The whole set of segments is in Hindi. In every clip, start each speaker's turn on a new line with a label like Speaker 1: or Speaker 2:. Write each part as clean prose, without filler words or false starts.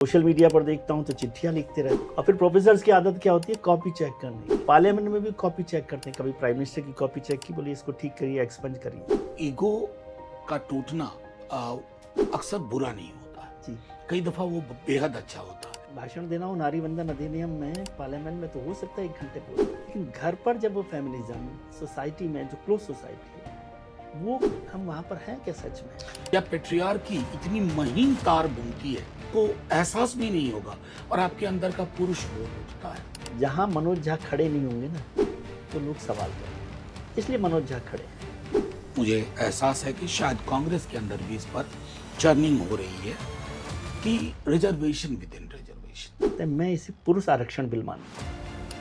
Speaker 1: सोशल मीडिया पर देखता हूँ तो चिट्ठियां लिखते रहते और फिर प्रोफेसर्स की आदत क्या होती है, कॉपी चेक करने की। पार्लियामेंट में भी कॉपी चेक करते हैं, कभी प्राइम मिनिस्टर की कॉपी चेक की, बोलिए इसको ठीक करिए, एक्सपंज करिए।
Speaker 2: ईगो का टूटना अक्सर बुरा नहीं होता है।
Speaker 1: जी,
Speaker 2: कई दफा वो बेहद अच्छा होता है।
Speaker 1: भाषण देना हो नारी वंदन अधिनियम में पार्लियामेंट में तो हो सकता है 1 घंटे बोले, लेकिन घर पर जब वो फेमिनिज्म सोसाइटी में जो क्लोज सोसाइटी है वो हम वहाँ पर हैं क्या सच में?
Speaker 2: या पेट्रियार्की इतनी महीन तार बुनती है तो एहसास भी नहीं होगा और आपके अंदर का पुरुष बोध उठता है।
Speaker 1: जहाँ मनोज झा खड़े नहीं होंगे ना तो लोग सवाल करेंगे, इसलिए मनोज झा खड़े हैं।
Speaker 2: मुझे एहसास है कि शायद कांग्रेस के अंदर भी इस पर चर्निंग हो रही है कि रिजर्वेशन विद इन रिजर्वेशन।
Speaker 1: तो मैं इसे पुरुष आरक्षण बिल मानता हूँ,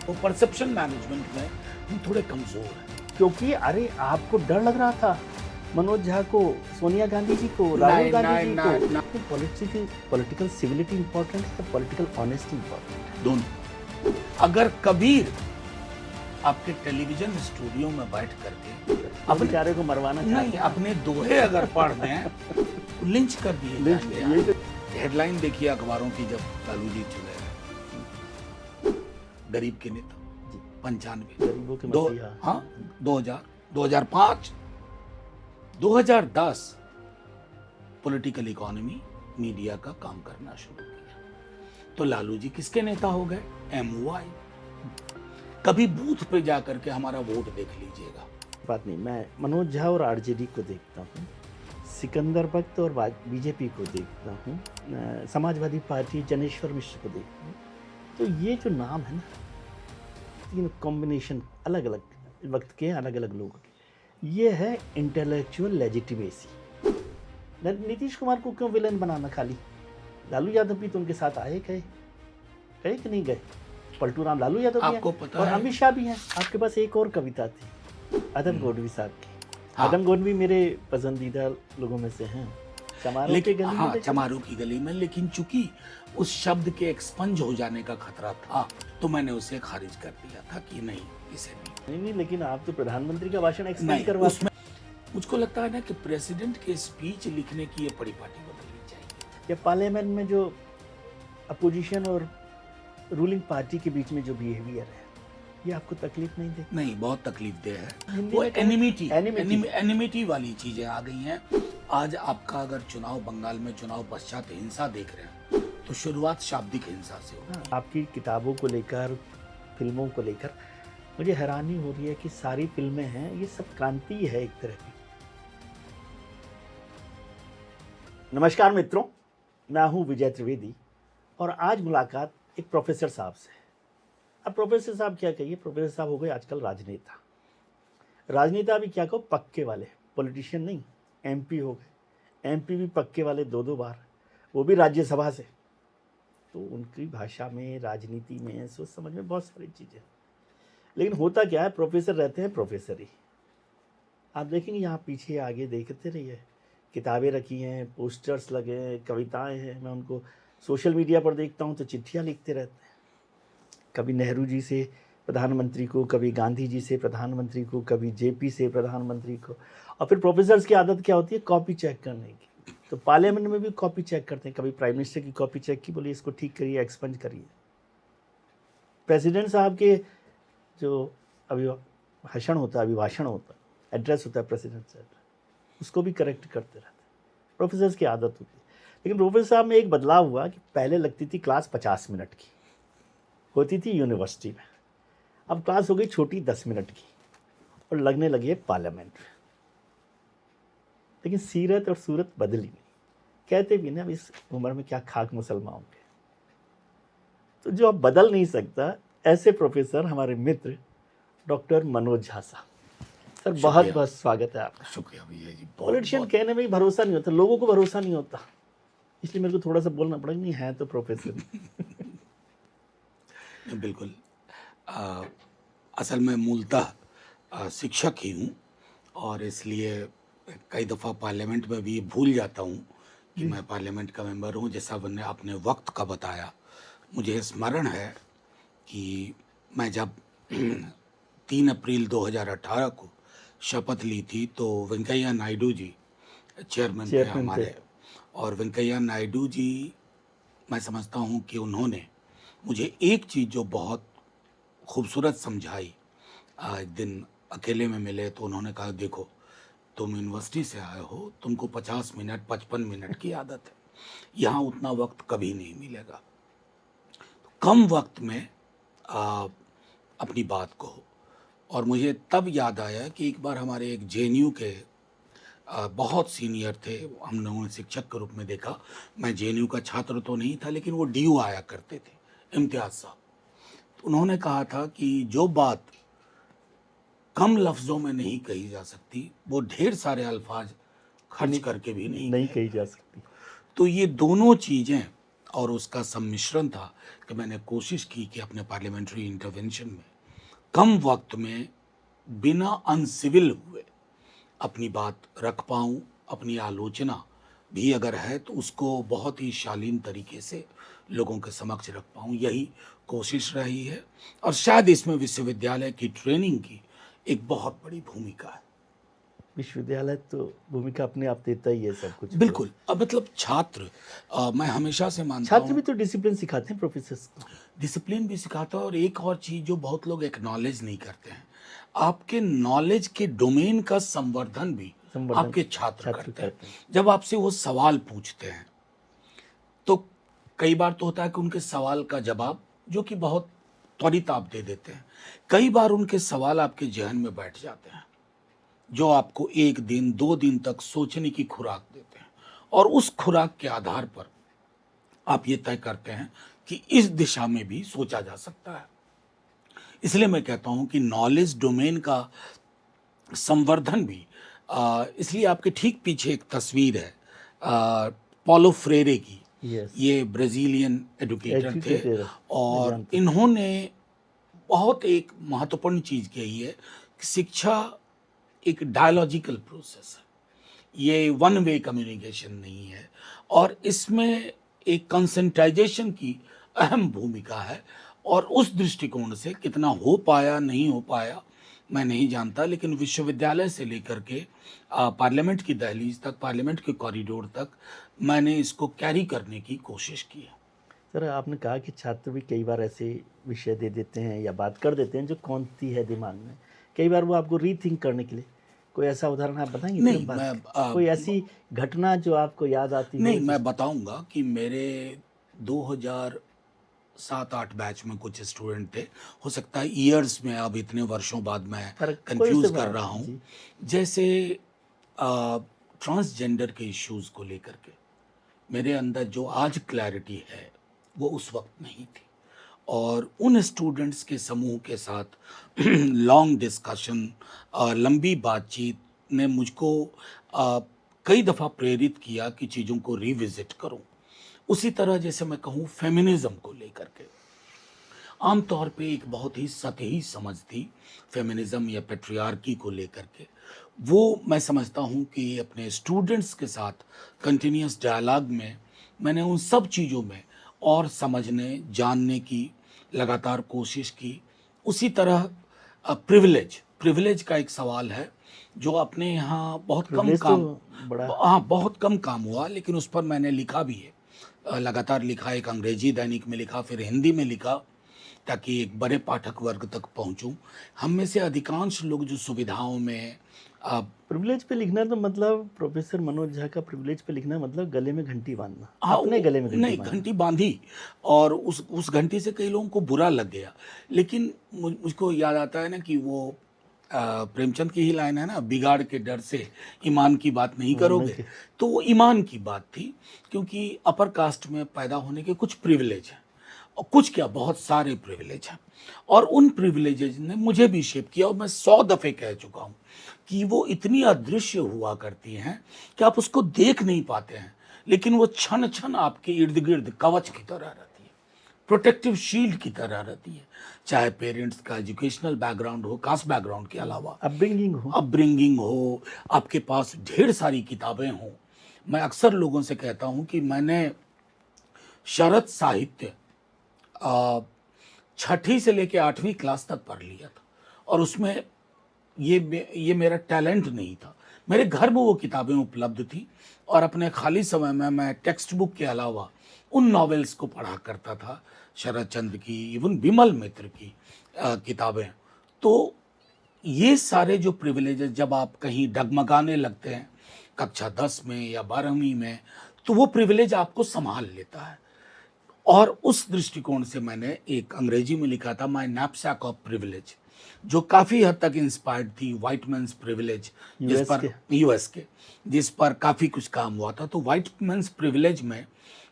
Speaker 2: वो परसेप्शन मैनेजमेंट में हम थोड़े कमजोर हैं।
Speaker 1: क्योंकि अरे आपको डर लग रहा था मनोज झा को, सोनिया गांधी जी को, राहुल गांधी जी को। पॉलिटिकल सिविलिटी इंपॉर्टेंट है, पॉलिटिकल ऑनेस्टी इंपॉर्टेंट है,
Speaker 2: दोनों। अगर कबीर आपके टेलीविजन स्टूडियो में बैठ करके
Speaker 1: अब बेचारे को मरवाना
Speaker 2: नहीं अपने दोहे अगर पढ़ दें तो लिंच कर दिए जाएंगे। हेडलाइन देखिए अखबारों की, जब लालू जी चुने गरीब के नेता 95,
Speaker 1: गरीबों के मसीहा।
Speaker 2: हाँ 2000, 2005, 2010 पॉलिटिकल इकोनॉमी मीडिया का काम करना शुरू किया तो लालू जी किसके नेता हो गए? MOI। कभी बूथ पे जाकर के हमारा वोट देख लीजिएगा।
Speaker 1: बात नहीं, मैं मनोज झा और RJD को देखता हूँ, सिकंदर भक्त और बीजेपी को देखता हूँ, समाजवादी पार्टी जनेश्वर मिश्र को देखता हूँ। तो ये जो नाम है ना, तीन कॉम्बिनेशन अलग अलग वक्त के अलग अलग लोगों के, ये है इंटेलेक्चुअल लेजिटिमेसी। नीतीश कुमार को क्यों विलन बनाना? खाली लालू यादव भी तो उनके साथ आए, गए कि नहीं गए? पलटू राम लालू यादव भी
Speaker 2: आपको
Speaker 1: हैं
Speaker 2: पता
Speaker 1: और
Speaker 2: है?
Speaker 1: अमित शाह भी हैं। आपके पास एक और कविता थी आदम गोडवी साहब की। आदम गोडवी मेरे पसंदीदा लोगों में से हैं। चमारों की गली में,
Speaker 2: चमारों की गली में, लेकिन चूंकि उस शब्द के एक्सपंज हो जाने का खतरा था तो मैंने उसे खारिज कर दिया था कि नहीं, इसे
Speaker 1: नहीं, लेकिन आप तो प्रधानमंत्री का भाषण एक्सपेंड
Speaker 2: नहीं
Speaker 1: करवा।
Speaker 2: उसमें मुझको लगता है ना कि प्रेसिडेंट के स्पीच लिखने की ये परिपाटी बदलनी चाहिए।
Speaker 1: या पार्लियामेंट में जो अपोजिशन और रूलिंग पार्टी के बीच में जो बिहेवियर है, ये आपको तकलीफ नहीं दे?
Speaker 2: नहीं, बहुत तकलीफ दे है।
Speaker 1: हिंदी
Speaker 2: वो
Speaker 1: में कहते हैं
Speaker 2: एनिमिटी वाली चीजें आ गई हैं। आज आपका अगर चुनाव, बंगाल में चुनाव पश्चात हिंसा देख रहे हैं तो शुरुआत शाब्दिक हिंसा से हो।
Speaker 1: आपकी किताबों को लेकर, फिल्मों को लेकर मुझे हैरानी हो रही है कि सारी फिल्में हैं, ये सब क्रांति है एक तरह की। नमस्कार मित्रों, मैं हूं विजय त्रिवेदी और आज मुलाकात एक प्रोफेसर साहब से। अब प्रोफेसर साहब क्या कहिए, प्रोफेसर साहब हो गए आजकल राजनेता। राजनेता भी क्या कहो, पक्के वाले, पॉलिटिशियन नहीं, MP हो गए। MP भी पक्के वाले 2-2 बार, वो भी राज्यसभा से। तो उनकी भाषा में, राजनीति में, सोच समझ में बहुत सारी चीज़ें। लेकिन होता क्या है, प्रोफेसर रहते हैं प्रोफेसर ही। आप देखेंगे यहाँ पीछे आगे देखते रहिए, किताबें रखी हैं, पोस्टर्स लगे हैं, कविताएं हैं। मैं उनको सोशल मीडिया पर देखता हूँ तो चिट्ठियाँ लिखते रहते हैं, कभी नेहरू जी से प्रधानमंत्री को, कभी गांधी जी से प्रधानमंत्री को, कभी JP से प्रधानमंत्री को। और फिर प्रोफेसर्स की आदत क्या होती है, कॉपी चेक करने की। तो पार्लियामेंट में भी कॉपी चेक करते हैं, कभी प्राइम मिनिस्टर की कॉपी चेक की, बोलिए इसको ठीक करिए, एक्सपंज करिए। प्रेसिडेंट साहब के जो अभिभाषण होता है, अभिभाषण होता है, एड्रेस होता है प्रेसिडेंट साहब, उसको भी करेक्ट करते रहते हैं। प्रोफेसर्स की आदत होती है। लेकिन प्रोफेसर साहब में एक बदलाव हुआ कि पहले लगती थी क्लास 50 मिनट की, होती थी यूनिवर्सिटी में। अब क्लास हो गई छोटी 10 मिनट की और लगने लगी है पार्लियामेंट में। लेकिन सीरत और सूरत बदली नहीं। कहते भी ना, इस उम्र में क्या खाक मुसलमानों के। तो जो अब बदल नहीं सकता, ऐसे प्रोफेसर हमारे मित्र डॉक्टर मनोज झा साहब। सर बहुत बहुत स्वागत है आपका।
Speaker 2: शुक्रिया भैया जी।
Speaker 1: पॉलिटिशियन कहने में ही भरोसा नहीं होता, लोगों को भरोसा नहीं होता, इसलिए मेरे को थोड़ा सा बोलना पड़ेगा। नहीं है तो प्रोफेसर।
Speaker 2: बिल्कुल। असल में मूलतः शिक्षक ही हूँ और इसलिए कई दफ़ा पार्लियामेंट में भी भूल जाता हूँ कि मैं पार्लियामेंट का मेंबर हूँ। जैसा मैंने अपने वक्त का बताया, मुझे स्मरण है कि मैं जब 3 अप्रैल 2018 को शपथ ली थी तो वेंकैया नायडू जी चेयरमैन थे हमारे, और वेंकैया नायडू जी मैं समझता हूँ कि उन्होंने मुझे एक चीज़ जो बहुत खूबसूरत समझाई। एक दिन अकेले में मिले तो उन्होंने कहा, देखो तुम यूनिवर्सिटी से आए हो, तुमको 50 मिनट 55 मिनट की आदत है, यहाँ उतना वक्त कभी नहीं मिलेगा। कम वक्त में आ, अपनी बात कहो। और मुझे तब याद आया कि एक बार हमारे एक जेएनयू के बहुत सीनियर थे, हमने उन्हें शिक्षक के रूप में देखा। मैं जेएनयू का छात्र तो नहीं था, लेकिन वो डीयू आया करते थे, इम्तियाज साहब। तो उन्होंने कहा था कि जो बात कम लफ्ज़ों में नहीं कही जा सकती, वो ढेर सारे अल्फाज खर्च करके भी नहीं
Speaker 1: कही जा सकती।
Speaker 2: तो ये दोनों चीज़ें और उसका सम्मिश्रण था कि मैंने कोशिश की कि अपने पार्लियामेंट्री इंटरवेंशन में कम वक्त में बिना अनसिविल हुए अपनी बात रख पाऊँ, अपनी आलोचना भी अगर है तो उसको बहुत ही शालीन तरीके से लोगों के समक्ष रख पाऊँ, यही कोशिश रही है। और शायद इसमें विश्वविद्यालय की ट्रेनिंग की एक बहुत बड़ी भूमिका है।
Speaker 1: विश्वविद्यालय तो भूमिका अपने आप देता ही है सब कुछ।
Speaker 2: बिल्कुल। अब मतलब छात्र, मैं हमेशा से मानता
Speaker 1: छात्र
Speaker 2: हूँ
Speaker 1: भी तो डिसिप्लिन सिखाते हैं प्रोफेसर्स को।
Speaker 2: डिसिप्लिन भी सिखाता है। और एक और चीज़ जो बहुत लोग एक्नॉलेज नहीं करते हैं, आपके नॉलेज के डोमेन का संवर्धन भी आपके छात्र करते हैं। जब आपसे वो सवाल पूछते हैं तो कई बार तो होता है कि उनके सवाल का जवाब जो कि बहुत त्वरित आप दे देते हैं, कई बार उनके सवाल आपके जहन में बैठ जाते हैं, जो आपको 1 दिन 2 दिन तक सोचने की खुराक देते हैं। और उस खुराक के आधार पर आप ये तय करते हैं कि इस दिशा में भी सोचा जा सकता है। इसलिए मैं कहता हूं कि नॉलेज डोमेन का संवर्धन भी, इसलिए आपके ठीक पीछे एक तस्वीर है पॉलो फ्रेरे की।
Speaker 1: Yes.
Speaker 2: ये ब्राज़ीलियन एजुकेटर थे
Speaker 1: Educator, मैं
Speaker 2: और
Speaker 1: जानता हूं।
Speaker 2: इन्होंने बहुत एक महत्वपूर्ण चीज़ कही है कि शिक्षा एक डायलॉजिकल प्रोसेस है, ये वन वे कम्युनिकेशन नहीं है। और इसमें एक कंसेंट्राइजेशन की अहम भूमिका है। और उस दृष्टिकोण से कितना हो पाया नहीं हो पाया मैं नहीं जानता, लेकिन विश्वविद्यालय से लेकर के पार्लियामेंट की दहलीज तक, पार्लियामेंट के कॉरिडोर तक मैंने इसको कैरी करने की कोशिश की है।
Speaker 1: सर, आपने कहा कि छात्र भी कई बार ऐसे विषय दे देते हैं या बात कर देते हैं जो कौनती है दिमाग में, कई बार वो आपको रीथिंक करने के लिए, कोई ऐसा उदाहरण आप बताएंगे?
Speaker 2: नहीं, मैं
Speaker 1: कोई ऐसी घटना जो आपको याद आती हो?
Speaker 2: नहीं, मैं बताऊंगा कि मेरे 2007-8 बैच में कुछ स्टूडेंट थे। हो सकता है ईयर्स में, अब इतने वर्षों बाद मैं कंफ्यूज कर रहा हूँ। जैसे ट्रांसजेंडर के इश्यूज को लेकर के मेरे अंदर जो आज क्लैरिटी है वो उस वक्त नहीं थी। और उन स्टूडेंट्स के समूह के साथ लॉन्ग डिस्कशन, लंबी बातचीत ने मुझको कई दफ़ा प्रेरित किया कि चीज़ों को रिविजिट करूं। उसी तरह जैसे मैं कहूं फेमिनिज्म को लेकर के आमतौर पे एक बहुत ही सतही समझ थी फेमिनिज्म या पेट्रियार्की को लेकर के, वो मैं समझता हूं कि अपने स्टूडेंट्स के साथ कंटिन्यूस डायलॉग में मैंने उन सब चीज़ों में और समझने जानने की लगातार कोशिश की। उसी तरह प्रिविलेज का एक सवाल है जो अपने यहाँ बहुत कम काम, हाँ बहुत कम काम हुआ, लेकिन उस पर मैंने लिखा भी है, लगातार लिखा, एक अंग्रेजी दैनिक में लिखा, फिर हिंदी में लिखा, ताकि एक बड़े पाठक वर्ग तक पहुँचूँ। हम में से अधिकांश लोग जो सुविधाओं में
Speaker 1: प्रिविलेज पे लिखना, तो मतलब प्रोफेसर मनोज झा का प्रिविलेज पे लिखना मतलब गले में घंटी बांधना।
Speaker 2: हाँ,
Speaker 1: अपने गले में
Speaker 2: नहीं, घंटी बांधी और उस घंटी से कई लोगों को बुरा लग गया। लेकिन मुझको याद आता है ना कि वो प्रेमचंद की ही लाइन है ना, बिगाड़ के डर से ईमान की बात नहीं करोगे। तो वो ईमान की बात थी, क्योंकि अपर कास्ट में पैदा होने के कुछ प्रिविलेज हैं, और कुछ क्या बहुत सारे प्रिविलेज हैं। और उन प्रिविलेजेस ने मुझे भी शेप किया। और मैं 100 दफ़े कह चुका हूँ कि वो इतनी अदृश्य हुआ करती हैं कि आप उसको देख नहीं पाते हैं, लेकिन वो क्षण क्षण आपके इर्द गिर्द कवच की तरह रहती है, प्रोटेक्टिव शील्ड की तरह रहती है। चाहे पेरेंट्स का एजुकेशनल बैकग्राउंड हो, कास्ट बैकग्राउंड के अलावा अपब्रिंगिंग हो, आपके पास ढेर सारी किताबें हों। मैं अक्सर लोगों से कहता हूँ कि मैंने शरद साहित्य 6ठी से लेकर 8वीं क्लास तक पढ़ लिया था, और उसमें ये मेरा टैलेंट नहीं था। मेरे घर में वो किताबें उपलब्ध थी, और अपने खाली समय में मैं टेक्स्ट बुक के अलावा उन नॉवेल्स को पढ़ा करता था, शरद चंद्र की, इवन विमल मित्र की किताबें। तो ये सारे जो प्रिविलेजेस जब आप कहीं डगमगाने लगते हैं कक्षा 10 में या 12वीं में, तो वो प्रिविलेज आपको संभाल लेता है। और उस दृष्टिकोण से मैंने एक अंग्रेजी में लिखा था माय नैपसैक ऑफ प्रिविलेज, जो काफ़ी हद तक इंस्पायर्ड थी व्हाइट मैन्स प्रिविलेज, जिस
Speaker 1: यूएस
Speaker 2: पर
Speaker 1: के।
Speaker 2: यूएस के, जिस पर काफ़ी कुछ काम हुआ था। तो व्हाइट मैन्स प्रिविलेज में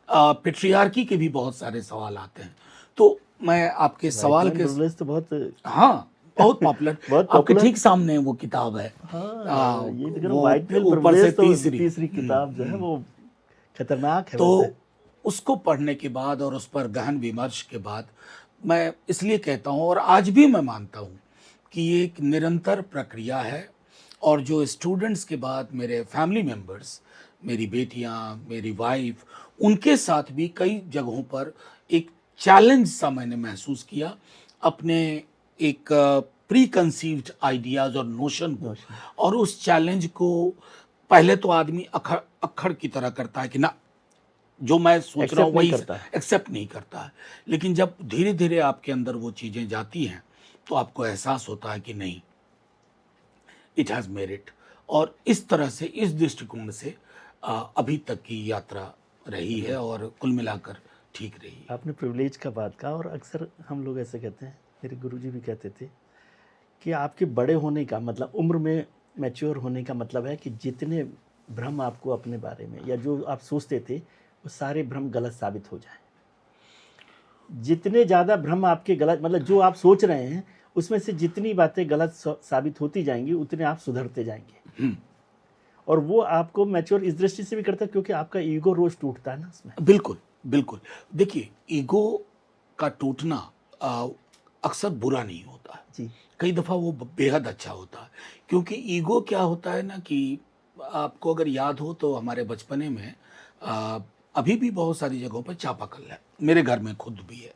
Speaker 2: पेट्रियार्की के भी बहुत सारे सवाल आते हैं। तो मैं आपके
Speaker 1: राइट
Speaker 2: सवाल
Speaker 1: मैन
Speaker 2: के
Speaker 1: प्रिविलेज तो बहुत
Speaker 2: हाँ, बहुत पॉपुलर
Speaker 1: बहुत
Speaker 2: आपके
Speaker 1: पॉपुलर।
Speaker 2: ठीक सामने वो किताब है।
Speaker 1: हाँ, ये तो कह रहा हूँ,
Speaker 2: वो
Speaker 1: व्हाइट मेल
Speaker 2: ऊपर से
Speaker 1: प्रिविलेज तो
Speaker 2: तीसरी
Speaker 1: तीसरी किताब जो है वो खतरनाक है वैसे।
Speaker 2: तो उसको पढ़ने के बाद और उस पर गहन विमर्श के बाद मैं इसलिए कहता हूँ, और आज भी मैं मानता हूँ कि ये एक निरंतर प्रक्रिया है। और जो स्टूडेंट्स के बाद मेरे फैमिली मेंबर्स, मेरी बेटियाँ, मेरी वाइफ, उनके साथ भी कई जगहों पर एक चैलेंज सा मैंने महसूस किया अपने एक प्री कंसीव्ड आइडियाज़ और नोशन को। और उस चैलेंज को पहले तो आदमी अखड़ अक्खड़ की तरह करता है कि ना, जो मैं सोच रहा हूँ
Speaker 1: एक्सेप्ट नहीं
Speaker 2: वही
Speaker 1: करता है।
Speaker 2: एक्सेप्ट नहीं करता है। लेकिन जब धीरे धीरे आपके अंदर वो चीज़ें जाती हैं, तो आपको एहसास होता है कि नहीं, इट हैज़ मेरिट। और इस तरह से, इस दृष्टिकोण से अभी तक की यात्रा रही है और कुल मिलाकर ठीक रही है।
Speaker 1: आपने प्रिविलेज का बात कहा, और अक्सर हम लोग ऐसे कहते हैं, मेरे गुरुजी भी कहते थे कि आपके बड़े होने का मतलब, उम्र में मैच्योर होने का मतलब है कि जितने भ्रम आपको अपने बारे में या जो आप सोचते थे वो सारे भ्रम गलत साबित हो जाएं। जितने ज़्यादा भ्रम आपके गलत, मतलब जो आप सोच रहे हैं उसमें से जितनी बातें गलत साबित होती जाएंगी, उतने आप सुधरते जाएंगे। और वो आपको मैच्योर इस दृष्टि से भी करता है क्योंकि आपका ईगो रोज टूटता है ना उसमें।
Speaker 2: बिल्कुल, बिल्कुल। देखिए, ईगो का टूटना अक्सर बुरा नहीं होता है।
Speaker 1: जी
Speaker 2: कई दफ़ा वो बेहद अच्छा होता है। क्योंकि ईगो क्या होता है ना कि आपको अगर याद हो तो हमारे बचपने में अ, अभी भी बहुत सारी जगहों पर चापाकल है। मेरे घर में खुद भी है।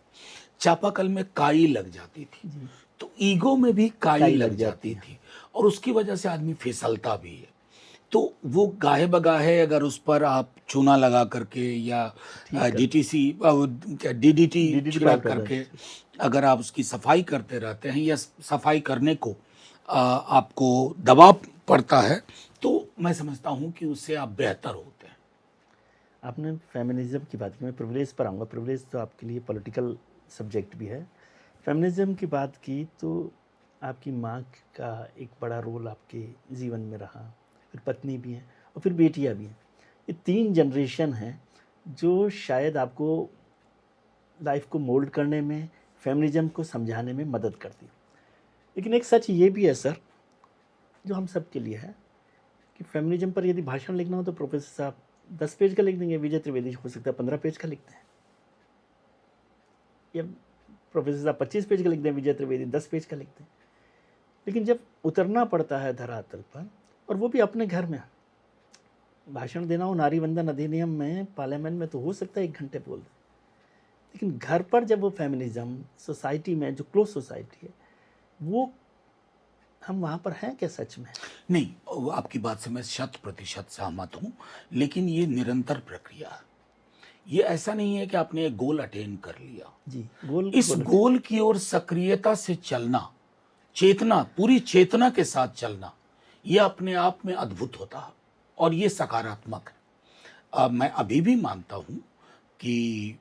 Speaker 2: चापाकल में काई लग जाती थी।
Speaker 1: जी।
Speaker 2: तो ईगो में भी काई
Speaker 1: काई
Speaker 2: लग
Speaker 1: लग
Speaker 2: जाती
Speaker 1: जाती है।
Speaker 2: थी और उसकी वजह से आदमी फिसलता भी है। तो वो गाहे बगाहे अगर उस पर आप चूना लगा करके या
Speaker 1: ठीक
Speaker 2: डीटीसी डीडीटी
Speaker 1: डीडीटी
Speaker 2: छिड़क
Speaker 1: पाउडर
Speaker 2: करके अगर आप उसकी सफाई करते रहते हैं या सफाई करने को आपको दबाव पड़ता है, तो मैं समझता हूँ कि उससे आप बेहतर होते हैं।
Speaker 1: आपने फेमिनिज्म की बात की, मैं प्रिविलेज पर आऊँगा। प्रिविलेज तो आपके लिए पॉलिटिकल सब्जेक्ट भी है। फेमिनिज्म की बात की तो आपकी माँ का एक बड़ा रोल आपके जीवन में रहा, फिर पत्नी भी हैं और फिर बेटियाँ भी हैं। ये 3 जनरेशन हैं जो शायद आपको लाइफ को मोल्ड करने में, फेमिनिज्म को समझाने में मदद करती है। लेकिन एक सच ये भी है सर, जो हम सब के लिए है, कि फेमिनिज्म पर यदि भाषण लिखना हो तो प्रोफेसर साहब 10 पेज का लिख देंगे, विजय त्रिवेदी हो सकता है 15 पेज का लिखते हैं, या प्रोफेसर साहब 25 पेज का लिखते हैं, विजय त्रिवेदी 10 पेज का लिखते हैं। लेकिन जब उतरना पड़ता है धरातल पर, और वो भी अपने घर में भाषण देना हो, नारी वंदन अधिनियम में, पार्लियामेंट में, तो हो सकता है 1 घंटे बोल दें। लेकिन घर पर जब वो फेमिनिज्म सोसाइटी में, जो क्लोज सोसाइटी है, वो हम वहाँ पर हैं क्या सच में?
Speaker 2: नहीं, वो आपकी बात से मैं 100% सहमत हूँ, लेकिन ये निरंतर प्रक्रिया है। ये ऐसा नहीं है कि आपने एक गोल अटेन कर लिया।
Speaker 1: जी, गोल
Speaker 2: इस गोल की ओर सक्रियता से चलना, चेतना, पूरी चेतना के साथ चलना, ये अपने आप में अद्भुत होता है और ये सकारात्मक है। मैं अभी भी मानता हूँ कि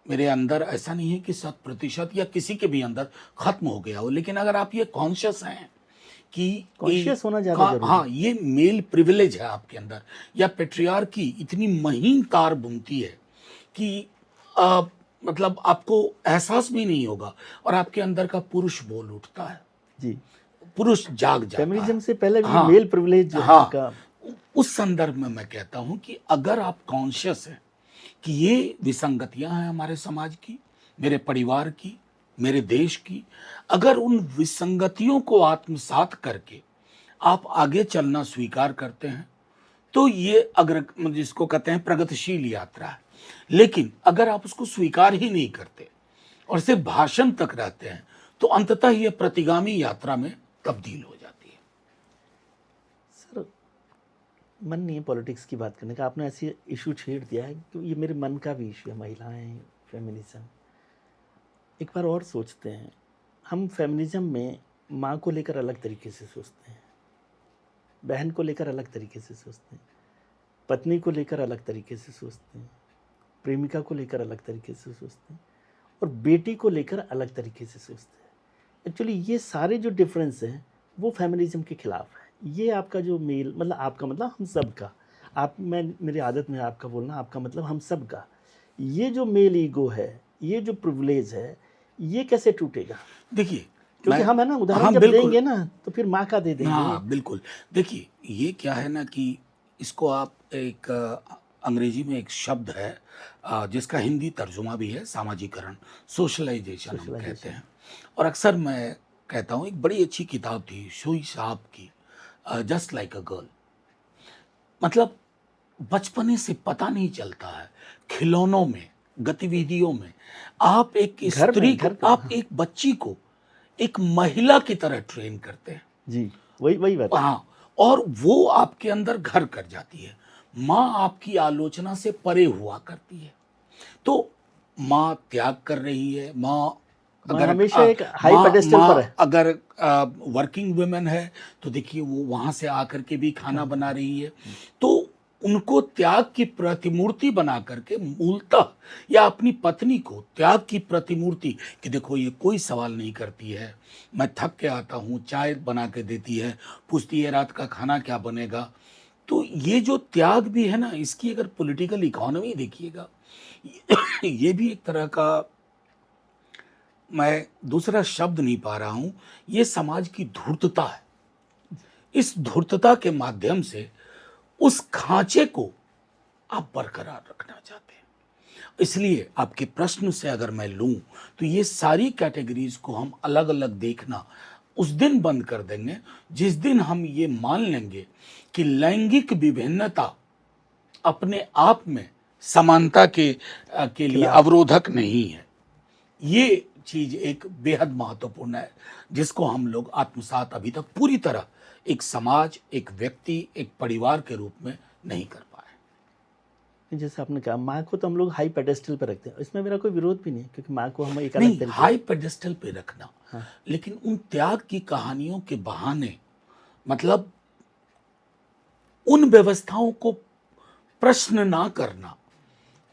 Speaker 2: मेरे अंदर ऐसा नहीं है कि 100% या किसी के भी अंदर खत्म हो गया हो, लेकिन अगर आप ये कॉन्शियस हैं कि
Speaker 1: कॉन्शियस होना ज़्यादा जरूरी है।
Speaker 2: हाँ, ये मेल प्रिविलेज है आपके अंदर, या पेट्रियार्की इतनी महीन तार बुनती है कि मतलब आपको एहसास भी नहीं होगा और आपके अंदर का पुरुष बोल उठता है,
Speaker 1: जी,
Speaker 2: पुरुष जाग जाता
Speaker 1: फेमिनिज्म
Speaker 2: है।
Speaker 1: से पहले भी
Speaker 2: हाँ,
Speaker 1: मेल प्रिविलेज जो है
Speaker 2: हाँ,
Speaker 1: उनका।
Speaker 2: उस संदर्भ में मैं कहता हूं कि अगर आप कॉन्शियस हैं कि ये विसंगतियां हैं हमारे समाज की, मेरे परिवार की, मेरे देश की, अगर उन विसंगतियों को आत्मसात करके आप आगे चलना स्वीकार करते हैं, तो ये अगर जिसको कहते हैं प्रगतिशील यात्रा है। लेकिन अगर आप उसको स्वीकार ही नहीं करते और सिर्फ भाषण तक रहते हैं, तो अंततः ये प्रतिगामी यात्रा में तब्दील हो जाती है।
Speaker 1: सर, मन नहीं है पॉलिटिक्स की बात करने का, आपने ऐसी इशू छेड़ दिया है कि ये मेरे मन का भी इशू है, महिलाएं, फेमिनिज्म। एक बार और सोचते हैं, हम फेमिनिज्म में माँ को लेकर अलग तरीके से सोचते हैं, बहन को लेकर अलग तरीके से सोचते हैं, पत्नी को लेकर अलग तरीके से सोचते हैं, प्रेमिका को लेकर अलग तरीके से सोचते हैं, और बेटी को लेकर अलग तरीके से सोचते हैं। एक्चुअली ये सारे जो डिफरेंस हैं वो फेमिनिज्म के खिलाफ है। ये आपका जो मेल, मतलब आपका मतलब हम सब का, आप, मैं, मेरी आदत में आपका बोलना, आपका मतलब हम सब का, ये जो मेल ईगो है, ये जो प्रिविलेज है, ये कैसे टूटेगा?
Speaker 2: देखिए,
Speaker 1: क्योंकि हम है ना,
Speaker 2: हाँ,
Speaker 1: उदाहरण जब
Speaker 2: बिल्कुल।
Speaker 1: देंगे ना तो फिर माँ का दे देंगे।
Speaker 2: हाँ, बिल्कुल। देखिए, ये क्या है ना कि इसको आप एक अंग्रेजी में एक शब्द है जिसका हिंदी तर्जुमा भी है सामाजिकरण, सोशलाइजेशन हम कहते
Speaker 1: सोशलाइजेशन।
Speaker 2: हैं। और अक्सर मैं कहता हूँ, एक बड़ी अच्छी किताब थी शुई साहब की, जस्ट लाइक अ गर्ल। मतलब बचपने से पता नहीं चलता है, खिलौनों में, गतिविधियों में आप एक
Speaker 1: घर
Speaker 2: स्त्री
Speaker 1: में,
Speaker 2: को,
Speaker 1: घर पे,
Speaker 2: आप
Speaker 1: हाँ।
Speaker 2: एक बच्ची को एक महिला की तरह ट्रेन करते हैं।
Speaker 1: जी, वही वही बात।
Speaker 2: हाँ, और वो आपके अंदर घर कर जाती है। माँ आपकी आलोचना से परे हुआ करती है। तो माँ त्याग कर रही है, माँ
Speaker 1: माँ
Speaker 2: अगर
Speaker 1: हमेशा एक हाई पेडेस्टल पर है।
Speaker 2: अगर वर्किंग वुमेन है तो देखिए वो वहां से आकर के भी खाना बना रही है। तो उनको त्याग की प्रतिमूर्ति बना करके मूलतः, या अपनी पत्नी को त्याग की प्रतिमूर्ति, कि देखो ये कोई सवाल नहीं करती है, मैं थक के आता हूँ, चाय बना के देती है, पूछती है रात का खाना क्या बनेगा। तो ये जो त्याग भी है ना, इसकी अगर पॉलिटिकल इकोनॉमी देखिएगा, ये भी एक तरह का, मैं दूसरा शब्द नहीं पा रहा हूं, ये समाज की धूर्तता है। इस धूर्तता के माध्यम से उस खांचे को आप बरकरार रखना चाहते हैं। इसलिए आपके प्रश्न से अगर मैं लूं तो ये सारी कैटेगरीज को हम अलग अलग देखना उस दिन बंद कर देंगे जिस दिन हम ये मान लेंगे कि लैंगिक विभिन्नता अपने आप में समानता के लिए
Speaker 1: खिलाफ।
Speaker 2: अवरोधक नहीं है। ये चीज एक बेहद महत्वपूर्ण है जिसको हम लोग आत्मसात अभी तक पूरी तरह एक समाज, एक व्यक्ति, एक परिवार के रूप में नहीं कर पाए।
Speaker 1: जैसे आपने कहा, माँ को तो हम लोग हाई पेडेस्टल पर रखते हैं, इसमें मेरा कोई विरोध भी नहीं है, क्योंकि माँ को हम एक अलग
Speaker 2: नहीं,
Speaker 1: तरीके
Speaker 2: हाई पेडेस्टल पे रखना,
Speaker 1: हाँ।
Speaker 2: लेकिन उन त्याग की कहानियों के बहाने, मतलब उन व्यवस्थाओं को प्रश्न ना करना,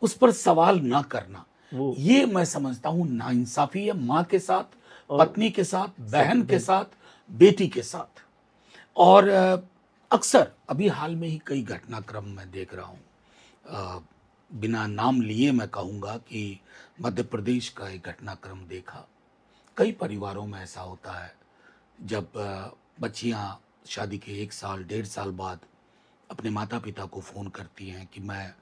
Speaker 2: उस पर सवाल ना करना,
Speaker 1: वो
Speaker 2: ये मैं समझता हूं नाइंसाफी है माँ के साथ,
Speaker 1: और
Speaker 2: पत्नी के साथ, बहन के साथ, बेटी के साथ। और अक्सर अभी हाल में ही कई घटनाक्रम मैं देख रहा हूं, बिना नाम लिए मैं कहूंगा कि मध्य प्रदेश का एक घटनाक्रम देखा। कई परिवारों में ऐसा होता है, जब बच्चियां शादी के 1 साल 1.5 साल बाद अपने माता पिता को फ़ोन करती हैं कि मैं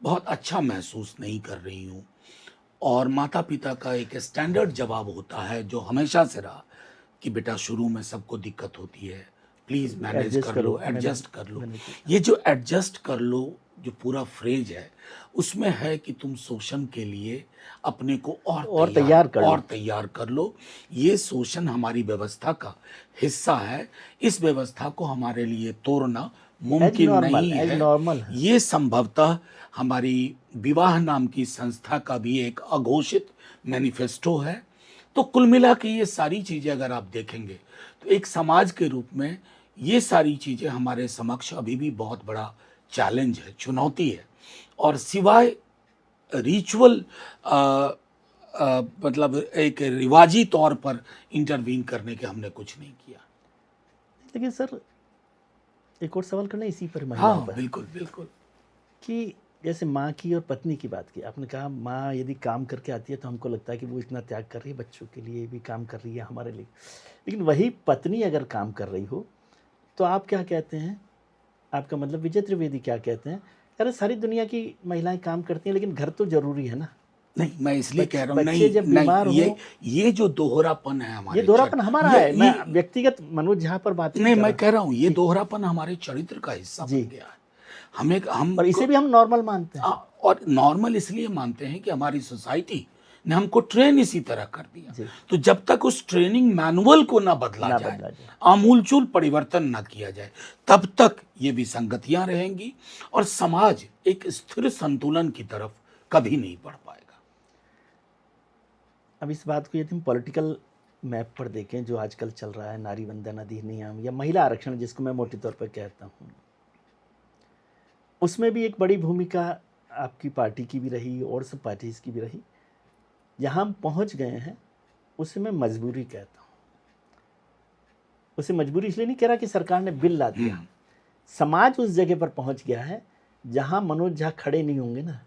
Speaker 2: बहुत अच्छा महसूस नहीं कर रही हूँ, और माता पिता का एक स्टैंडर्ड जवाब होता है जो हमेशा से रहा कि बेटा शुरू में सबको दिक्कत होती है, प्लीज़ मैनेज
Speaker 1: एडजस्ट
Speaker 2: कर
Speaker 1: करो,
Speaker 2: लो, एडजस्ट कर लो।
Speaker 1: मैनेज।
Speaker 2: ये जो एडजस्ट कर लो जो पूरा फ्रेज है, उसमें है कि तुम शोषण के लिए अपने को
Speaker 1: और तैयार कर लो।
Speaker 2: और तैयार कर लो। ये शोषण हमारी व्यवस्था का हिस्सा है। इस व्यवस्था को हमारे लिए तोड़ना मुमकिन नहीं
Speaker 1: एज
Speaker 2: है।
Speaker 1: नॉर्मल है।
Speaker 2: ये संभवतः हमारी विवाह नाम की संस्था का भी एक अघोषित मैनिफेस्टो है। तो कुल मिला के ये सारी चीज़ें अगर आप देखेंगे तो एक समाज के रूप में ये सारी चीज़ें हमारे समक्ष अभी भी बहुत बड़ा चैलेंज है, चुनौती है। और सिवाय रिचुअल मतलब एक रिवाजी तौर पर इंटरवीन करने के हमने कुछ नहीं किया।
Speaker 1: लेकिन सर, एक और सवाल करना इसी पर, महिलाओं
Speaker 2: हाँ,
Speaker 1: पर,
Speaker 2: बिल्कुल बिल्कुल।
Speaker 1: कि जैसे माँ की और पत्नी की बात की आपने, कहा माँ यदि काम करके आती है तो हमको लगता है कि वो इतना त्याग कर रही है, बच्चों के लिए भी काम कर रही है, हमारे लिए। लेकिन वही पत्नी अगर काम कर रही हो तो आप क्या कहते हैं, आपका मतलब विजय त्रिवेदी क्या कहते हैं, अरे सारी दुनिया की महिलाएं काम करती हैं लेकिन घर तो जरूरी है ना।
Speaker 2: नहीं, मैं इसलिए कह रहा हूँ,
Speaker 1: बच्चे
Speaker 2: नहीं
Speaker 1: जब बीमार
Speaker 2: नहीं,
Speaker 1: हो,
Speaker 2: ये जो दोहरापन है हमारे
Speaker 1: ये दोहरापन हमारा है, मैं व्यक्तिगत मनोज झा पर बात
Speaker 2: नहीं,
Speaker 1: कर
Speaker 2: मैं
Speaker 1: रहा।
Speaker 2: कह रहा हूँ ये दोहरापन हमारे चरित्र का हिस्सा
Speaker 1: जी।
Speaker 2: बन गया है। हम
Speaker 1: और इसे भी हम नॉर्मल मानते हैं।
Speaker 2: और नॉर्मल इसलिए मानते हैं कि हमारी सोसाइटी ने हमको ट्रेन इसी तरह कर दिया।
Speaker 1: जी।
Speaker 2: तो जब तक उस ट्रेनिंग मैनुअल को ना बदला
Speaker 1: ना
Speaker 2: जाए,
Speaker 1: बदला जाए।
Speaker 2: आमूलचूल परिवर्तन ना किया जाए, तब तक ये विसंगतियां रहेंगी और समाज एक स्थिर संतुलन की तरफ कभी नहीं बढ़ पाएगा।
Speaker 1: अब इस बात को यदि हम पॉलिटिकल मैप पर देखें, जो आजकल चल रहा है, नारी वंदन अधिनियम या महिला आरक्षण जिसको मैं मोटे तौर पर कहता हूँ, उसमें भी एक बड़ी भूमिका आपकी पार्टी की भी रही और सब पार्टीज की भी रही। जहाँ हम पहुँच गए हैं उसे मैं मजबूरी कहता हूँ। उसे मजबूरी इसलिए नहीं कह रहा कि सरकार ने बिल ला दिया, समाज उस जगह पर पहुँच गया है जहाँ मनोज झा खड़े नहीं होंगे ना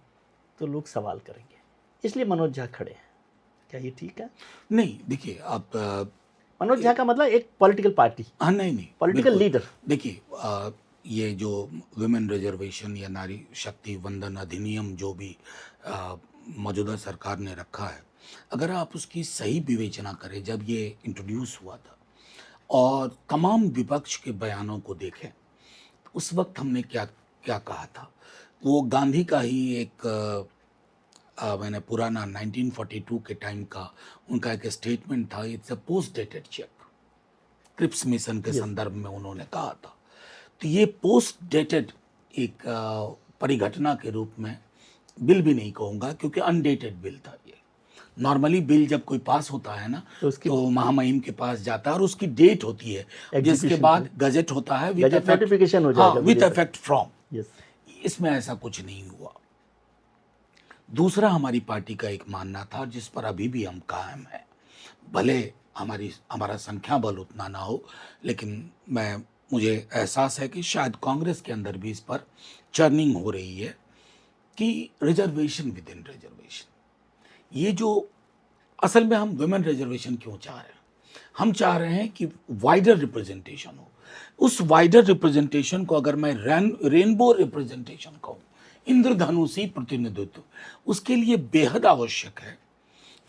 Speaker 1: तो लोग सवाल करेंगे, इसलिए मनोज झा खड़े हैं। क्या ये ठीक है?
Speaker 2: नहीं, देखिए आप
Speaker 1: मनोज झा का मतलब एक पॉलिटिकल पार्टी,
Speaker 2: हाँ, नहीं,
Speaker 1: पॉलिटिकल
Speaker 2: बिल्कुल।
Speaker 1: लीडर।
Speaker 2: देखिए ये जो विमेन रिजर्वेशन या नारी शक्ति वंदन अधिनियम जो भी मौजूदा सरकार ने रखा है, अगर आप उसकी सही विवेचना करें, जब ये इंट्रोड्यूस हुआ था और तमाम विपक्ष के बयानों को देखें, तो उस वक्त हमने क्या क्या कहा था। वो गांधी का ही एक मैंने पुराना 1942 के टाइम का उनका एक स्टेटमेंट था, it's a post dated cheque. Cripps mission के संदर्भ में उन्होंने कहा था। तो ये पोस्ट डेटेड एक परिघटना के रूप में बिल भी नहीं कहूँगा, क्योंकि अनडेटेड बिल था ये। नॉर्मली बिल जब कोई पास होता है ना तो महामहिम के पास जाता है और उसकी डेट होती है, जिसके बाद गजट होता है विद
Speaker 1: नोटिफिकेशन हो जाएगा,
Speaker 2: विद इफेक्ट फ्रॉम। इसमें ऐसा कुछ नहीं हुआ। दूसरा, हमारी पार्टी का एक मानना था जिस पर अभी भी हम कायम हैं, भले हमारा संख्या बल उतना ना हो, लेकिन मुझे एहसास है कि शायद कांग्रेस के अंदर भी इस पर चर्निंग हो रही है कि रिजर्वेशन विद इन रिजर्वेशन। ये जो असल में हम वुमेन रिजर्वेशन क्यों चाह रहे हैं, हम चाह रहे हैं कि वाइडर रिप्रेजेंटेशन हो। उस वाइडर रिप्रेजेंटेशन को अगर मैं रेनबो रिप्रेजेंटेशन कहूँ, इंद्रधनुषी प्रतिनिधित्व, उसके लिए बेहद आवश्यक है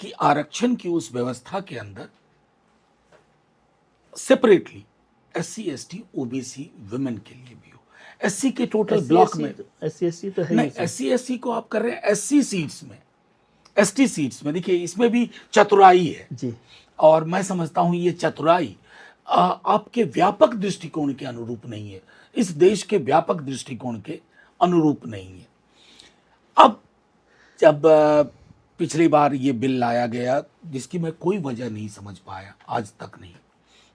Speaker 2: कि आरक्षण की उस व्यवस्था के अंदर separately SC ST OBC women के लिए भी हो। SC के टोटल ब्लॉक में
Speaker 1: SC तो है
Speaker 2: नहीं, SC SC को आप कर रहे हैं SC सीट्स में, ST सीट्स में। देखिए इसमें भी चतुराई है
Speaker 1: जी, और
Speaker 2: मैं समझता हूं ये चतुराई आपके व्यापक दृष्टिकोण के अनुरूप नहीं है, इस देश के व्यापक दृष्टिकोण के अनुरूप नहीं है। अब जब पिछली बार ये बिल लाया गया, जिसकी मैं कोई वजह नहीं समझ पाया आज तक, नहीं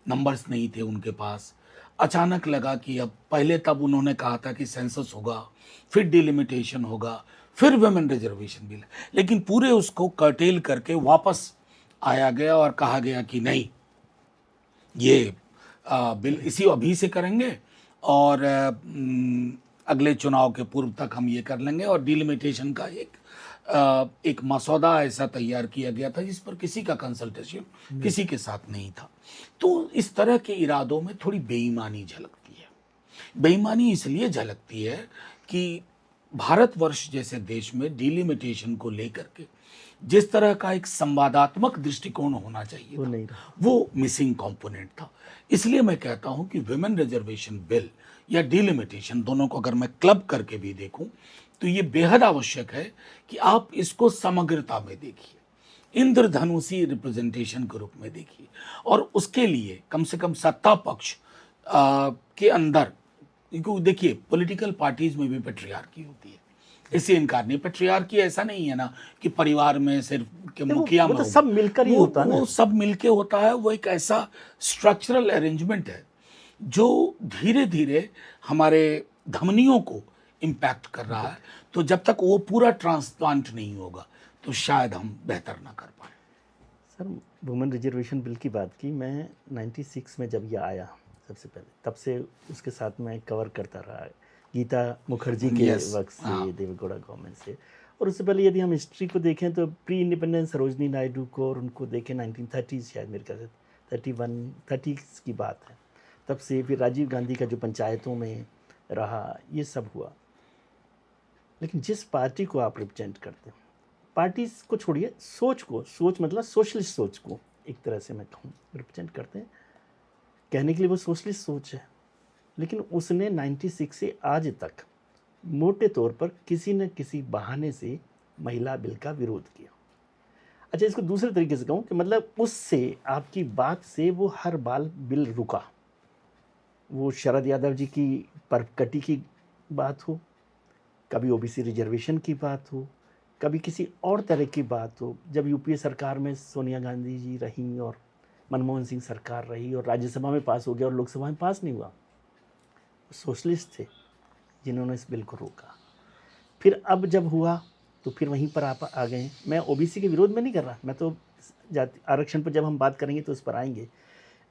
Speaker 2: नंबर्स नहीं थे उनके पास, अचानक लगा कि अब पहले तब उन्होंने कहा था कि सेंसस होगा, फिर डिलिमिटेशन होगा, फिर वुमेन रिजर्वेशन बिल, लेकिन पूरे उसको कर्टेल करके वापस आया गया और कहा गया कि नहीं, ये बिल इसी अभी से करेंगे और अगले चुनाव के पूर्व तक हम ये कर लेंगे। और डिलिमिटेशन का एक मसौदा ऐसा तैयार किया गया था जिस पर किसी का कंसल्टेशन किसी के साथ नहीं था। तो इस तरह के इरादों में थोड़ी बेईमानी झलकती है। बेईमानी इसलिए झलकती है कि भारतवर्ष जैसे देश में डिलिमिटेशन को लेकर के जिस तरह का एक संवादात्मक दृष्टिकोण होना चाहिए वो मिसिंग कंपोनेंट था। इसलिए मैं कहता हूं कि वुमेन रिजर्वेशन बिल या डिलिमिटेशन, दोनों को अगर मैं क्लब करके भी देखूं तो ये बेहद आवश्यक है कि आप इसको समग्रता में देखिए, इंद्रधनुषी रिप्रेजेंटेशन के रूप में देखिए, और उसके लिए कम से कम सत्ता पक्ष के अंदर, क्योंकि देखिए पॉलिटिकल पार्टीज में भी पेट्रियार्की होती है, इससे इनकार नहीं। पेट्रियार्की ऐसा नहीं है ना कि परिवार में सिर्फ के मुखिया में
Speaker 1: तो सब मिलकर ही होता है,
Speaker 2: वो सब मिलके होता है। वो एक ऐसा स्ट्रक्चरल अरेंजमेंट है जो धीरे धीरे हमारे धमनियों को इम्पैक्ट कर रहा है। तो जब तक वो पूरा ट्रांसप्लांट नहीं होगा तो शायद हम बेहतर ना कर पाए।
Speaker 1: सर, वुमेन रिजर्वेशन बिल की बात की, मैं 96 में जब ये आया सबसे पहले, तब से उसके साथ मैं कवर करता रहा, गीता मुखर्जी के वक्त से, देवेगौड़ा गवर्नमेंट से। और उससे पहले यदि हम हिस्ट्री को देखें तो प्री इंडिपेंडेंस सरोजनी नायडू को और उनको देखें 1930 शायद, मेरे ख्याल से 30 की बात है, तब से फिर राजीव गांधी का जो पंचायतों में रहा, ये सब हुआ। लेकिन जिस पार्टी को आप रिप्रेजेंट करते हैं, पार्टी को छोड़िए, सोच मतलब सोशलिस्ट सोच को एक तरह से मैं कहूँ रिप्रेजेंट करते हैं, कहने के लिए वो सोशलिस्ट सोच है, लेकिन उसने 96 से आज तक मोटे तौर पर किसी न किसी बहाने से महिला बिल का विरोध किया। अच्छा, इसको दूसरे तरीके से कहूँ कि मतलब उससे आपकी बात से वो हर बाल बिल रुका। वो शरद यादव जी की परकटी की बात हो, कभी ओबीसी रिजर्वेशन की बात हो, कभी किसी और तरह की बात हो। जब यूपीए सरकार में सोनिया गांधी जी रहीं और मनमोहन सिंह सरकार रही और राज्यसभा में पास हो गया और लोकसभा में पास नहीं हुआ, सोशलिस्ट थे जिन्होंने इस बिल को रोका। फिर अब जब हुआ तो फिर वहीं पर आप आ गए। मैं ओबीसी के विरोध में नहीं कर रहा, मैं तो जाति आरक्षण पर जब हम बात करेंगे तो उस पर आएंगे,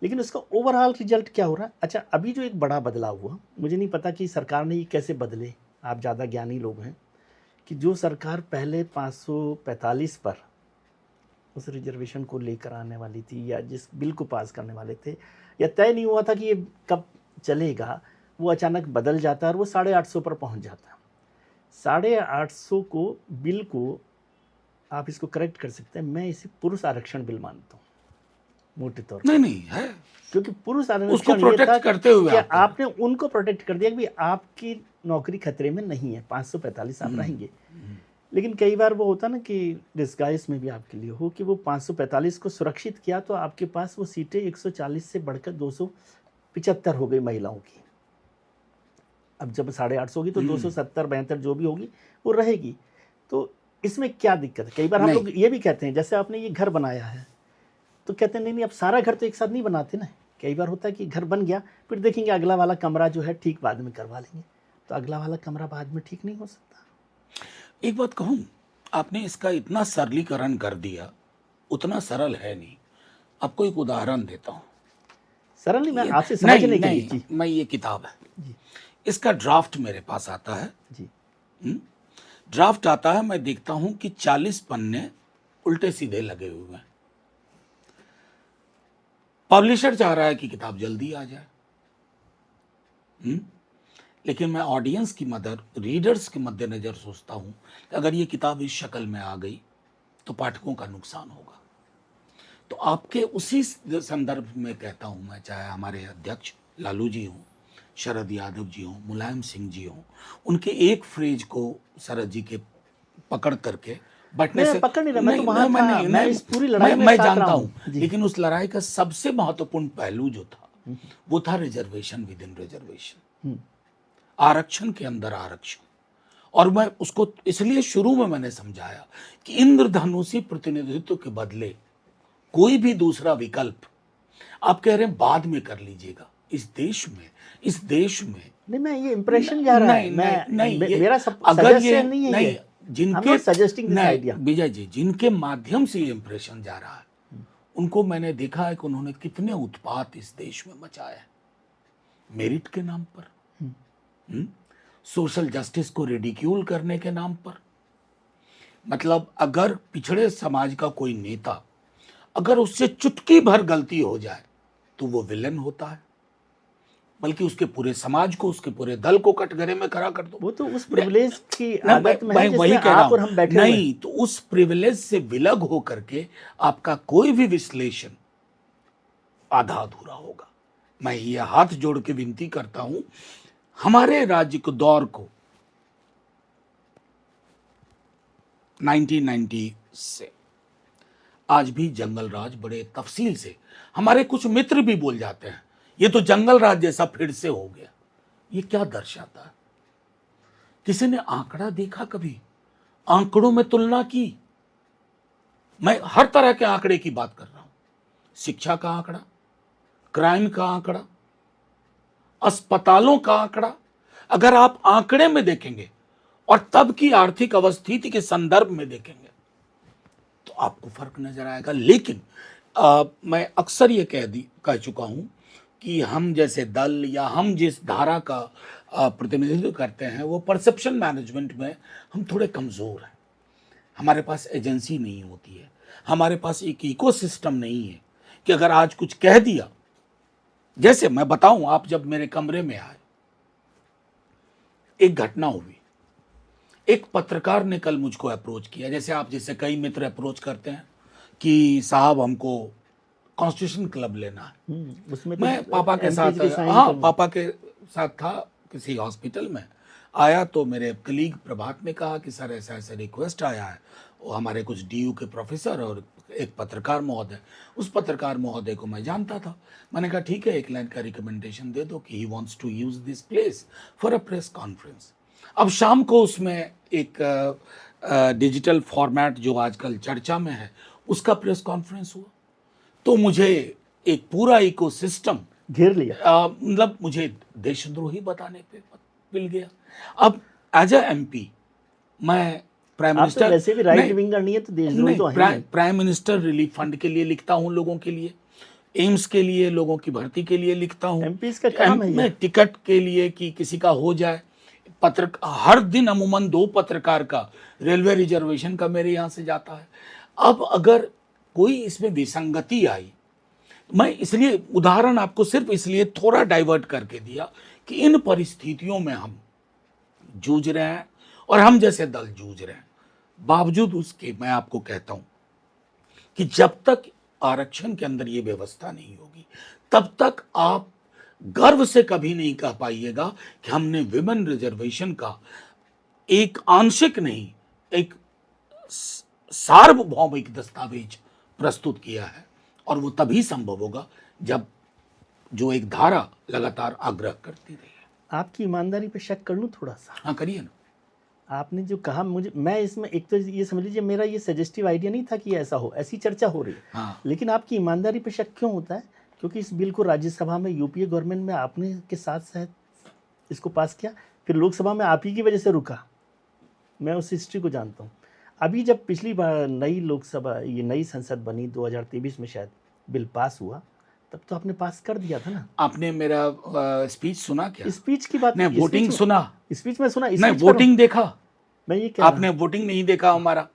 Speaker 1: लेकिन उसका ओवरऑल रिजल्ट क्या हो रहा है। अच्छा, अभी जो एक बड़ा बदलाव हुआ, मुझे नहीं पता कि सरकार ने ये कैसे बदले, आप ज़्यादा ज्ञानी लोग हैं, कि जो सरकार पहले 545 पर उस रिजर्वेशन को लेकर आने वाली थी या जिस बिल को पास करने वाले थे, या तय नहीं हुआ था कि ये कब चलेगा, वो अचानक बदल जाता है और वो 850 पर पहुंच जाता है। 850 को बिल को आप इसको करेक्ट कर सकते हैं। मैं इसे पुरुष आरक्षण बिल मानता हूँ मोटे तौर पर।
Speaker 2: नहीं है,
Speaker 1: क्योंकि पुरुष
Speaker 2: उसको
Speaker 1: आरक्षण ये
Speaker 2: प्रोटेक्ट
Speaker 1: था
Speaker 2: करते हुए
Speaker 1: कि
Speaker 2: आता है।
Speaker 1: आपने उनको प्रोटेक्ट कर दिया कि भाई आपकी नौकरी खतरे में नहीं है, 545 आप रहेंगे। लेकिन कई बार वो होता ना कि डिस्गाइज में भी आपके लिए हो कि वो 545 को सुरक्षित किया तो आपके पास वो सीटें 140 से बढ़कर 275 हो गई महिलाओं की। अब जब 850 होगी तो 270 72 जो भी होगी वो रहेगी। तो इसमें क्या दिक्कत है? कई बार हम लोग ये भी कहते हैं, जैसे आपने ये घर बनाया है तो कहते हैं नहीं अब सारा घर तो एक साथ नहीं बनाते ना। कई बार होता है कि घर बन गया, फिर देखेंगे अगला वाला कमरा जो है ठीक बाद में करवा लेंगे, तो अगला वाला कमरा बाद में ठीक नहीं हो सकता।
Speaker 2: एक बात कहूं, आपने इसका इतना सरलीकरण कर दिया, उतना सरल है नहीं। आपको एक उदाहरण देता हूं।
Speaker 1: सरल नहीं, मैं आपसे समझने के लिए।
Speaker 2: मैं ये किताब है, इसका ड्राफ्ट मेरे पास आता है
Speaker 1: जी।
Speaker 2: ड्राफ्ट आता है, मैं देखता हूं कि 40 पन्ने उल्टे सीधे लगे हुए हैं। पब्लिशर चाह रहा है कि किताब जल्दी आ जाए। लेकिन मैं ऑडियंस की रीडर्स के मद्देनजर सोचता हूं कि अगर ये किताब इस शक्ल में आ गई तो पाठकों का नुकसान होगा। तो आपके उसी संदर्भ में कहता हूं मैं, चाहे हमारे अध्यक्ष लालू जी हों, शरद यादव जी हों, मुलायम सिंह जी हों, उनके एक फ्रेज को शरद जी के पकड़ करके बैठने से
Speaker 1: पकड़ नहीं रहा, मैं तो वहां था, मैं इस पूरी लड़ाई में
Speaker 2: मैं
Speaker 1: साथ
Speaker 2: जानता
Speaker 1: रहा
Speaker 2: हूं, लेकिन उस लड़ाई का सबसे महत्वपूर्ण पहलू जो था वो था रिजर्वेशन विद इन रिजर्वेशन, आरक्षण के अंदर आरक्षण। और मैं उसको इसलिए शुरू में मैंने समझाया कि इंद्रधनुषी प्रतिनिधित्व के बदले कोई भी दूसरा विकल्प आप कह रहे हैं बाद में कर लीजिएगा। इस देश में
Speaker 1: नहीं, मैं ये इंप्रेशन जा रहा है,
Speaker 2: नहीं,
Speaker 1: मेरा
Speaker 2: अगर ये
Speaker 1: नहीं है,
Speaker 2: नहीं, जिनके
Speaker 1: suggesting this idea,
Speaker 2: Vijay ji, जिनके माध्यम से ये इंप्रेशन जा रहा है, उनको मैंने देखा है कि उन्होंने कितने उत्पात इस देश में मचाया है मेरिट के नाम पर, सोशल जस्टिस को रिडिक्यूल करने के नाम पर। मतलब अगर पिछड़े समाज का कोई नेता, अगर उससे चुटकी भर गलती हो जाए तो वो विलन होता है, बल्कि उसके पूरे समाज को, उसके पूरे दल को कटघरे में खड़ा कर दो।
Speaker 1: वो तो उस प्रिविलेज की आदत में है
Speaker 2: वही
Speaker 1: जिसमें आप और हम बैठे हुए
Speaker 2: नहीं, तो उस प्रिविलेज से विलग हो करके आपका कोई भी विश्लेषण आधा अधूरा होगा। मैं ये हाथ जोड़ के विनती करता हूं, हमारे राज्य के दौर को 1990 से आज भी जंगल राज बड़े तफसील से, हमारे कुछ मित्र भी बोल जाते हैं ये तो जंगल राज जैसा फिर से हो गया। ये क्या दर्शाता है? किसी ने आंकड़ा देखा कभी? आंकड़ों में तुलना की? मैं हर तरह के आंकड़े की बात कर रहा हूं, शिक्षा का आंकड़ा, क्राइम का आंकड़ा, अस्पतालों का आंकड़ा। अगर आप आंकड़े में देखेंगे और तब की आर्थिक अवस्थिति के संदर्भ में देखेंगे तो आपको फर्क नजर आएगा। लेकिन मैं अक्सर ये कह चुका हूं कि हम जैसे दल या हम जिस धारा का प्रतिनिधित्व करते हैं वो परसेप्शन मैनेजमेंट में हम थोड़े कमजोर हैं। हमारे पास एजेंसी नहीं होती है, हमारे पास एक इकोसिस्टम नहीं है कि अगर आज कुछ कह दिया, जैसे मैं बताऊं, आप जब मेरे कमरे में आए, एक घटना हुई, एक पत्रकार ने कल मुझको अप्रोच किया, जैसे आप जैसे कई मित्र अप्रोच करते हैं कि साहब हमको कॉन्स्टिट्यूशन क्लब लेना है।
Speaker 1: उसमें
Speaker 2: मैं पापा के साथ, हाँ पापा के साथ था, किसी हॉस्पिटल में आया तो मेरे कलीग प्रभात ने कहा कि सर ऐसा ऐसा रिक्वेस्ट आया है वो हमारे कुछ डीयू के प्रोफेसर और एक पत्रकार महोदय, उस पत्रकार महोदय को मैं जानता था। मैंने कहा ठीक है, एक लाइन का रिकमेंडेशन दे दो कि he wants to use this place for a press conference. अब शाम को उसमें एक डिजिटल फॉर्मेट जो आजकल चर्चा में है, उसका प्रेस कॉन्फ्रेंस हुआ। तो मुझे एक पूरा इकोसिस्टम
Speaker 1: घेर लिया।
Speaker 2: मतलब मुझे देशद्रोही बताने पे मिल गया। अब एज अ एमपी मैं प्राइम
Speaker 1: आप तो
Speaker 2: मिनिस्टर,
Speaker 1: वैसे भी राइट विंगर नहीं है, तो देशद्रोही तो है ही।
Speaker 2: प्राइम मिनिस्टर रिलीफ फंड के लिए लिखता हूँ, लोगों के लिए, एम्स के लिए, लोगों की भर्ती के लिए लिखता हूँ,
Speaker 1: एमपीज का काम है ये।
Speaker 2: मैं टिकट के लिए कि किसी का हो जाए। हर दिन अमूमन 2 पत्रकार का रेलवे रिजर्वेशन का मेरे यहाँ से जाता है। अब अगर कोई इसमें विसंगति आई, मैं इसलिए उदाहरण आपको सिर्फ इसलिए थोड़ा डाइवर्ट करके दिया कि इन परिस्थितियों में हम जूझ रहे हैं और हम जैसे दल जूझ रहे हैं। बावजूद उसके मैं आपको कहता हूं कि जब तक आरक्षण के अंदर ये व्यवस्था नहीं होगी, तब तक आप गर्व से कभी नहीं कह पाइएगा कि हमने विमेन रिजर्वेशन का एक आंशिक नहीं, एक सार्वभौमिक दस्तावेज प्रस्तुत किया है। और वो तभी संभव होगा जब जो एक धारा लगातार आग्रह करती रही है।
Speaker 1: आपकी ईमानदारी पे शक कर लूं थोड़ा सा?
Speaker 2: हाँ, करिए ना।
Speaker 1: आपने जो कहा, मुझे, मैं इसमें एक तो ये समझ लीजिए, मेरा ये सजेस्टिव आइडिया नहीं था कि ऐसा हो, ऐसी चर्चा हो रही है।
Speaker 2: हाँ।
Speaker 1: लेकिन आपकी ईमानदारी पे शक क्यों होता है? क्योंकि इस बिल को राज्यसभा में यूपीए गवर्नमेंट में आपने के साथ शायद इसको पास किया, फिर लोकसभा में आप ही की वजह से रुका। मैं उस हिस्ट्री को जानता हूँ। अभी जब पिछली बार नई लोकसभा, ये नई संसद बनी 2023 में शायद बिल पास हुआ, तब तो आपने पास कर दिया था ना।
Speaker 2: आपने मेरा स्पीच सुना क्या?
Speaker 1: स्पीच की बात
Speaker 2: नहीं, वोटिंग सुना?
Speaker 1: स्पीच में सुना,
Speaker 2: नहीं, वोटिंग देखा?
Speaker 1: मैं ये कह
Speaker 2: आपने वोटिंग नहीं देखा हमारा?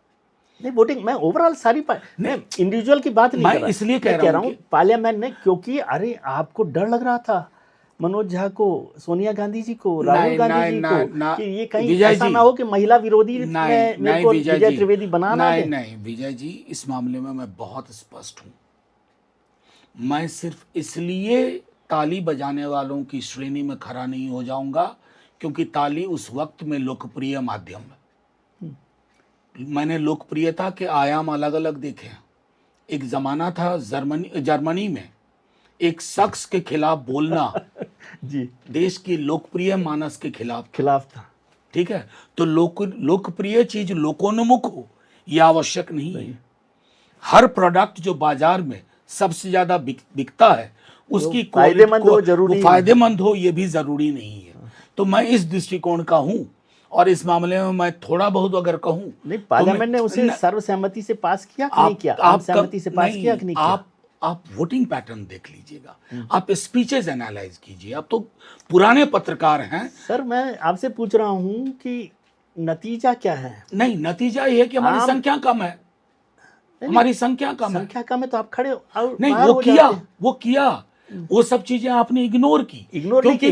Speaker 1: नहीं, वोटिंग मैं ओवरऑल सारी मैं इंडिविजुअल की बात नहीं
Speaker 2: मैं
Speaker 1: कर रहा,
Speaker 2: इसलिए कह रहा हूं कि
Speaker 1: पार्लियामेंट ने, क्योंकि अरे आपको डर लग रहा था मनोज झा को, सोनिया गांधी जी को, राहुल गांधी जी को, कि ये कहीं ऐसा ना हो कि महिला विरोधी में मेरे को विजय त्रिवेदी बनाना है।
Speaker 2: नहीं विजय जी, इस मामले में मैं बहुत स्पष्ट हूं। मैं सिर्फ इसलिए ताली बजाने वालों की श्रेणी में खड़ा नहीं हो जाऊंगा क्योंकि ताली उस वक्त में लोकप्रिय माध्यम है। मैंने लोकप्रियता के आयाम अलग अलग देखे हैं। एक जमाना था जर्मनी में एक शख्स के खिलाफ बोलना
Speaker 1: जी,
Speaker 2: देश की लोकप्रिय मानस के खिलाफ
Speaker 1: था।
Speaker 2: ठीक है, तो लोकप्रिय चीज लोकोन्मुख हो यह आवश्यक नहीं है। हर प्रोडक्ट जो बाजार में सबसे ज्यादा बिकता है उसकी
Speaker 1: फायदेमंद हो, जरूरी
Speaker 2: फायदेमंद हो, ये भी जरूरी नहीं है। तो मैं इस दृष्टिकोण का हूं और इस मामले में मैं थोड़ा बहुत अगर कहूं,
Speaker 1: नहीं, पार्लियामेंट ने उसे सर्वसहमति से पास किया कि नहीं किया? आप सहमति से पास किया कि नहीं किया?
Speaker 2: आप वोटिंग पैटर्न देख लीजिएगा, आप स्पीचेस एनालाइज कीजिए। आप तो पुराने पत्रकार हैं
Speaker 1: सर। मैं आपसे पूछ रहा हूं कि नतीजा क्या है?
Speaker 2: नहीं, नतीजा ये है कि हमारी संख्या कम है। हमारी संख्या कम है।
Speaker 1: संख्या कम है तो आप खड़े हो,
Speaker 2: नहीं, वो किया वो सब चीजें आपने इग्नोर की।
Speaker 1: क्योंकि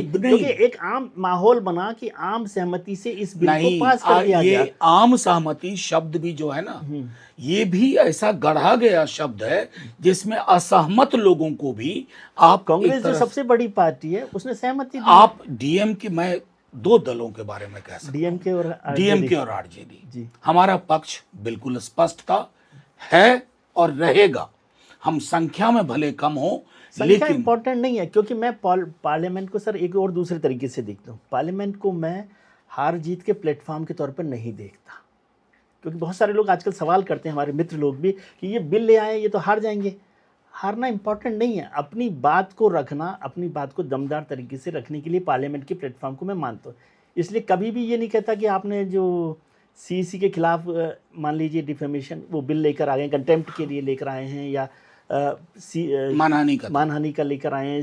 Speaker 1: एक आम माहौल बना कि आम सहमति से इस बिल को पास कर दिया गया।
Speaker 2: ये आम सहमति शब्द भी जो है ना, ये भी ऐसा गढ़ा गया शब्द है जिसमें असहमत लोगों को भी आप,
Speaker 1: कांग्रेस जो सबसे बड़ी पार्टी है उसने सहमति दी।
Speaker 2: आप डीएम की, मैं 2 दलों के बारे में कह सकता हूं,
Speaker 1: डीएमके और
Speaker 2: आरजेडी। हमारा पक्ष बिल्कुल स्पष्ट था, है और रहेगा। हम संख्या में भले कम हो,
Speaker 1: संख्या इंपॉर्टेंट नहीं है, क्योंकि मैं पार्लियामेंट को सर एक और दूसरे तरीके से देखता हूँ। पार्लियामेंट को मैं हार जीत के प्लेटफॉर्म के तौर पर नहीं देखता, क्योंकि बहुत सारे लोग आजकल सवाल करते हैं, हमारे मित्र लोग भी, कि ये बिल ले आए, ये तो हार जाएंगे। हारना इंपॉर्टेंट नहीं है, अपनी बात को रखना, अपनी बात को दमदार तरीके से रखने के लिए पार्लियामेंट के प्लेटफॉर्म को मैं मानता हूँ। इसलिए कभी भी ये नहीं कहता कि आपने जो सीईसी के खिलाफ मान लीजिए डिफेमेशन वो बिल लेकर आ गए, कंटेम्प्ट के लिए लेकर आए हैं, या मानहानि का लेकर आए हैं,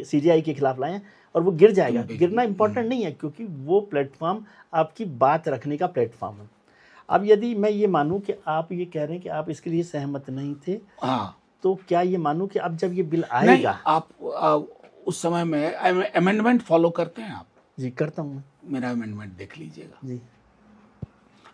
Speaker 1: सीजीआई के खिलाफ लाए हैं, और वो गिर जाएगा। गिरना इंपॉर्टेंट नहीं है, क्योंकि वो प्लेटफॉर्म आपकी बात रखने का प्लेटफॉर्म है। अब यदि मैं ये मानूं कि आप ये कह रहे हैं कि आप इसके लिए सहमत नहीं थे,
Speaker 2: हाँ,
Speaker 1: तो क्या ये मानूं कि अब जब ये बिल आएगा,
Speaker 2: आप उस समय में अमेंडमेंट फॉलो करते हैं आप?
Speaker 1: जी करता हूँ।
Speaker 2: मेरा अमेंडमेंट देख लीजिएगा
Speaker 1: जी,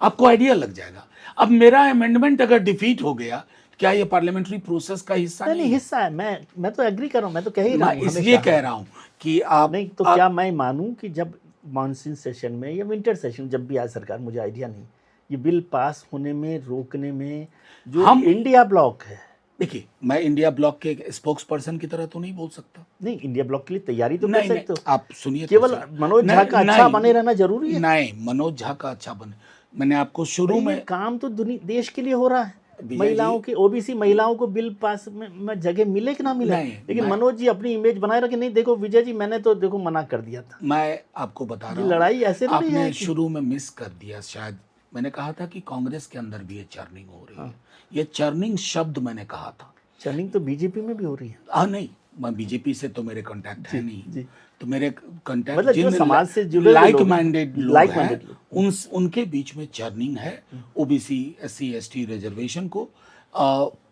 Speaker 2: आपको आइडिया लग जाएगा। अब मेरा अमेंडमेंट अगर डिफीट हो गया, क्या ये पार्लियामेंट्री प्रोसेस का हिस्सा नहीं?
Speaker 1: हिस्सा है। मैं तो एग्री कर रहा हूँ, मैं तो कह ही रहा हूँ,
Speaker 2: इसलिए कह रहा हूँ कि आप
Speaker 1: नहीं तो क्या मैं मानूं कि जब मानसून सेशन में या विंटर सेशन जब भी आए सरकार, मुझे आइडिया नहीं, ये बिल पास होने में, रोकने में जो
Speaker 2: हम-
Speaker 1: इंडिया ब्लॉक है।
Speaker 2: देखिए, मैं इंडिया ब्लॉक के स्पोक्स पर्सन की तरह तो नहीं बोल सकता।
Speaker 1: नहीं, इंडिया ब्लॉक के लिए तैयारी तो कर
Speaker 2: नहीं,
Speaker 1: सकते हो।
Speaker 2: आप सुनिए तो
Speaker 1: केवल
Speaker 2: सही।
Speaker 1: मनोज झा
Speaker 2: नहीं,
Speaker 1: का अच्छा
Speaker 2: नहीं,
Speaker 1: बने रहना जरूरी है।
Speaker 2: नहीं, मनोज झा का अच्छा बने, मैंने आपको शुरू
Speaker 1: भाई, ये
Speaker 2: में
Speaker 1: काम तो दुनिया देश के लिए हो रहा है।
Speaker 2: विजय
Speaker 1: महिलाओं
Speaker 2: जी-
Speaker 1: की, ओबीसी महिलाओं को बिल पास में जगह मिले कि ना मिले,
Speaker 2: नहीं,
Speaker 1: लेकिन
Speaker 2: मैं-
Speaker 1: मनोज जी अपनी इमेज बनाए रखे। नहीं देखो विजय जी, मैंने तो देखो मना कर दिया था।
Speaker 2: मैं आपको बता
Speaker 1: ये
Speaker 2: रहा हूँ,
Speaker 1: लड़ाई ऐसे थोड़ी
Speaker 2: आपने
Speaker 1: है कि-
Speaker 2: शुरू में मिस कर दिया शायद। मैंने कहा था कि कांग्रेस के अंदर भी ये चर्निंग हो रही है। ये चर्निंग शब्द मैंने कहा था।
Speaker 1: चर्निंग तो बीजेपी में भी हो रही है।
Speaker 2: नहीं, मैं बीजेपी से तो मेरे कांटेक्ट है नहीं।
Speaker 1: जी।
Speaker 2: तो मेरे कांटेक्ट
Speaker 1: मतलब जो समाज से जुड़े हुए
Speaker 2: लाइक
Speaker 1: लोग हैं,
Speaker 2: माइंडेड लोग
Speaker 1: like
Speaker 2: हैं,
Speaker 1: minded लोग।
Speaker 2: उनके बीच में चर्निंग है। ओबीसी, एससी, एसटी रिजर्वेशन को,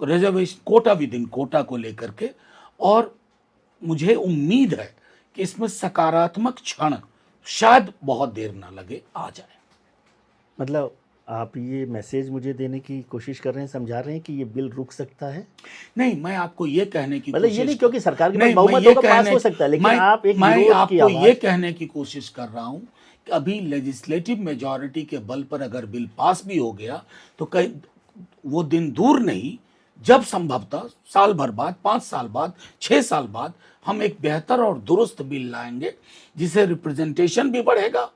Speaker 2: reservation quota within quota को लेकर के, और मुझे उम्मीद है कि इसमें सकारात्मक क्षण शायद बहुत देर ना लगे आ जाए।
Speaker 1: मतलब आप ये मैसेज मुझे देने की कोशिश कर रहे हैं, समझा रहे हैं कि ये बिल रुक सकता है।
Speaker 2: नहीं, मैं आपको ये कहने की
Speaker 1: मतलब
Speaker 2: कोशिश
Speaker 1: ये नहीं क्योंकि सरकार के पास
Speaker 2: नहीं,
Speaker 1: बहुमत
Speaker 2: मैं ये
Speaker 1: होगा, पास
Speaker 2: कहने-
Speaker 1: हो सकता है, लेकिन
Speaker 2: मैं-
Speaker 1: आप एक
Speaker 2: मैं
Speaker 1: विरोध की
Speaker 2: आपको ये
Speaker 1: आवाज।
Speaker 2: कहने की कोशिश कर रहा हूं कि अभी लेजिस्लेटिव मेजॉरिटी के बल पर अगर बिल पास भी हो गया तो कहीं वो दिन दूर नहीं जब संभवतः साल भर बाद, 5 साल बाद, 6 साल बाद हम एक बेहतर और दुरुस्त बिल लाएंगे जिसे रिप्रेजेंटेशन भी बढ़ेगा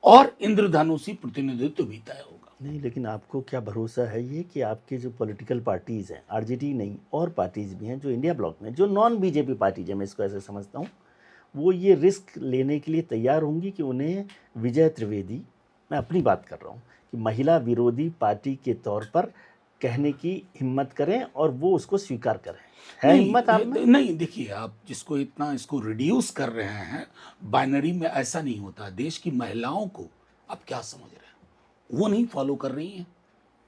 Speaker 2: और इंद्रधनुषी प्रतिनिधित्व भी तय होगा।
Speaker 1: नहीं, लेकिन आपको क्या भरोसा है ये कि आपके जो पॉलिटिकल पार्टीज़ हैं, आरजेडी नहीं और पार्टीज़ भी हैं जो इंडिया ब्लॉक में, जो नॉन बीजेपी पार्टीज है, मैं इसको ऐसे समझता हूँ, वो ये रिस्क लेने के लिए तैयार होंगी कि उन्हें विजय त्रिवेदी, मैं अपनी बात कर रहा हूँ, कि महिला विरोधी पार्टी के तौर पर कहने की हिम्मत करें और वो उसको स्वीकार करें। है हिम्मत आप में?
Speaker 2: नहीं, देखिए, आप जिसको इतना इसको रिड्यूस कर रहे हैं बाइनरी में, ऐसा नहीं होता। देश की महिलाओं को आप क्या समझ रहे हैं? वो नहीं फॉलो कर रही हैं,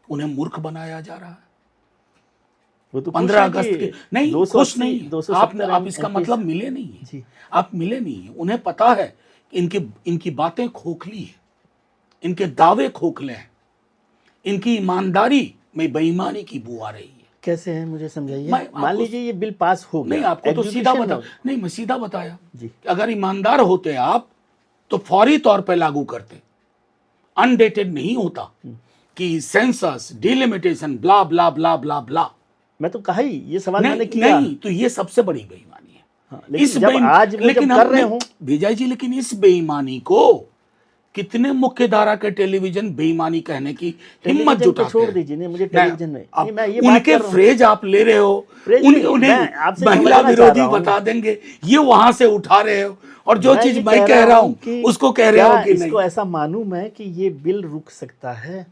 Speaker 2: उन्हें मूर्ख बनाया जा रहा है।
Speaker 1: वो तो
Speaker 2: 15 अगस्त के नहीं, खुश नहीं है।
Speaker 1: 270
Speaker 2: आप इसका मतलब मिले नहीं है।
Speaker 1: जी।
Speaker 2: आप मिले नहीं है। उन्हें पता है कि इनकी बातें खोखली है, इनके दावे खोखले हैं, इनकी ईमानदारी में बेईमानी की बू आ रही है।
Speaker 1: कैसे है मुझे समझाइए।
Speaker 2: मैं
Speaker 1: मान लीजिए ये बिल पास हो गया,
Speaker 2: नहीं, आपको तो सीधा
Speaker 1: execution
Speaker 2: बता
Speaker 1: हो-
Speaker 2: नहीं, मैं सीधा बताया
Speaker 1: जी।
Speaker 2: कि अगर ईमानदार होते आप तो फौरी तौर पे लागू करते। अनडेटेड नहीं होता कि सेंसस, डिलिमिटेशन, ब्ला ब्ला ब्ला ब्ला ब्ला।
Speaker 1: मैं तो कहा ही, ये सवाल मैंने
Speaker 2: नहीं,
Speaker 1: किया।
Speaker 2: नहीं, तो ये सबसे बड़ी बेईमानी है।
Speaker 1: हाँ, लेकिन जब आज वो जब कर रहे हो
Speaker 2: विजय जी, लेकिन इस बेईमानी को कितने मुख्य धारा के टेलीविजन बेईमानी कहने की हिम्मत
Speaker 1: टेलीविजन को
Speaker 2: जुटाते
Speaker 1: छोड़
Speaker 2: हैं।
Speaker 1: दीजिए, नहीं मुझे टेलीविजन में
Speaker 2: आप
Speaker 1: नहीं, मैं ये बात
Speaker 2: उनके
Speaker 1: कर रहा हूं।
Speaker 2: फ्रेज आप ले रहे हो,
Speaker 1: फ्रेज नहीं,
Speaker 2: उन्हें
Speaker 1: मैं आपसे
Speaker 2: महिला
Speaker 1: समझना चाह
Speaker 2: विरोधी
Speaker 1: रहा हूं।
Speaker 2: बता देंगे, ये वहां से उठा रहे हो, और जो
Speaker 1: मैं
Speaker 2: चीज
Speaker 1: ये
Speaker 2: मैं कह रहा हूं
Speaker 1: कि
Speaker 2: उसको कह रहे
Speaker 1: क्या
Speaker 2: हो कि
Speaker 1: इसको
Speaker 2: नहीं।
Speaker 1: ऐसा मानूं मैं कि ये बिल रुक सकता है?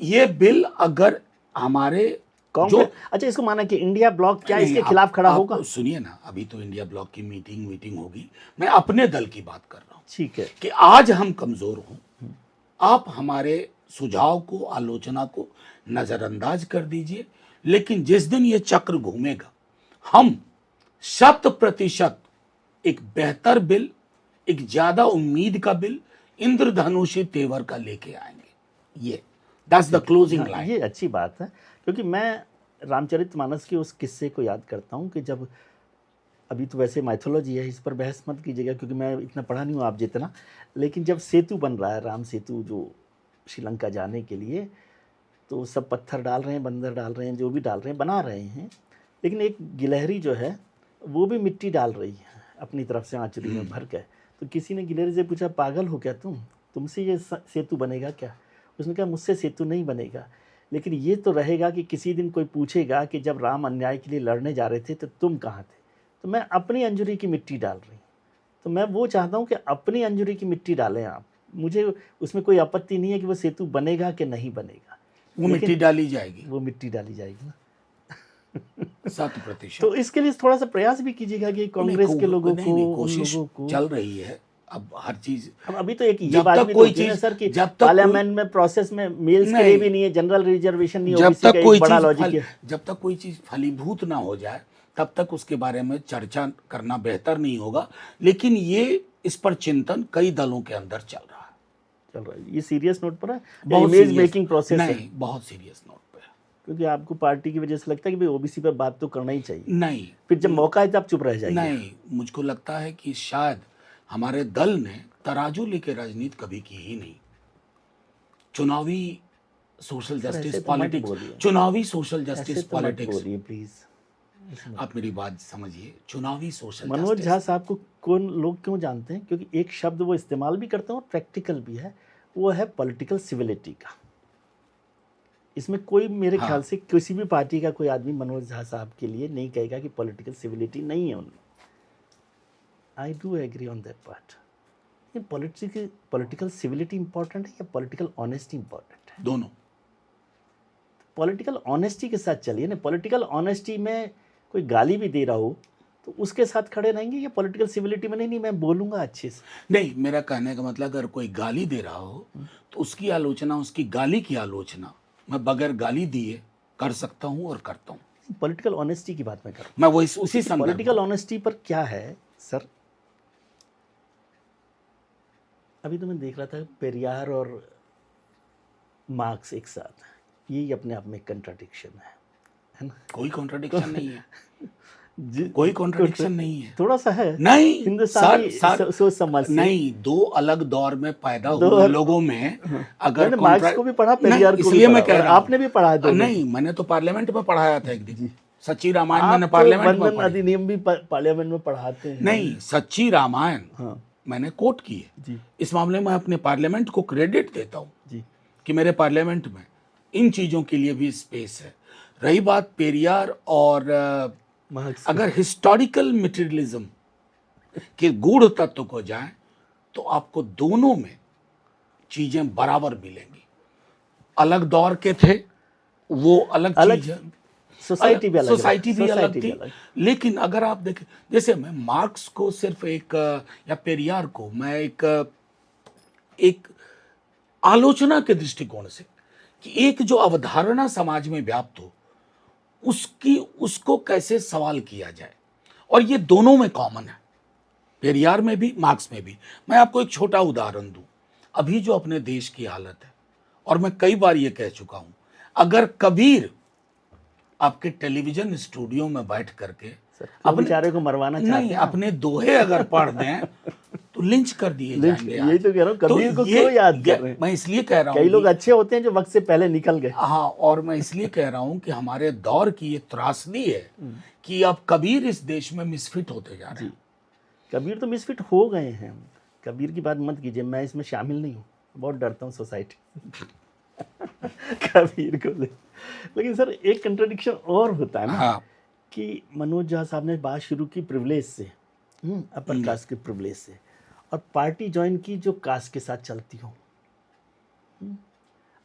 Speaker 2: ये बिल अगर हमारे
Speaker 1: कांग्रेस, अच्छा इसको माना कि इंडिया ब्लॉक क्या
Speaker 2: नहीं,
Speaker 1: इसके खिलाफ खड़ा
Speaker 2: आप
Speaker 1: होगा?
Speaker 2: सुनिए ना, अभी तो इंडिया ब्लॉक की मीटिंग होगी। मैं अपने दल की बात कर रहा हूं
Speaker 1: ठीक है।
Speaker 2: कि आज हम कमजोर हों, आप हमारे सुझाव को, आलोचना को नजरअंदाज कर दीजिए, लेकिन जिस दिन ये चक्र घूमेगा हम 100% एक बेहतर बिल, एक ज्यादा उम्मीद का बिल, इंद्रधनुषी तेवर का लेके आएंगे। ये दैट्स द क्लोजिंग
Speaker 1: हाँ,
Speaker 2: लाइन।
Speaker 1: ये अच्छी बात है, क्योंकि मैं रामचरितमानस के उस किस्से को याद करता हूँ कि जब, अभी तो वैसे माइथोलॉजी है, इस पर बहस मत कीजिएगा क्योंकि मैं इतना पढ़ा नहीं हूँ आप जितना, लेकिन जब सेतु बन रहा है, राम सेतु जो श्रीलंका जाने के लिए, तो सब पत्थर डाल रहे हैं, बंदर डाल रहे हैं, जो भी डाल रहे हैं, बना रहे हैं, लेकिन एक गिलहरी जो है वो भी मिट्टी डाल रही है अपनी तरफ से आंचली में भर के। तो किसी ने गिलहरी से पूछा, पागल हो क्या तुमसे ये सेतु बनेगा क्या? उसने कहा, मुझसे सेतु नहीं बनेगा, लेकिन ये तो रहेगा कि किसी दिन कोई पूछेगा कि जब राम अन्याय के लिए लड़ने जा रहे थे तो तुम कहाँ थे? तो मैं अपनी अंजुरी की मिट्टी डाल रही हूँ। तो मैं वो चाहता हूँ कि अपनी अंजुरी की मिट्टी डालें आप, मुझे उसमें कोई आपत्ति नहीं है कि वो सेतु बनेगा कि नहीं बनेगा,
Speaker 2: वो मिट्टी डाली जाएगी,
Speaker 1: वो मिट्टी डाली जाएगी ना।
Speaker 2: 100%।
Speaker 1: तो इसके लिए थोड़ा सा प्रयास भी कीजिएगा कि कांग्रेस के लोगों को, उन
Speaker 2: कोशिश
Speaker 1: लोगों को,
Speaker 2: चल रही है। अब हर चीज,
Speaker 1: हम अभी तो एक ये
Speaker 2: जब
Speaker 1: बात
Speaker 2: तक
Speaker 1: भी
Speaker 2: कोई
Speaker 1: तो होती है ना
Speaker 2: चीज-
Speaker 1: सर कि
Speaker 2: जब तक
Speaker 1: पार्लियामेंट में प्रोसेस में मेल्स के लिए भी नहीं है, जनरल रिजर्वेशन नहीं है,
Speaker 2: जब
Speaker 1: ओबीसी
Speaker 2: तक
Speaker 1: का
Speaker 2: कोई
Speaker 1: एक बड़ा
Speaker 2: चीज
Speaker 1: लॉजिक है।
Speaker 2: जब तक कोई चीज फलीभूत ना हो जाए तब तक उसके बारे में चर्चा करना बेहतर नहीं होगा। लेकिन ये इस पर चिंतन कई दलों के अंदर चल रहा है।
Speaker 1: चल रहा है, ये सीरियस नोट पर है,
Speaker 2: बहुत
Speaker 1: इमेज
Speaker 2: serious-
Speaker 1: मेकिंग प्रोसेस है?
Speaker 2: नहीं, बहुत सीरियस नोट पे है।
Speaker 1: क्योंकि आपको पार्टी की वजह से लगता है कि भाई ओबीसी पर बात तो करना ही चाहिए,
Speaker 2: नहीं,
Speaker 1: फिर जब मौका है तब आप चुप रह जाइए।
Speaker 2: नहीं, मुझको लगता है कि शायद हमारे दल ने तराजू लेके राजनीति कभी की ही नहीं। चुनावी सोशल
Speaker 1: सर,
Speaker 2: जस्टिस
Speaker 1: ऐसे तो मत
Speaker 2: पॉलिटिक्स,
Speaker 1: बोलिए।
Speaker 2: चुनावी सोशल
Speaker 1: ऐसे
Speaker 2: जस्टिस
Speaker 1: तो मत
Speaker 2: पॉलिटिक्स।
Speaker 1: बोलिए प्लीज। ऐसे मत।
Speaker 2: आप मेरी बात समझिए, चुनावी सोशल
Speaker 1: मनोज
Speaker 2: जस्टिस।
Speaker 1: झा साहब को कौन लोग क्यों जानते हैं? क्योंकि एक शब्द वो इस्तेमाल भी करते हैं और प्रैक्टिकल भी है, वो है पॉलिटिकल सिविलिटी का। इसमें कोई मेरे
Speaker 2: हाँ।
Speaker 1: ख्याल से किसी भी पार्टी का कोई आदमी मनोज झा साहब के लिए नहीं कहेगा कि पॉलिटिकल सिविलिटी नहीं है उनमें। I do agree on that part. Political civility important है या पॉलिटिकल ऑनेस्टी इंपॉर्टेंट है?
Speaker 2: दोनों।
Speaker 1: पॉलिटिकल ऑनेस्टी के साथ चलिए ना। पॉलिटिकल ऑनेस्टी में कोई गाली भी दे रहा हो तो उसके साथ खड़े रहेंगे, या पॉलिटिकल सिविलिटी में नहीं मैं बोलूंगा अच्छे से?
Speaker 2: नहीं, मेरा कहने का मतलब अगर कोई गाली दे रहा हो तो उसकी आलोचना, उसकी गाली की आलोचना मैं बगैर गाली दिए कर सकता हूं और करता हूं।
Speaker 1: पॉलिटिकल ऑनेस्टी की बात मैं कर रहा
Speaker 2: मैं वही उसी
Speaker 1: हूँ।
Speaker 2: संदर्भ
Speaker 1: पॉलिटिकल
Speaker 2: में।
Speaker 1: ऑनेस्टी पर क्या है सर? अभी तो मैं देख रहा था पेरियार और मार्क्स एक साथ, यही अपने आप में कंट्राडिक्शन है ना?
Speaker 2: कोई कॉन्ट्रडिक्शन नहीं है,
Speaker 1: जी-
Speaker 2: कोई कॉन्ट्रडिक्शन नहीं है।
Speaker 1: थोड़ा सा है।
Speaker 2: नहीं
Speaker 1: हिंदुस्तानी
Speaker 2: सर,
Speaker 1: सोच समझ से।
Speaker 2: नहीं, दो अलग दौर में पैदा
Speaker 1: दो
Speaker 2: हुए
Speaker 1: और-
Speaker 2: लोगों में अगर
Speaker 1: मैंने मार्क्स को भी पढ़ा, पेरियार को भी
Speaker 2: इसलिए मैं
Speaker 1: पढ़ा,
Speaker 2: कह
Speaker 1: और
Speaker 2: रहा हूं।
Speaker 1: आपने भी पढ़ा है दोनों।
Speaker 2: नहीं, मैंने तो पार्लियामेंट में पढ़ाया था एक दिन। सच्ची रामायण
Speaker 1: आप
Speaker 2: मैंने
Speaker 1: तो
Speaker 2: पार्लियामेंट में
Speaker 1: बंधन
Speaker 2: पढ़ी।
Speaker 1: अधिनियम भी पार्लियामेंट में पढ़ाते हैं।
Speaker 2: नहीं, सच्ची रामायण
Speaker 1: हाँ
Speaker 2: मैंने कोट की है।
Speaker 1: जी
Speaker 2: इस मामले में अपने पार्लियामेंट को क्रेडिट देता हूं
Speaker 1: जी।
Speaker 2: कि मेरे पार्लियामेंट में इन चीजों के लिए भी स्पेस है। रही बात पेरियार और
Speaker 1: मार्क्स
Speaker 2: अगर हिस्टोरिकल मटेरियलिज्म के गूढ़ तत्व को जाएं तो आपको दोनों में चीजें बराबर मिलेंगी। अलग दौर के थे, वो अलग चीज है।
Speaker 1: सोसाइटी भी अलग है।
Speaker 2: सोसाइटी भी अलग
Speaker 1: सोसाइटी
Speaker 2: थी।
Speaker 1: अलग।
Speaker 2: लेकिन अगर आप देखें, जैसे मैं मार्क्स को सिर्फ एक या पेरियार को मैं एक आलोचना के दृष्टिकोण से, कि एक जो अवधारणा समाज में व्याप्त हो उसको कैसे सवाल किया जाए, और ये दोनों में कॉमन है, पेरियार में भी मार्क्स में भी। मैं आपको एक छोटा उदाहरण दूं। अभी जो अपने देश की हालत है, और मैं कई बार ये कह चुका हूं, अगर कबीर आपके टेलीविजन स्टूडियो में बैठ करके
Speaker 1: अपने बेचारे को मरवाना चाहते
Speaker 2: नहीं
Speaker 1: हैं।
Speaker 2: अपने दोहे अगर पढ़ दें तो लिंच कर दिए जाएंगे।
Speaker 1: यही तो कह रहा हूँ, कबीर
Speaker 2: तो
Speaker 1: को क्यों याद कर रहे हैं?
Speaker 2: मैं इसलिए कह रहा हूँ,
Speaker 1: कई लोग अच्छे होते हैं जो वक्त से पहले निकल गए।
Speaker 2: हाँ, और मैं इसलिए कह रहा हूँ कि हमारे दौर की ये त्रासदी है कि अब कबीर इस देश में मिसफिट होते जा रहे हैं।
Speaker 1: कबीर तो मिसफिट हो गए हैं। कबीर की बात मत कीजिए, मैं इसमें शामिल नहीं हूँ, बहुत डरता हूँ सोसाइटी कबीर को लेकिन सर एक कंट्राडिक्शन और होता है ना।
Speaker 2: हाँ।
Speaker 1: कि मनोज झा साहब ने बात शुरू की प्रिविलेज से, अपर कास्ट के प्रिविलेज से, और पार्टी ज्वाइन की जो कास्ट के साथ चलती हो।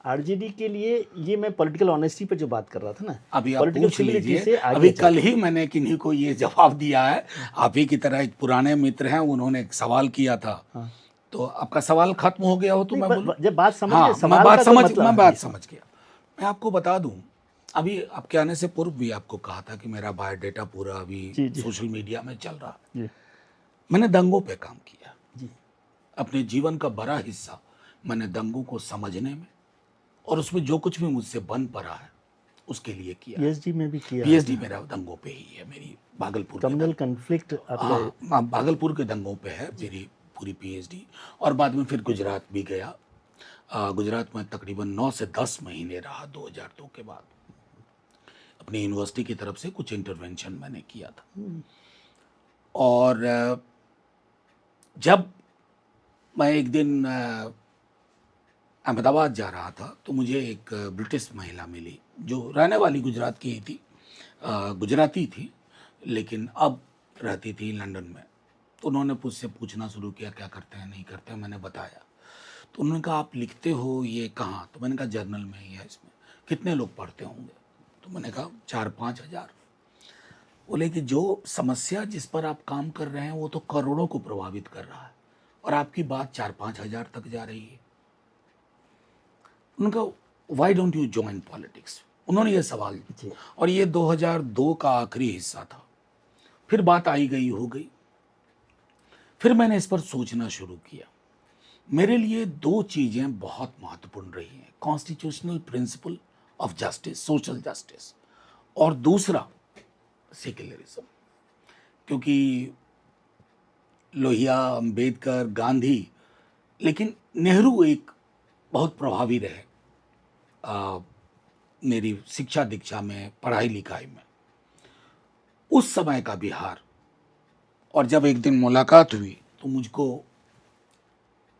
Speaker 1: आरजेडी के लिए ये मैं पॉलिटिकल ऑनेस्टी पे जो बात कर रहा था ना,
Speaker 2: अभी आप
Speaker 1: political
Speaker 2: पूछ
Speaker 1: civility
Speaker 2: लीजिए।
Speaker 1: से आगे
Speaker 2: अभी
Speaker 1: चलते
Speaker 2: कल ही मैंने किन्हीं को ये जवाब दिया है। आप ही की तरह एक पुराने मित्र हैं, उन्होंने एक सवाल किया था।
Speaker 1: हाँ।
Speaker 2: तो आपका सवाल खत्म हो गया हो तो मैं बोलूं?
Speaker 1: जब बात समझ
Speaker 2: हाँ,
Speaker 1: गए,
Speaker 2: मैं
Speaker 1: सवाल
Speaker 2: बात
Speaker 1: का कोई
Speaker 2: समझ
Speaker 1: मतलब
Speaker 2: मैं
Speaker 1: है।
Speaker 2: बात समझ गया। मैं आपको बता दूं, अभी आपके आने से पूर्व भी आपको कहा था कि मेरा बायोडेटा पूरा अभी
Speaker 1: जी।
Speaker 2: सोशल मीडिया में चल रहा है।
Speaker 1: जी
Speaker 2: मैंने दंगों पे काम किया।
Speaker 1: जी
Speaker 2: अपने जीवन का बड़ा हिस्सा मैंने दंगों को समझने में और उसमें जो कुछ भी मुझसे बन पड़ा है उसके लिए किया।
Speaker 1: पीएचडी में भी किया।
Speaker 2: पीएचडी मेरा दंगों पे ही है, मेरी भागलपुर के
Speaker 1: कम्युनल कन्फ्लिक्ट
Speaker 2: हाँ, भागलपुर के दंगों पे है मेरी पूरी पीएचडी। और बाद में फिर गुजरात भी गया। गुजरात में तकरीबन 9 से 10 महीने रहा 2002 के बाद। अपनी यूनिवर्सिटी की तरफ से कुछ इंटरवेंशन मैंने किया था। और जब मैं एक दिन अहमदाबाद जा रहा था तो मुझे एक ब्रिटिश महिला मिली जो रहने वाली गुजरात की ही थी, गुजराती थी, लेकिन अब रहती थी लंदन में। तो उन्होंने मुझसे पूछना शुरू किया क्या करते हैं नहीं करते हैं। मैंने बताया तो उन्होंने कहा आप लिखते हो ये कहाँ? तो मैंने कहा जर्नल में ही है, इसमें कितने लोग पढ़ते होंगे? तो मैंने कहा 4-5 हज़ार। बोले कि जो समस्या जिस पर आप काम कर रहे हैं वो तो करोड़ों को प्रभावित कर रहा है और आपकी बात 4-5 हज़ार तक जा रही है। उनका why don't you join politics, उन्होंने ये सवाल। और ये 2002 का आखिरी हिस्सा था। फिर बात आई गई हो गई। फिर मैंने इस पर सोचना शुरू किया। मेरे लिए 2 चीजें बहुत महत्वपूर्ण रही हैं, constitutional principle of justice, social justice, और दूसरा सेक्युलरिज्म। क्योंकि लोहिया, अंबेडकर, गांधी, लेकिन नेहरू एक बहुत प्रभावी रहे मेरी शिक्षा दीक्षा में, पढ़ाई लिखाई में, उस समय का बिहार, और जब एक दिन मुलाकात हुई तो मुझको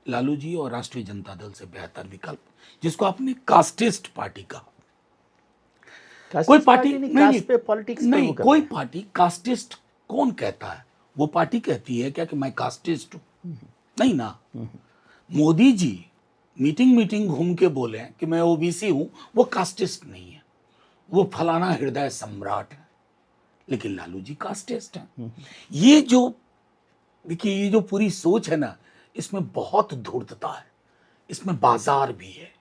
Speaker 2: लालू जी और राष्ट्रीय जनता दल से बेहतर विकल्प, जिसको आपने कास्टिस्ट पार्टी कहा, कोई पार्टी नहीं,
Speaker 1: कास्ट पे पॉलिटिक्स पे
Speaker 2: नहीं,
Speaker 1: वो कर
Speaker 2: कोई
Speaker 1: रहे हैं।
Speaker 2: पार्टी कास्टिस्ट कौन कहता है? वो पार्टी कहती है क्या कि मैं कास्टिस्ट हूं? नहीं ना। मोदी जी मीटिंग मीटिंग घूम के बोले कि मैं ओबीसी हूं, वो कास्टिस्ट नहीं है, वो फलाना हृदय सम्राट है। लेकिन लालू जी कास्टिस्ट हैं। ये जो, देखिए, ये जो पूरी सोच है ना, इसमें बहुत धूर्तता है, इसमें बाजार भी है,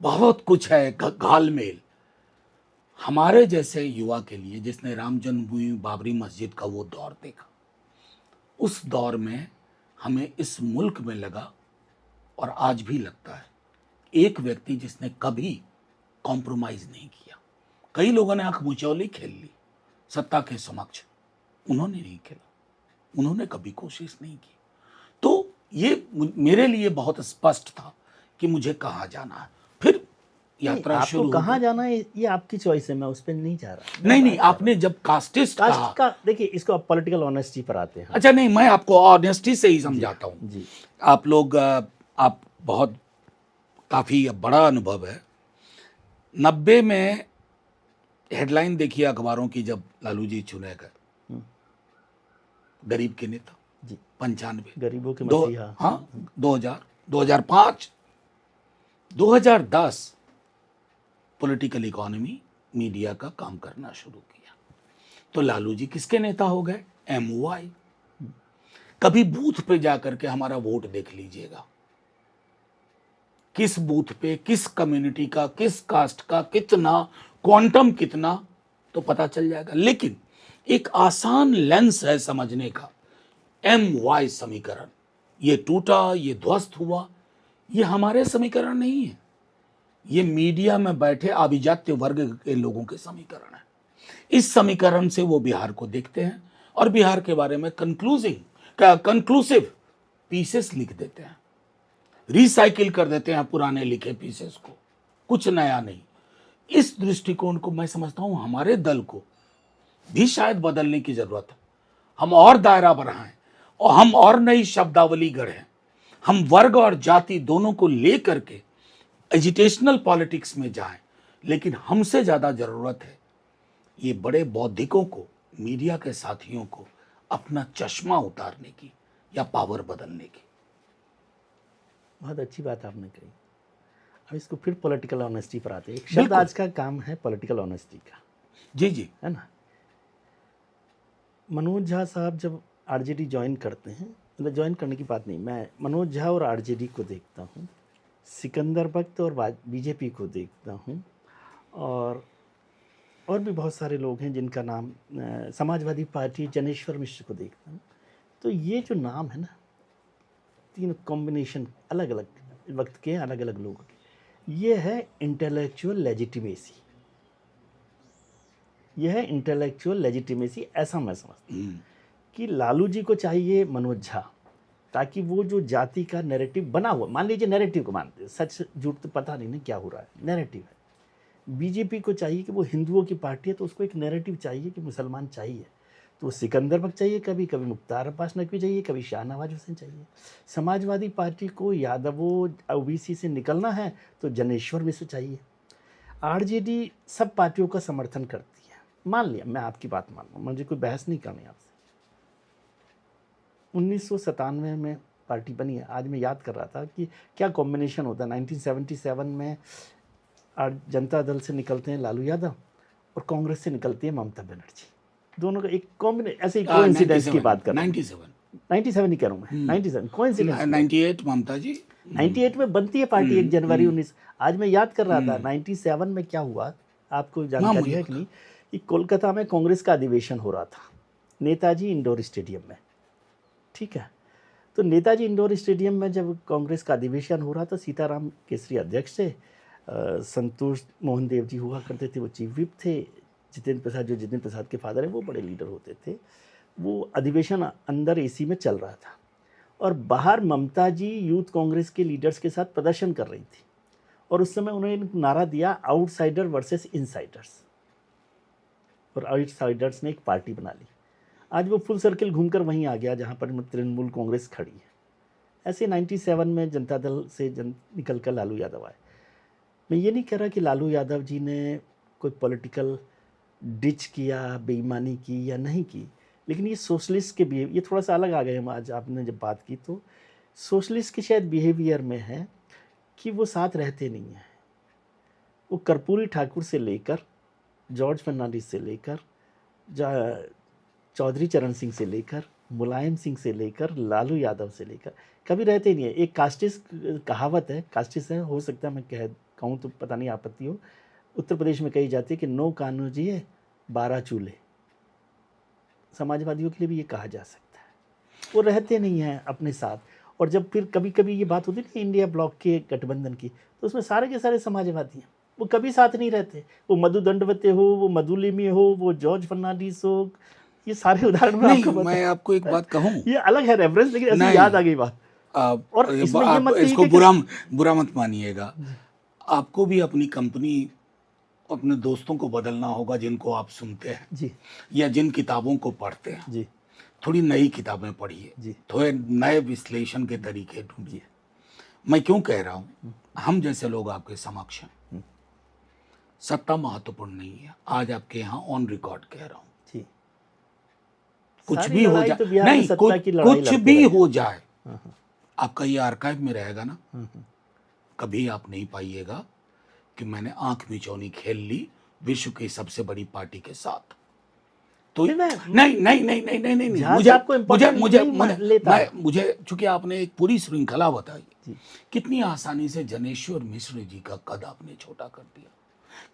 Speaker 2: बहुत कुछ है, घालमेल। हमारे जैसे युवा के लिए, जिसने राम जन्मभूमि, बाबरी मस्जिद का वो दौर देखा, उस दौर में हमें इस मुल्क में लगा, और आज भी लगता है, एक व्यक्ति जिसने कभी कॉम्प्रोमाइज नहीं किया। कई लोगों ने आंख मुचौली खेल ली सत्ता के समक्ष, उन्होंने नहीं खेला, उन्होंने कभी कोशिश नहीं की। तो ये मेरे लिए बहुत स्पष्ट था कि मुझे कहाँ जाना है। फिर यात्रा
Speaker 1: आपको
Speaker 2: शुरू हो
Speaker 1: कहाँ
Speaker 2: गई।
Speaker 1: जाना है ये आपकी चॉइस है, मैं उस पर नहीं जा रहा।
Speaker 2: नहीं नहीं, आपने जब कास्टिस्ट कहा,
Speaker 1: कास्ट का देखिए, इसको आप पॉलिटिकल ऑनेस्टी पर आते हैं।
Speaker 2: अच्छा, नहीं, मैं आपको ऑनेस्टी से ही समझाता हूँ।
Speaker 1: जी,
Speaker 2: आप लोग, आप बहुत, काफी बड़ा अनुभव है। 90 में हेडलाइन देखिए अखबारों की, जब लालू जी चुने गए, गरीब के नेता,
Speaker 1: जी,
Speaker 2: 95,
Speaker 1: गरीबों के
Speaker 2: दो,
Speaker 1: मसीहा।
Speaker 2: हाँ, 2000, 2005, 2010 पॉलिटिकल इकोनॉमी, मीडिया का काम करना शुरू किया। तो लालू जी किसके नेता हो गए? MOI। कभी बूथ पे जाकर के हमारा वोट देख लीजिएगा, किस बूथ पे किस कम्युनिटी का, किस कास्ट का कितना, क्वांटम कितना, तो पता चल जाएगा। लेकिन एक आसान लेंस है समझने का, MY समीकरण, ये टूटा, ये ध्वस्त हुआ, ये हमारे समीकरण नहीं है, ये मीडिया में बैठे अभिजात्य वर्ग के लोगों के समीकरण है। इस समीकरण से वो बिहार को देखते हैं और बिहार के बारे में कंक्लूसिव पीसेस लिख देते हैं, रिसाइकिल कर देते हैं पुराने लिखे पीसेस को, कुछ नया नहीं। इस दृष्टिकोण को मैं समझता हूं हमारे दल को भी शायद बदलने की जरूरत है। हम और दायरा बढ़ाएं और हम और नई शब्दावली गढ़ें, हम वर्ग और जाति दोनों को लेकर के एजिटेशनल पॉलिटिक्स में जाएं। लेकिन हमसे ज्यादा जरूरत है ये बड़े बौद्धिकों को, मीडिया के साथियों को अपना चश्मा उतारने की या पावर बदलने की।
Speaker 1: बहुत अच्छी बात आपने कही। अब इसको फिर पॉलिटिकल ऑनेस्टी पर आते हैं। एक शब्द
Speaker 2: बिल्कुल।
Speaker 1: आज का काम है पॉलिटिकल ऑनेस्टी का,
Speaker 2: जी जी,
Speaker 1: है ना। मनोज झा साहब जब आरजेडी ज्वाइन करते हैं, मतलब ज्वाइन करने की बात नहीं, मैं मनोज झा और आरजेडी को देखता हूँ, सिकंदर बख्त और बीजेपी को देखता हूँ, और भी बहुत सारे लोग हैं जिनका नाम, समाजवादी पार्टी जनेश्वर मिश्र को देखता हूँ। तो ये जो नाम है ना, तीन कॉम्बिनेशन अलग अलग वक्त के, अलग अलग लोगों के, ये है इंटेलेक्चुअल लेजिटिमेसी, यह है इंटेलेक्चुअल लेजिटिमेसी। ऐसा मैं समझता हूँ कि लालू जी को चाहिए मनोज झा, ताकि वो जो जाति का नैरेटिव बना हुआ, मान लीजिए नैरेटिव को मानते हैं, सच झूठ तो पता नहीं ना क्या हो रहा है, नैरेटिव है। बीजेपी को चाहिए कि वो हिंदुओं की पार्टी है, तो उसको एक नैरेटिव चाहिए कि मुसलमान चाहिए, तो वो सिकंदर बख्त चाहिए, कभी कभी मुख्तार अब्बास नकवी चाहिए, कभी शाहनवाज हुसैन चाहिए। समाजवादी पार्टी को यादवों ओबीसी से निकलना है तो जनेश्वर मिश्र चाहिए। आरजेडी सब पार्टियों का समर्थन करती है, मान लिया, मैं आपकी बात मान लूँ, मुझे कोई बहस नहीं करनी आपसे। 1997 में पार्टी बनी है। आज मैं याद कर रहा था कि क्या कॉम्बिनेशन होता है। 1977 में जनता दल से निकलते हैं लालू यादव और कांग्रेस से निकलती है ममता बनर्जी, दोनों का एक कॉम्बिनेशन, ऐसे ही कोइंसिडेंस की बात कर रहा हूं। 97 नहीं कह रहा हूँ मैं, 97 कोइंसिडेंस।
Speaker 2: 98 ममता जी,
Speaker 1: 98 में बनती है पार्टी 1 जनवरी 19। आज मैं याद कर रहा था 97 में क्या हुआ, आपको जानकारी है कि नहीं, कि कोलकाता में कांग्रेस का अधिवेशन हो रहा था नेताजी इंडोर स्टेडियम में, ठीक है। तो नेताजी इंडोर स्टेडियम में जब कांग्रेस का अधिवेशन हो रहा था, सीताराम केसरी अध्यक्ष थे, संतोष मोहन देव जी हुआ करते थे, वो चीफ विप थे, जितेंद्र प्रसाद, जो जितेंद्र प्रसाद के फादर हैं, वो बड़े लीडर होते थे। वो अधिवेशन अंदर एसी में चल रहा था और बाहर ममता जी यूथ कांग्रेस के लीडर्स के साथ प्रदर्शन कर रही थी और उस समय उन्होंने एक नारा दिया, आउटसाइडर वर्सेस इनसाइडर्स, और आउटसाइडर्स ने एक पार्टी बना ली। आज वो फुल सर्किल घूमकर वहीं आ गया जहाँ पर तृणमूल कांग्रेस खड़ी है। ऐसे 97 में जनता दल से निकल कर लालू यादव आए। मैं ये नहीं कह रहा कि लालू यादव जी ने कोई पॉलिटिकल डिच किया, बेईमानी की या नहीं की, लेकिन ये सोशलिस्ट के बिहेवियर, ये थोड़ा सा अलग आ गए हम आज आपने जब बात की, तो सोशलिस्ट के शायद बिहेवियर में है कि वो साथ रहते नहीं हैं। वो कर्पूरी ठाकुर से लेकर जॉर्ज फर्नांडिस से लेकर चौधरी चरण सिंह से लेकर मुलायम सिंह से लेकर लालू यादव से लेकर कभी रहते ही नहीं है। एक कास्टिस्ट कहावत है, कास्टिस्ट है, हो सकता है मैं कहूँ तो पता नहीं आपत्ति हो, उत्तर प्रदेश में कही जाती है कि 9 कानून जिए 12 चूल्हे। समाजवादियों के लिए भी ये कहा जा सकता है। वो रहते नहीं हैं अपने साथ, और जब फिर कभी कभी ये बात होती है इंडिया ब्लॉक के गठबंधन की, तो उसमें सारे के सारे समाजवादी हैं, वो कभी साथ नहीं रहते। वो मधु दंडवते हो, वो मधुलिमी हो, वो जॉर्ज फर्नांडिस हो, ये सारे उदाहरण
Speaker 2: मैं आपको एक बात कहूँ,
Speaker 1: ये अलग है रेफरेंस, लेकिन ऐसे याद आ गई बात।
Speaker 2: और
Speaker 1: इसमें ये मत
Speaker 2: इसको
Speaker 1: कहिए
Speaker 2: बुरा मत मानिएगा, आपको भी अपनी कंपनी, अपने दोस्तों को बदलना होगा जिनको आप सुनते हैं
Speaker 1: जी,
Speaker 2: या जिन किताबों को पढ़ते हैं
Speaker 1: जी,
Speaker 2: थोड़ी नई किताबें पढ़िए
Speaker 1: जी,
Speaker 2: थोड़े नए विश्लेषण के तरीके ढूंढिए। मैं क्यों कह रहा हूँ, हम जैसे लोग आपके समक्ष हैं, सत्ता महत्वपूर्ण नहीं है। आज आपके यहाँ ऑन रिकॉर्ड कह रहा हूँ,
Speaker 1: जी,
Speaker 2: कुछ
Speaker 1: सारी
Speaker 2: भी हो
Speaker 1: लड़ाई
Speaker 2: जाए,
Speaker 1: तो बिहार में
Speaker 2: नहीं
Speaker 1: सत्ता की लड़ाई
Speaker 2: कुछ
Speaker 1: लड़ते
Speaker 2: भी
Speaker 1: रहे।
Speaker 2: हो जाए, आपका ये आर्काइव में रहेगा ना, कभी आप नहीं पाइएगा कि मैंने आंख मिचौनी खेल ली विश्व की सबसे बड़ी पार्टी के साथ। तो नहीं, मुझे चूंकि आपने एक पूरी श्रृंखला बताई, कितनी आसानी से जनेश्वर मिश्र जी का कद आपने छोटा कर दिया,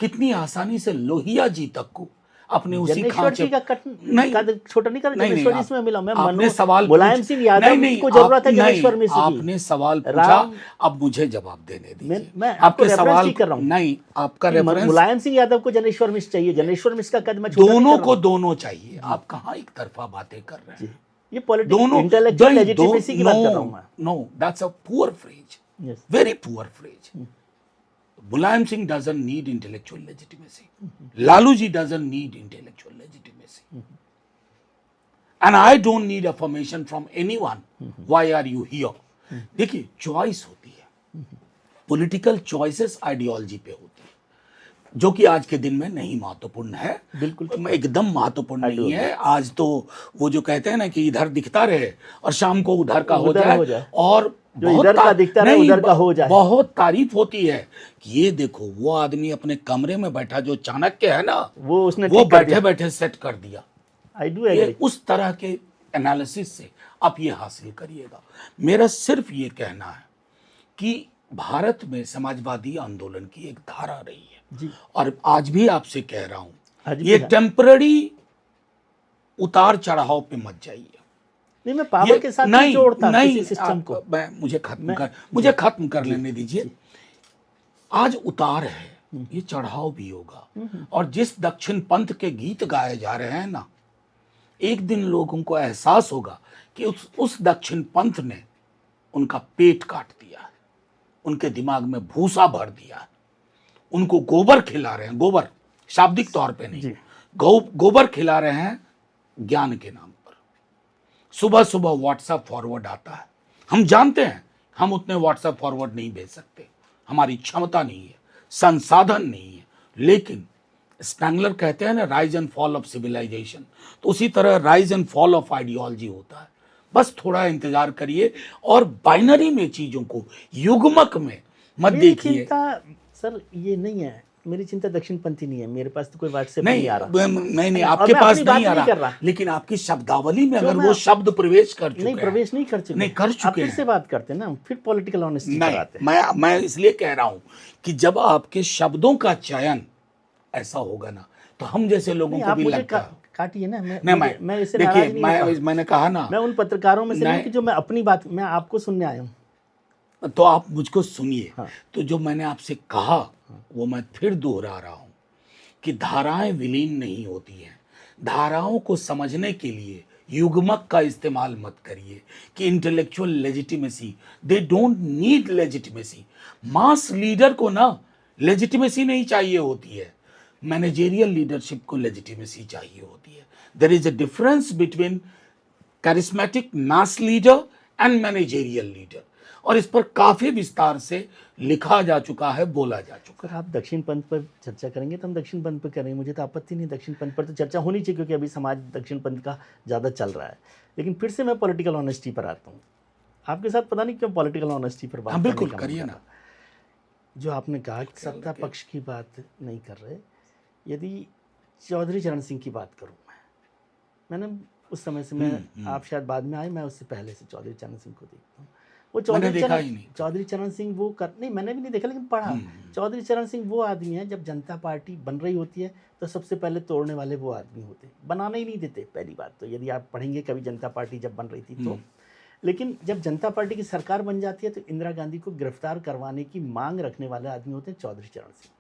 Speaker 2: कितनी आसानी से लोहिया जी तक को अपने उसी खांचे
Speaker 1: का कद छोटा नहीं कर, जनेश्वर जी इसमें मिला। मैं
Speaker 2: आपने सवाल
Speaker 1: मुलायम सिंह यादव को जरूरत है जनेश्वर मिश्र की।
Speaker 2: आपने सवाल पूछा, अब मुझे जवाब देने दीजिए।
Speaker 1: मैं
Speaker 2: आपके सवाल
Speaker 1: कर रहा हूं,
Speaker 2: नहीं, आपका रेफरेंस
Speaker 1: मुलायम सिंह यादव को जनेश्वर मिश्र चाहिए, जनेश्वर मिश्र का कद मैं छोटा
Speaker 2: दोनों को दोनों चाहिए। आप कहाँ एक तरफा बातें कर रहे हैं?
Speaker 1: ये पॉलिटिक्स इंटेलेक्चुअल लेजिटिमेसी की बात कर रहा हूं मैं।
Speaker 2: No, that's a poor phrase, very poor phrase. Mulayam Singh doesn't need intellectual legitimacy. Lalu ji doesn't need intellectual legitimacy. And I don't need affirmation from anyone. Why are you here? देखिए, चॉइस होती है, पॉलिटिकल चॉइसेस आइडियोलॉजी पे होती है, जो कि आज के दिन में नहीं महत्वपूर्ण है, बिल्कुल एकदम महत्वपूर्ण नहीं है। आज तो वो जो कहते हैं ना कि इधर दिखता रहे और शाम को उधर का हो जाए, और
Speaker 1: जो इधर का दिखता रहे उधर का हो जाए।
Speaker 2: बहुत तारीफ होती है कि ये देखो वो आदमी अपने कमरे में बैठा, जो चाणक्य है ना, वो बैठे बैठे सेट कर दिया।
Speaker 1: I do agree.
Speaker 2: उस तरह के एनालिसिस से आप ये हासिल करिएगा। मेरा सिर्फ ये कहना है कि भारत में समाजवादी आंदोलन की एक धारा रही है
Speaker 1: जी।
Speaker 2: और आज भी आपसे कह रहा हूं, ये टेम्पररी उतार चढ़ाव पे मत जाइए।
Speaker 1: नहीं, मैं पावर के साथ नहीं जोड़ता किसी सिस्टम को।
Speaker 2: मुझे खत्म कर लेने दीजिए। आज उतार है, ये चढ़ाव भी होगा, और जिस दक्षिण पंथ के गीत गाए जा रहे हैं ना, एक दिन लोगों को एहसास होगा कि उस दक्षिण पंथ ने उनका पेट काट दिया है, उनके दिमाग में भूसा भर दिया है, उनको गोबर खिला रहे हैं, गोबर शाब्दिक तौर पे नहीं, गोबर खिला रहे हैं ज्ञान के नाम पर। सुबह सुबह व्हाट्सएप फॉरवर्ड आता है, हम जानते हैं हम उतने व्हाट्सएप फॉरवर्ड नहीं भेज सकते, हमारी क्षमता नहीं है, संसाधन नहीं है, लेकिन स्पेंगलर कहते हैं ना, rise and fall of civilization, तो उसी तरह rise and fall of ideology होता है। बस थोड़ा इंतजार करिए, और बाइनरी में चीजों को युग्मक में मत देखिए।
Speaker 1: सर ये नहीं है मेरी चिंता, दक्षिणपंथी नहीं है, मेरे पास तो कोई व्हाट्सएप नहीं आ रहा।
Speaker 2: नहीं, आपके पास नहीं आ रहा, लेकिन आपकी शब्दावली में अगर वो शब्द प्रवेश कर चुके हैं,
Speaker 1: प्रवेश नहीं कर चुके हैं, फिर से बात करते हैं ना, फिर पॉलिटिकल ऑनेस्टी कराते हैं।
Speaker 2: मैं इसलिए कह रहा हूं कि जब आपके शब्दों का चयन ऐसा होगा ना, तो हम जैसे लोगों को भी लगता है।
Speaker 1: काटिए ना,
Speaker 2: मैं इसे देखिए, मैंने कहा ना,
Speaker 1: मैं उन पत्रकारों में से नहीं कि जो मैं अपनी बात, मैं आपको सुनने आया हूँ,
Speaker 2: तो आप मुझको सुनिए।
Speaker 1: हाँ।
Speaker 2: तो जो मैंने आपसे कहा वो मैं फिर दोहरा रहा हूं कि धाराएं विलीन नहीं होती हैं, धाराओं को समझने के लिए युग्मक का इस्तेमाल मत करिए कि intellectual legitimacy, they don't need legitimacy. Mass leader को ना लेजिटिमेसी नहीं चाहिए होती है, मैनेजेरियल लीडरशिप को लेजिटिमेसी चाहिए होती है। There is a difference between charismatic mass leader and managerial leader, और इस पर काफी विस्तार से लिखा जा चुका है, बोला जा चुका है।
Speaker 1: अगर आप दक्षिण पंथ पर चर्चा करेंगे तो हम दक्षिण पंथ पर करेंगे, मुझे तो आपत्ति नहीं, दक्षिण पंथ पर तो चर्चा होनी चाहिए क्योंकि अभी समाज दक्षिण पंथ का ज़्यादा चल रहा है। लेकिन फिर से मैं पॉलिटिकल ऑनेस्टी पर आता हूँ, आपके साथ पता नहीं क्यों पॉलिटिकल ऑनेस्टी पर बात
Speaker 2: हाँ, बिल्कुल
Speaker 1: करने का मन
Speaker 2: करिए
Speaker 1: कर
Speaker 2: ना।
Speaker 1: रहा। जो आपने कहा कि सत्ता पक्ष की बात नहीं कर रहे, यदि चौधरी चरण सिंह की बात करूँ मैंने उस समय से, मैं आप शायद बाद में आए, मैं उससे पहले से चौधरी चरण सिंह को देखता हूँ। वो
Speaker 2: मैंने देखा ही नहीं।
Speaker 1: चौधरी चरण सिंह वो कर नहीं, मैंने भी नहीं देखा लेकिन पढ़ा। चौधरी चरण सिंह वो आदमी है, जब जनता पार्टी बन रही होती है तो सबसे पहले तोड़ने वाले वो आदमी होते, बनाने ही नहीं देते पहली बात तो, यदि आप पढ़ेंगे कभी जनता पार्टी जब बन रही थी तो। लेकिन जब जनता पार्टी की सरकार बन जाती है तो इंदिरा गांधी को गिरफ्तार करवाने की मांग रखने वाले आदमी होते हैं चौधरी चरण सिंह,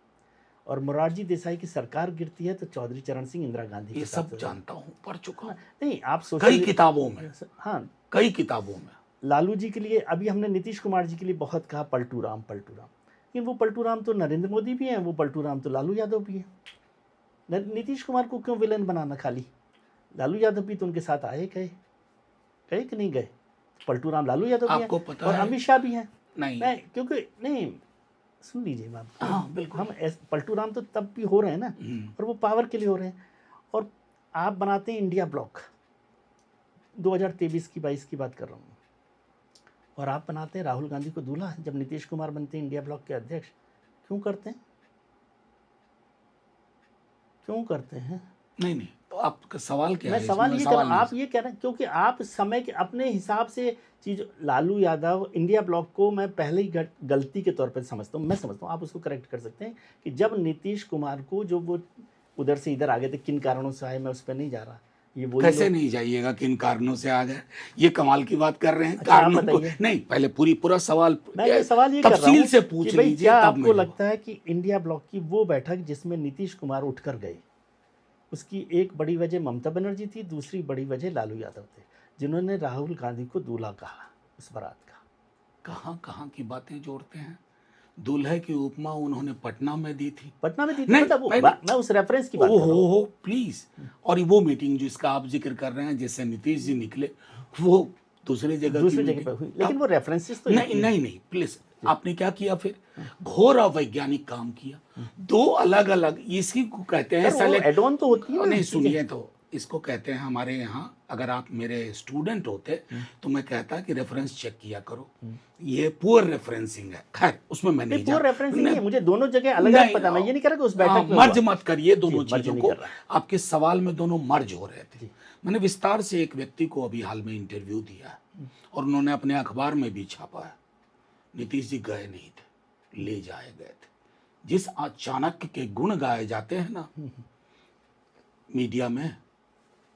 Speaker 1: और मोरारजी देसाई की सरकार गिरती है तो चौधरी चरण सिंह इंदिरा गांधी
Speaker 2: ये
Speaker 1: के
Speaker 2: सब
Speaker 1: साथ
Speaker 2: जानता हूँ, पढ़ चुका हूँ
Speaker 1: नहीं, आप
Speaker 2: कई किताबों में,
Speaker 1: हाँ,
Speaker 2: कई किताबों में।
Speaker 1: लालू जी के लिए अभी हमने नीतीश कुमार जी के लिए बहुत कहा पलटू राम, लेकिन वो पलटू राम तो नरेंद्र मोदी भी हैं, वो पलटू राम तो लालू यादव भी हैं। नीतीश कुमार को क्यों विलेन बनाना, खाली लालू यादव भी तो उनके साथ आए, गए कि नहीं गए? पलटू राम लालू यादव भी
Speaker 2: आपको
Speaker 1: हैं
Speaker 2: पता
Speaker 1: और
Speaker 2: है?
Speaker 1: अमित शाह भी हैं।
Speaker 2: नहीं,
Speaker 1: क्योंकि नहीं, सुन लीजिए मैम,
Speaker 2: हाँ बिल्कुल।
Speaker 1: हम पलटू राम तो तब भी हो रहे हैं ना, और वो पावर के लिए हो रहे हैं। और आप बनाते हैं इंडिया ब्लॉक, 2023 की 22 की बात कर रहा हूँ, और आप बनाते हैं राहुल गांधी को दूल्हा जब नीतीश कुमार बनते हैं इंडिया ब्लॉक के अध्यक्ष। क्यों करते हैं? क्यों करते हैं?
Speaker 2: नहीं, तो आपका सवाल क्या
Speaker 1: मैं
Speaker 2: है?
Speaker 1: सवाल
Speaker 2: इसमें
Speaker 1: ये कर रहा हूँ, आप ये कह रहे हैं क्योंकि आप समय के अपने हिसाब से चीज, लालू यादव इंडिया ब्लॉक को मैं पहले ही गलती के तौर पर समझता हूँ, मैं समझता हूँ, आप उसको करेक्ट कर सकते हैं कि जब नीतीश कुमार को, जो वो उधर से इधर आ गए थे, किन कारणों से आए मैं उस पर नहीं जा रहा, ये वो
Speaker 2: कैसे नहीं जाइएगा, किन कारणों से आ गए, ये कमाल की बात कर रहे हैं।
Speaker 1: अच्छा, आप
Speaker 2: कारणों को
Speaker 1: बताइए।
Speaker 2: नहीं, पहले पूरा सवाल
Speaker 1: मैं ये सवाल ये कर रहा
Speaker 2: तफसील
Speaker 1: हूँ
Speaker 2: से पूछ
Speaker 1: कि भाई
Speaker 2: लीजिए,
Speaker 1: क्या
Speaker 2: तब
Speaker 1: आपको
Speaker 2: मैं
Speaker 1: लगता है कि इंडिया ब्लॉक की वो बैठक जिसमें नीतीश कुमार उठकर गए, उसकी एक बड़ी वजह ममता बनर्जी थी, दूसरी बड़ी वजह लालू यादव थे, जिन्होंने राहुल गांधी को दूल्हा कहा उस बारात का।
Speaker 2: कहाँ कहाँ की बातें जोड़ते हैं। दूल्हे की उपमा उन्होंने पटना में दी थी।
Speaker 1: पटना में दी थी,
Speaker 2: नहीं,
Speaker 1: मतलब वो
Speaker 2: नहीं,
Speaker 1: मैं उस रेफरेंस की बात कर रहा हूँ।
Speaker 2: हो प्लीज। और वो मीटिंग जिसका आप जिक्र कर रहे हैं, जिससे नीतीश जी निकले, वो दूसरी जगह
Speaker 1: पे हुई, लेकिन वो रेफरेंसेस तो
Speaker 2: नहीं प्लीज। आपने क्या किया फिर? घोर अवैज्ञानिक काम किया। दो अलग अलग, इसी को कहते हैं सेलेक्ट।
Speaker 1: एड ऑन तो होती है ना।
Speaker 2: नहीं सुनिए, तो इसको कहते हैं हमारे यहाँ, अगर आप मेरे स्टूडेंट होते तो मैं कहता कि रेफरेंस चेक किया करो। ये पुअर रेफरेंसिंग है, खैर उसमें मैं नहीं
Speaker 1: पुअर रेफरेंसिंग नहीं है, मुझे दोनों जगह अलग अलग पता, मैं ये नहीं कह रहा कि उस बैठक में
Speaker 2: मर्ज मत करिए दोनों
Speaker 1: जी, मर्ज
Speaker 2: चीजों
Speaker 1: नहीं
Speaker 2: को।
Speaker 1: कर रहा।
Speaker 2: आपके सवाल में दोनों मर्ज हो रहे थे। मैंने विस्तार से एक व्यक्ति को अभी हाल में इंटरव्यू दिया है, और उन्होंने अपने अखबार में भी छापा है, नीतीश जी गए नहीं थे, ले जाए गए थे। जिस चाणक्य के गुण गाए जाते हैं ना मीडिया में,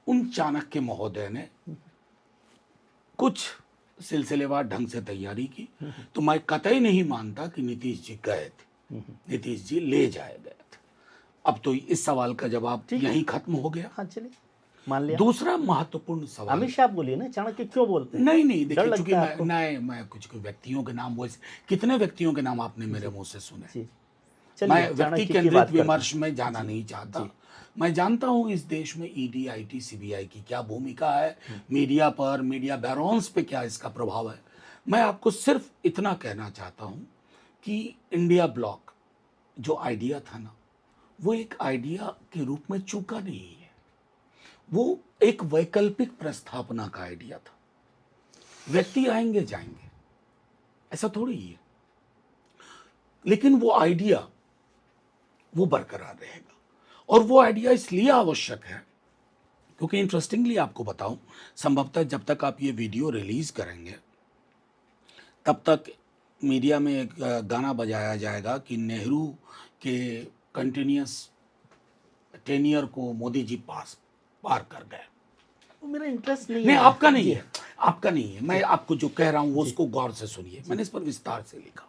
Speaker 2: उन चाणक्य महोदय ने कुछ सिलसिलेवार ढंग से तैयारी की, तो मैं कतई नहीं मानता कि नीतीश जी गए थे, नीतीश जी ले जाए गए थे। अब तो इस सवाल का जवाब यहीं खत्म हो गया।
Speaker 1: हाँ चलिए, मान लिया।
Speaker 2: दूसरा महत्वपूर्ण सवाल,
Speaker 1: अमित शाह बोलिए ना, चाणक्य क्यों बोलते हैं?
Speaker 2: नहीं देखिए, चूंकि मैं कुछ व्यक्तियों के नाम, वो कितने व्यक्तियों के नाम आपने मेरे मुंह से सुने। मैं व्यक्ति केंद्रित विमर्श में जाना नहीं चाहता। मैं जानता हूं इस देश में ईडी, आईटी, सीबीआई की क्या भूमिका है, मीडिया पर, मीडिया बैरोन्स पे क्या इसका प्रभाव है। मैं आपको सिर्फ इतना कहना चाहता हूं कि इंडिया ब्लॉक जो आइडिया था ना, वो एक आइडिया के रूप में चूका नहीं है, वो एक वैकल्पिक प्रस्थापना का आइडिया था। व्यक्ति आएंगे जाएंगे, ऐसा थोड़ी है, लेकिन वो आइडिया वो बरकरार रहेगा। और वो आइडिया इसलिए आवश्यक है क्योंकि इंटरेस्टिंगली आपको बताऊं, संभवतः जब तक आप ये वीडियो रिलीज करेंगे तब तक मीडिया में एक गाना बजाया जाएगा कि नेहरू के कंटिन्यूअस टेन्योर को मोदी जी पार कर गए।
Speaker 1: मेरा इंटरेस्ट नहीं
Speaker 2: है। आपका नहीं है, आपका नहीं है। मैं आपको जो कह रहा हूं वो उसको गौर से सुनिए। मैंने इस पर विस्तार से लिखा।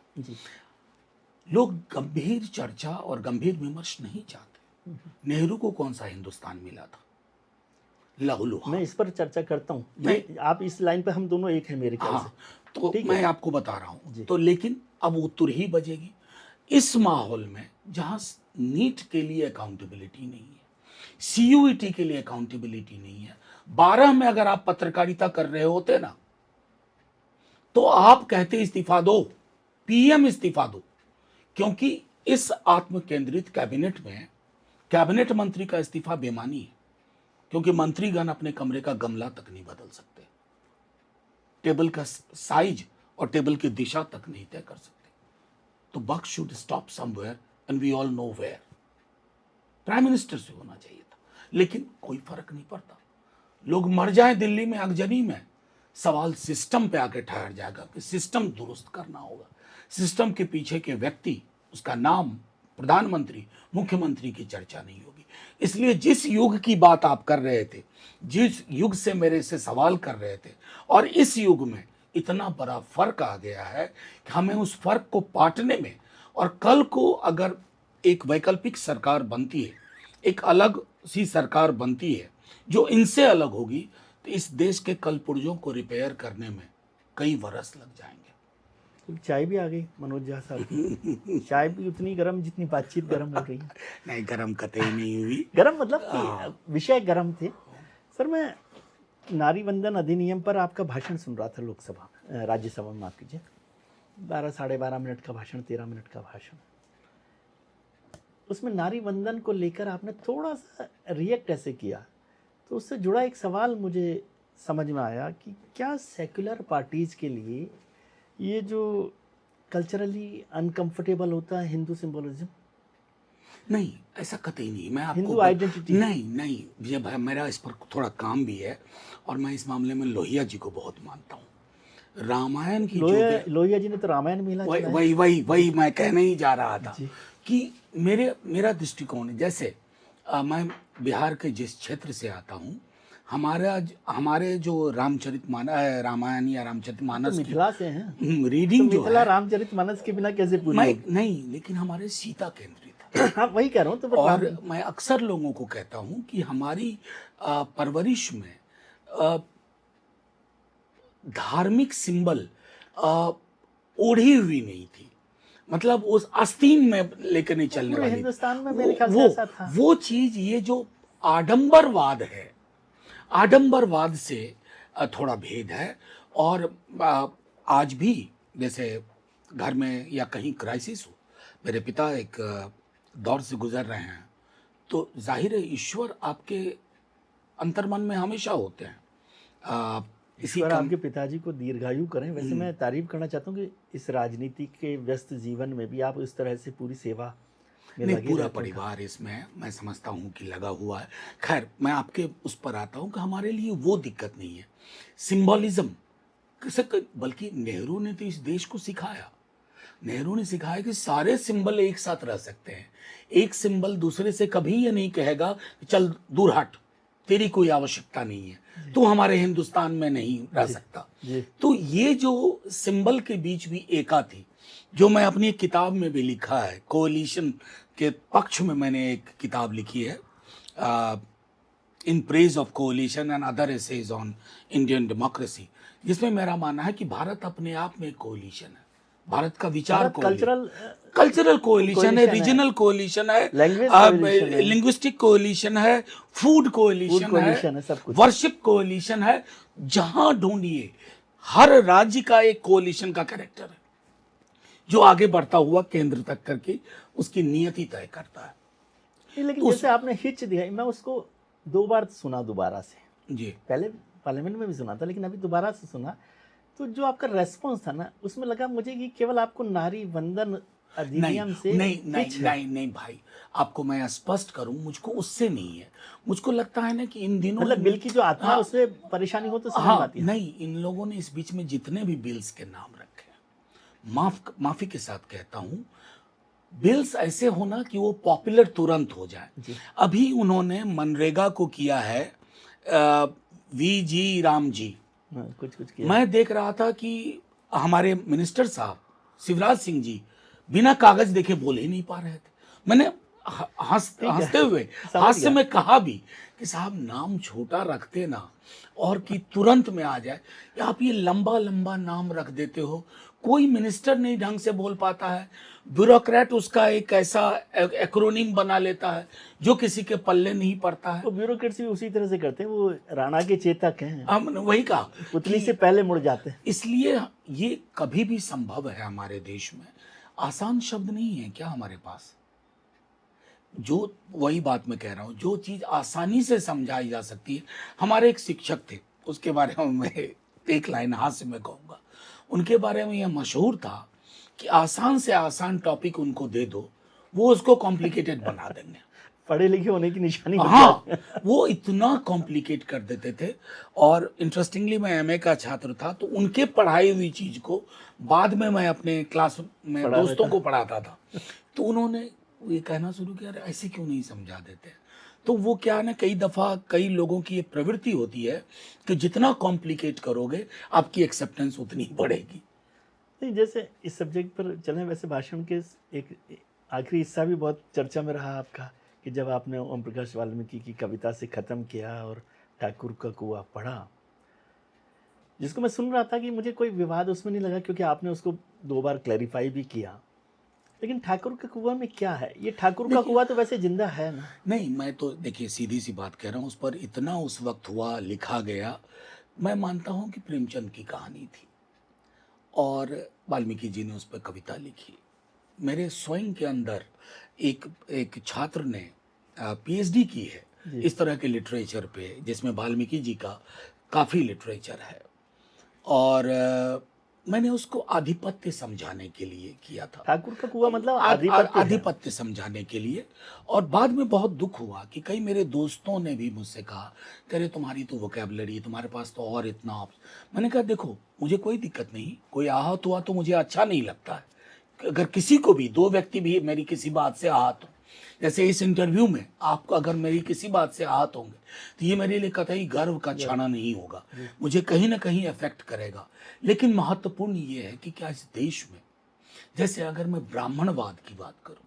Speaker 2: लोग गंभीर चर्चा और गंभीर विमर्श नहीं चाहते। नेहरू को कौन सा हिंदुस्तान मिला था? लहूलुहान।
Speaker 1: मैं इस पर चर्चा करता हूँ।
Speaker 2: नहीं।
Speaker 1: आप इस लाइन पे हम दोनों एक हैं मेरे ख्याल
Speaker 2: हाँ,
Speaker 1: से।
Speaker 2: तो
Speaker 1: ठीक है।
Speaker 2: मैं आपको बता रहा हूँ।
Speaker 1: जी।
Speaker 2: तो लेकिन अब वो तुरही बजेगी इस माहौल में जहाँ नीट के लिए अकाउंटेबिलिटी नहीं है, सीयूईटी के लिए अकाउंटेबिलिटी नहीं है। 12 में अगर आप पत्रकारिता कर रहे होते ना, तो आप कहते इस्तीफा दो, पीएम इस्तीफा दो, क्योंकि इस आत्म केंद्रित कैबिनेट में कैबिनेट मंत्री का इस्तीफा बेमानी है, क्योंकि मंत्रीगण अपने कमरे का गमला तक नहीं बदल सकते, टेबल का साइज और टेबल की दिशा तक नहीं तय कर सकते। तो buck should stop somewhere and we all know where. Prime minister से होना चाहिए था, लेकिन कोई फर्क नहीं पड़ता। लोग मर जाएं दिल्ली में आगजनी में, सवाल सिस्टम पे आके ठहर जाएगा कि सिस्टम दुरुस्त करना होगा। सिस्टम के पीछे के व्यक्ति, उसका नाम, प्रधानमंत्री, मुख्यमंत्री की चर्चा नहीं होगी। इसलिए जिस युग की बात आप कर रहे थे, जिस युग से मेरे से सवाल कर रहे थे, और इस युग में इतना बड़ा फर्क आ गया है कि हमें उस फर्क को पाटने में, और कल को अगर एक वैकल्पिक सरकार बनती है, एक अलग सी सरकार बनती है जो इनसे अलग होगी, तो इस देश के कल पुर्जों को रिपेयर करने में कई बरस लग जाएंगे।
Speaker 1: तो चाय भी आ गई मनोज झा साहब की। चाय भी उतनी गर्म जितनी बातचीत गर्म हो रही है।
Speaker 2: नहीं, गरम कतई नहीं हुई।
Speaker 1: गर्म मतलब कि विषय गर्म थे। सर, मैं नारी वंदन अधिनियम पर आपका भाषण सुन रहा था लोकसभा, राज्यसभा में, माफ कीजिए। 12 साढ़े 12 मिनट का भाषण, 13 मिनट का भाषण। उसमें नारी वंदन को लेकर आपने थोड़ा सा रिएक्ट ऐसे किया, तो उससे जुड़ा एक सवाल मुझे समझ में आया कि क्या सेक्युलर पार्टीज के लिए ये जो कल्चरली अनकंफर्टेबल होता है हिंदू सिंबोलिज्म?
Speaker 2: नहीं, ऐसा कतई नहीं। मैं आपको
Speaker 1: हिंदू आइडेंटिटी?
Speaker 2: नहीं, ये मेरा इस पर थोड़ा काम भी है, और मैं इस मामले में लोहिया जी को बहुत मानता हूँ। रामायण की
Speaker 1: लोहिया जी ने तो रामायण में
Speaker 2: वही मैं कहने ही जा रहा था कि मेरा दृष्टिकोण है। जैसे मैं बिहार के जिस क्षेत्र से आता हूँ, हमारे जो रामायण या रामचरितमानस
Speaker 1: तो मिथिला से हैं,
Speaker 2: रीडिंग
Speaker 1: तो
Speaker 2: जो
Speaker 1: मिथिला
Speaker 2: है,
Speaker 1: रामचरितमानस के बिना कैसे पूरी होगी?
Speaker 2: नहीं, लेकिन हमारे सीता केंद्रित है।
Speaker 1: हाँ, वही कह रहा हूँ। तो
Speaker 2: और मैं अक्सर लोगों को कहता हूं कि हमारी परवरिश में धार्मिक सिंबल ओढ़ी हुई नहीं थी, मतलब उस आस्तीन में लेकर नहीं चलने
Speaker 1: पूरे
Speaker 2: वाली।
Speaker 1: हिंदुस्तान में मेरे ख्याल से ऐसा था।
Speaker 2: वो चीज, ये जो आडंबरवाद है, आडंबरवाद से थोड़ा भेद है। और आज भी जैसे घर में या कहीं क्राइसिस हो, मेरे पिता एक दौर से गुजर रहे हैं, तो जाहिर है ईश्वर आपके अंतर्मन में हमेशा होते हैं।
Speaker 1: ईश्वर आपके पिताजी को दीर्घायु करें। वैसे मैं तारीफ करना चाहता हूँ कि इस राजनीति के व्यस्त जीवन में भी आप इस तरह से पूरी सेवा में
Speaker 2: नहीं,
Speaker 1: लगे
Speaker 2: पूरा
Speaker 1: रहते हैं।
Speaker 2: परिवार इसमें मैं समझता हूँ कि लगा हुआ है। खैर, मैं आपके उस पर आता हूँ कि हमारे लिए वो दिक्कत नहीं है सिंबॉलिज्म, बल्कि नेहरू ने तो इस देश को सिखाया। नेहरू ने सिखाया कि सारे सिंबल एक साथ रह सकते हैं। एक सिंबल दूसरे से कभी ये नहीं कहेगा कि चल दूर हट, तेरी कोई आवश्यकता नहीं है, तू हमारे हिंदुस्तान में नहीं रह सकता। तो ये जो सिंबल के बीच भी एका थी, जो मैं अपनी एक किताब में भी लिखा है, कोalition के पक्ष में मैंने एक किताब लिखी है, in praise of coalition and other essays on Indian democracy, जिसमें मेरा मानना है कि भारत अपने आप में एक कोalition है। भारत का विचार कल्चरल कोalition है, रीजनल कोalition है, लिंग्विस्टिक कोalition है, फूड कोalition है, वर्शिप कोalition है। जहां ढूंढिए हर राज्य का एक कोalition का कैरेक्टर है, जो आगे बढ़ता हुआ केंद्र तक करके उसकी नियति तय करता है।
Speaker 1: लेकिन जैसे आपने हिच दिया, मैं उसको 2 बार सुना दोबारा से।
Speaker 2: जी,
Speaker 1: पहले पार्लियामेंट में भी सुना था, लेकिन अभी दोबारा से सुना, तो जो आपका रेस्पॉन्स था ना, उसमें लगा मुझे कि केवल आपको नारी वंदन अधिनियम से
Speaker 2: नहीं भाई, आपको मैं स्पष्ट करूं, मुझको उससे नहीं है। मुझको लगता है ना कि इन दिनों
Speaker 1: मतलब बिल की जो आत्मा उससे परेशानी हो तो समझ आती है।
Speaker 2: नहीं, इन लोगों ने इस बीच में जितने भी बिल्स के नाम रखे हैं, माफी के साथ कहता हूं, बिल्स ऐसे होना कि वो पॉपुलर तुरंत हो जाए। अभी उन्होंने मनरेगा को किया है वीजी राम जी,
Speaker 1: कुछ किया।
Speaker 2: मैं देख रहा था कि हमारे मिनिस्टर साहब शिवराज सिंह जी बिना कागज देखे बोल ही नहीं पा रहे थे। मैंने
Speaker 1: ठीक है,
Speaker 2: हंसते हुए
Speaker 1: समझ
Speaker 2: हास्य
Speaker 1: गया।
Speaker 2: में कहा भी कि साहब नाम छोटा रखते ना, और कि तुरंत में आ जाए, या आप ये लंबा लंबा नाम रख देते हो, कोई मिनिस्टर नहीं ढंग से बोल पाता है, ब्यूरोक्रेट उसका एक ऐसा एक्रोनिम बना लेता है जो किसी के पल्ले नहीं पड़ता है।
Speaker 1: वो ब्यूरोक्रेट्स भी उसी तरह से करते हैं, वो राणा के चेतक हैं,
Speaker 2: हमने वही कहा
Speaker 1: पुतली
Speaker 2: कि
Speaker 1: से पहले मुड़ जाते हैं।
Speaker 2: इसलिए ये कभी भी संभव है हमारे देश में। आसान शब्द नहीं है क्या हमारे पास? जो वही बात मैं कह रहा हूँ, जो चीज आसानी से समझाई जा सकती है। हमारे एक शिक्षक थे, उसके बारे में मैं एक लाइन हास्य में कहूंगा। उनके बारे में यह मशहूर था कि आसान से आसान टॉपिक उनको दे दो, वो उसको कॉम्प्लिकेटेड बना देंगे।
Speaker 1: पढ़े लिखे होने की निशानी बन
Speaker 2: हाँ,
Speaker 1: जाती है।
Speaker 2: वो इतना कॉम्प्लिकेट कर देते थे। और इंटरेस्टिंगली मैं एमए का छात्र था, तो उनके पढ़ाई हुई चीज को बाद में मैं अपने क्लास में
Speaker 1: पढ़ा
Speaker 2: दोस्तों
Speaker 1: देता।
Speaker 2: को पढ़ाता था। तो उन्होंने ये कहना शुरू किया, अरे ऐसे क्यों नहीं समझा देते? तो वो क्या है ना, कई दफा कई लोगों की ये प्रवृत्ति होती है कि जितना कॉम्प्लिकेट करोगे आपकी एक्सेप्टेंस उतनी बढ़ेगी।
Speaker 1: नहीं, जैसे इस सब्जेक्ट पर चलें, वैसे भाषण के एक आखिरी हिस्सा भी बहुत चर्चा में रहा आपका, कि जब आपने ओम प्रकाश वाल्मीकि की कविता से ख़त्म किया और ठाकुर का कुआं पढ़ा, जिसको मैं सुन रहा था कि मुझे कोई विवाद उसमें नहीं लगा, क्योंकि आपने उसको 2 बार क्लैरिफाई भी किया। लेकिन ठाकुर का कुआं में क्या है? ये ठाकुर का कुआं तो वैसे जिंदा है ना।
Speaker 2: नहीं, मैं तो देखिए सीधी सी बात कह रहा हूँ, उस पर इतना उस वक्त हुआ, लिखा गया। मैं मानता हूँ कि प्रेमचंद की कहानी थी और वाल्मीकि जी ने उस पर कविता लिखी। मेरे स्वयं के अंदर एक एक छात्र ने पीएचडी की है
Speaker 1: जी।
Speaker 2: इस तरह के लिटरेचर पे, जिसमें वाल्मीकि जी का काफ़ी लिटरेचर है। और मैंने उसको आधिपत्य समझाने के लिए किया था।
Speaker 1: ठाकुर का कुआं मतलब आधिपत्य है।
Speaker 2: आधिपत्य समझाने के लिए। और बाद में बहुत दुख हुआ कि कई मेरे दोस्तों ने भी मुझसे कहा कि अरे तुम्हारी तो वोकैबुलरी, तुम्हारे पास तो और इतना मैंने कहा देखो, मुझे कोई दिक्कत नहीं, कोई आहत हुआ तो मुझे अच्छा नहीं लगता है। अगर किसी को भी, 2 व्यक्ति भी मेरी किसी बात से आहत हो, जैसे इस इंटरव्यू में आपको अगर मेरी किसी बात से आहत होंगे, तो ये मेरे लिए कतई गर्व का क्षण नहीं होगा, मुझे कहीं ना कहीं अफेक्ट करेगा। लेकिन महत्वपूर्ण ये है कि क्या इस देश में, जैसे अगर मैं ब्राह्मणवाद की बात करूं,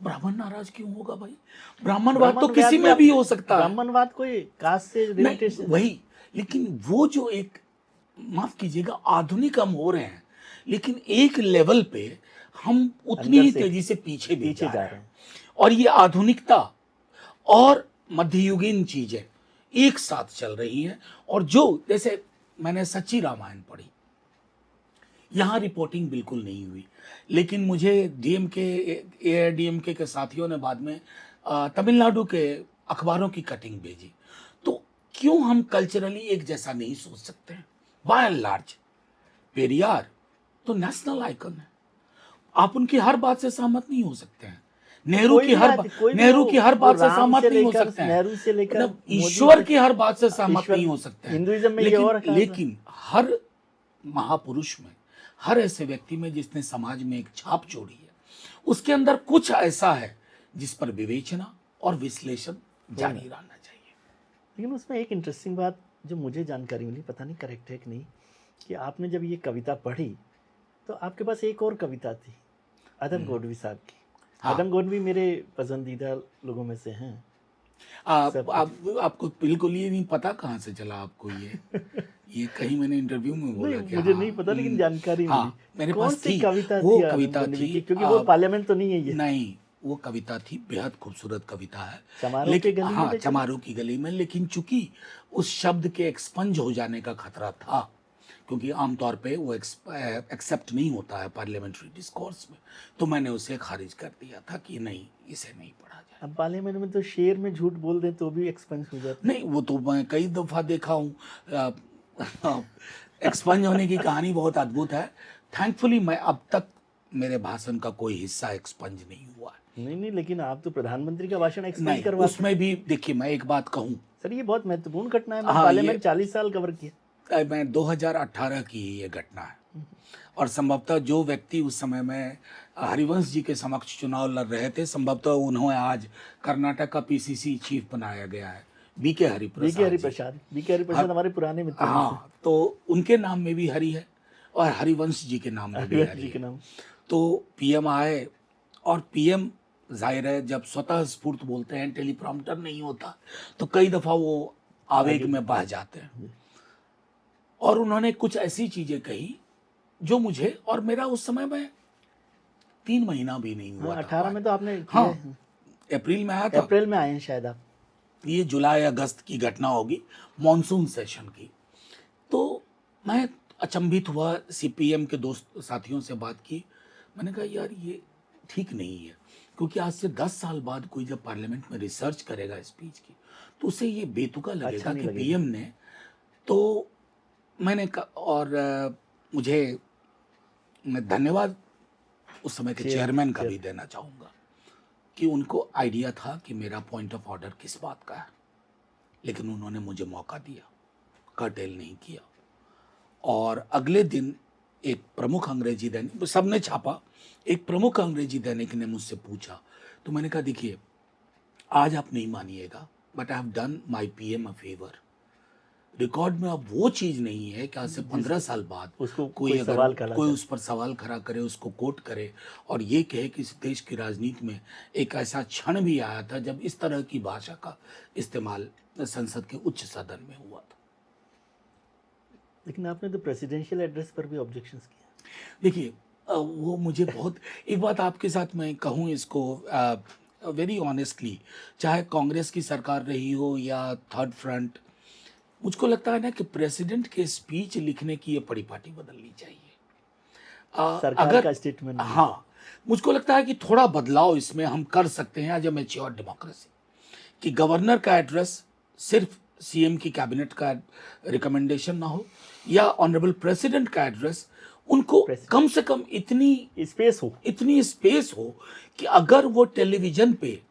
Speaker 2: ब्राह्मण नाराज क्यों होगा भाई? ब्राह्मणवाद तो किसी में भी हो सकता है।
Speaker 1: ब्राह्मणवाद कोई कास्ट से
Speaker 2: नहीं,
Speaker 1: रिलेटेड
Speaker 2: वही, लेकिन वो जो एक, माफ कीजिएगा, आधुनिक हम हो रहे हैं, लेकिन एक लेवल पे हम उतनी
Speaker 1: अंदर
Speaker 2: ही
Speaker 1: से
Speaker 2: तेजी से पीछे भी
Speaker 1: पीछे
Speaker 2: जा
Speaker 1: जा
Speaker 2: रहे
Speaker 1: रहे
Speaker 2: हैं।
Speaker 1: हैं।
Speaker 2: और ये आधुनिकता और मध्ययुगीन चीजें एक साथ चल रही हैं। और जो, जैसे मैंने सच्ची रामायण पढ़ी, यहाँ रिपोर्टिंग बिल्कुल नहीं हुई, लेकिन मुझे डीएमके, एआईडीएमके के साथियों ने बाद में तमिलनाडु के अखबारों की कटिंग भेजी। तो क्यों हम कल्चरली एक जैसा नहीं सोच सकते हैं? बाय एंड लार्ज पेरियार तो नेशनल आइकन है, आप उनकी हर बात से सहमत नहीं हो सकते हैं। नेहरू
Speaker 1: कोई
Speaker 2: की
Speaker 1: भी
Speaker 2: हर
Speaker 1: आदि- कोई भी
Speaker 2: नेहरू
Speaker 1: हो,
Speaker 2: की हर
Speaker 1: वो
Speaker 2: बात से
Speaker 1: राम
Speaker 2: सहमत
Speaker 1: से
Speaker 2: नहीं हो
Speaker 1: लेकर,
Speaker 2: सकते हैं,
Speaker 1: नेहरू से लेकर
Speaker 2: मतलब
Speaker 1: मोदी
Speaker 2: ईश्वर
Speaker 1: तक।
Speaker 2: की हर बात से सहमत
Speaker 1: ईश्वर-
Speaker 2: नहीं हो सकते हैं।
Speaker 1: हिंदुइज्म में ये
Speaker 2: लेकिन
Speaker 1: और कहा था।
Speaker 2: लेकिन हर महापुरुष में, हर ऐसे व्यक्ति में जिसने समाज में एक छाप छोड़ी है, उसके अंदर कुछ ऐसा है जिस पर विवेचना और विश्लेषण जारी रहना चाहिए।
Speaker 1: लेकिन उसमें एक इंटरेस्टिंग बात जो मुझे जानकारी मिली, पता नहीं करेक्ट है कि नहीं, कि आपने जब ये कविता पढ़ी तो आपके पास एक और कविता थी अदम गोडवी साहब की।
Speaker 2: हाँ।
Speaker 1: अदम गोडवी मेरे पसंदीदा लोगों में से हैं।
Speaker 2: आपको बिल्कुल ये नहीं पता कहाँ से चला आपको ये कहीं मैंने इंटरव्यू में बोला
Speaker 1: नहीं,
Speaker 2: कि
Speaker 1: मुझे
Speaker 2: हाँ,
Speaker 1: नहीं पता, लेकिन जानकारी
Speaker 2: हाँ,
Speaker 1: मिली।
Speaker 2: मेरे
Speaker 1: कौन
Speaker 2: पास
Speaker 1: सी
Speaker 2: थी
Speaker 1: कविता
Speaker 2: वो
Speaker 1: थी अदम
Speaker 2: कविता
Speaker 1: गोडवी
Speaker 2: थी,
Speaker 1: की? क्योंकि वो पार्लियामेंट तो नहीं है ये।
Speaker 2: नहीं, वो कविता थी, बेहद खूबसूरत कविता है।
Speaker 1: चमारों के गली में
Speaker 2: हाँ,
Speaker 1: ले चलो।
Speaker 2: चमारों की गली में, लेकिन चूंकि उस शब्द के एक्सपंज हो जाने का खतरा था, क्योंकि आमतौर पे वो एक्सेप्ट नहीं होता है पार्लियामेंट्री डिस्कोर्स में, तो मैंने उसे खारिज कर दिया था कि नहीं, इसे नहीं पढ़ा जाए।
Speaker 1: अब पार्लियामेंट में तो शेर में झूठ बोल दे तो भी एक्सपेंस हो जाता
Speaker 2: नहीं, वो तो मैं कई दफा देखा हूँ। एक्सपंज होने की कहानी बहुत अद्भुत है। थैंकफुली मैं अब तक, मेरे भाषण का कोई हिस्सा एक्सपंज नहीं हुआ है।
Speaker 1: है। नहीं, लेकिन आप तो प्रधानमंत्री का भाषण एक्सपेंस
Speaker 2: नहीं,
Speaker 1: करवाते हैं।
Speaker 2: उसमें भी देखिए, मैं एक बात कहूँ,
Speaker 1: सर, ये बहुत महत्वपूर्ण घटना है। मैं
Speaker 2: हाँ,
Speaker 1: पार्लियामेंट 40 साल कवर किया।
Speaker 2: मैं 2018 की ये घटना है। और संभवतः जो व्यक्ति उस समय में हरिवंश जी के समक्ष चुनाव लड़ रहे थे, संभवतः उन्हें आज कर्नाटक का पीसीसी चीफ बनाया गया है, बीके हरिप्रसाद।
Speaker 1: बीके हरिप्रसाद हमारे पुराने मित्र हैं।
Speaker 2: हाँ, तो उनके नाम में भी हरि है और हरिवंश जी के नाम में भी
Speaker 1: हरिवंश
Speaker 2: हरि
Speaker 1: जी के
Speaker 2: है।
Speaker 1: नाम।
Speaker 2: तो पीएम आए और पीएम जाहिर है जब स्वतः स्फूर्त बोलते हैं, टेलीप्रॉम्प्टर नहीं होता, तो कई दफ़ा वो आवेग में बह जाते हैं। और उन्होंने कुछ ऐसी चीज़ें कही जो मुझे, और मेरा उस समय में 3 महीना भी नहीं हुआ था।
Speaker 1: 18 में तो आपने
Speaker 2: हाँ,
Speaker 1: किया
Speaker 2: अप्रैल में आया
Speaker 1: है।
Speaker 2: था।
Speaker 1: अप्रैल में आए हैं शायद आप।
Speaker 2: ये जुलाई अगस्त की घटना होगी, मॉनसून सेशन की। तो मैं अचंभित हुआ, सीपीएम के दोस्त साथियों से बात की। मैंने कहा यार ये ठीक नहीं है, क्योंकि आज से 10 साल बाद कोई जब पार्लियामेंट में रिसर्च करेगा स्पीच की, तो उसे ये बेतुका लगेगा
Speaker 1: अच्छा नहीं
Speaker 2: कि
Speaker 1: लगेगा।
Speaker 2: पीएम ने। तो मैंने और मुझे, मैं धन्यवाद उस समय के चेयरमैन का भी देना चाहूँगा कि उनको आइडिया था कि मेरा पॉइंट ऑफ ऑर्डर किस बात का है, लेकिन उन्होंने मुझे मौका दिया, कर्टेल नहीं किया। और अगले दिन एक प्रमुख अंग्रेजी दैनिक, सबने छापा, एक प्रमुख अंग्रेजी दैनिक ने मुझसे पूछा, तो मैंने कहा देखिए आज आप नहीं मानिएगा, but I have done my PM a favour. Record में अब वो चीज नहीं है कि आज से 15 साल बाद
Speaker 1: उसको
Speaker 2: कोई अगर
Speaker 1: सवाल खड़ा
Speaker 2: कोई
Speaker 1: करे।
Speaker 2: उस पर सवाल खड़ा करे, उसको कोट करे और ये कहे कि इस देश की राजनीति में एक ऐसा क्षण भी आया था जब इस तरह की भाषा का इस्तेमाल संसद के उच्च सदन में हुआ था।
Speaker 1: लेकिन आपने तो प्रेसिडेंशियल एड्रेस पर भी ऑब्जेक्शंस किए।
Speaker 2: देखिए वो मुझे बहुत, एक बात आपके साथ मैं कहूँ इसको वेरी ऑनेस्टली, चाहे कांग्रेस की सरकार रही हो या थर्ड फ्रंट, मुझको लगता है ना कि प्रेसिडेंट के स्पीच लिखने की ये परिपाटी बदलनी चाहिए।
Speaker 1: सरकार
Speaker 2: अगर
Speaker 1: का स्टेटमेंट।
Speaker 2: हाँ, मुझको लगता है कि थोड़ा बदलाव इसमें हम कर सकते हैं एज ए मैच्योर डेमोक्रेसी, कि गवर्नर का एड्रेस सिर्फ सीएम की कैबिनेट का रिकमेंडेशन ना हो, या ऑनरेबल प्रेसिडेंट का एड्रेस उनको कम से कम इतनी स्पेस हो कि अगर वो टेलीविजन पे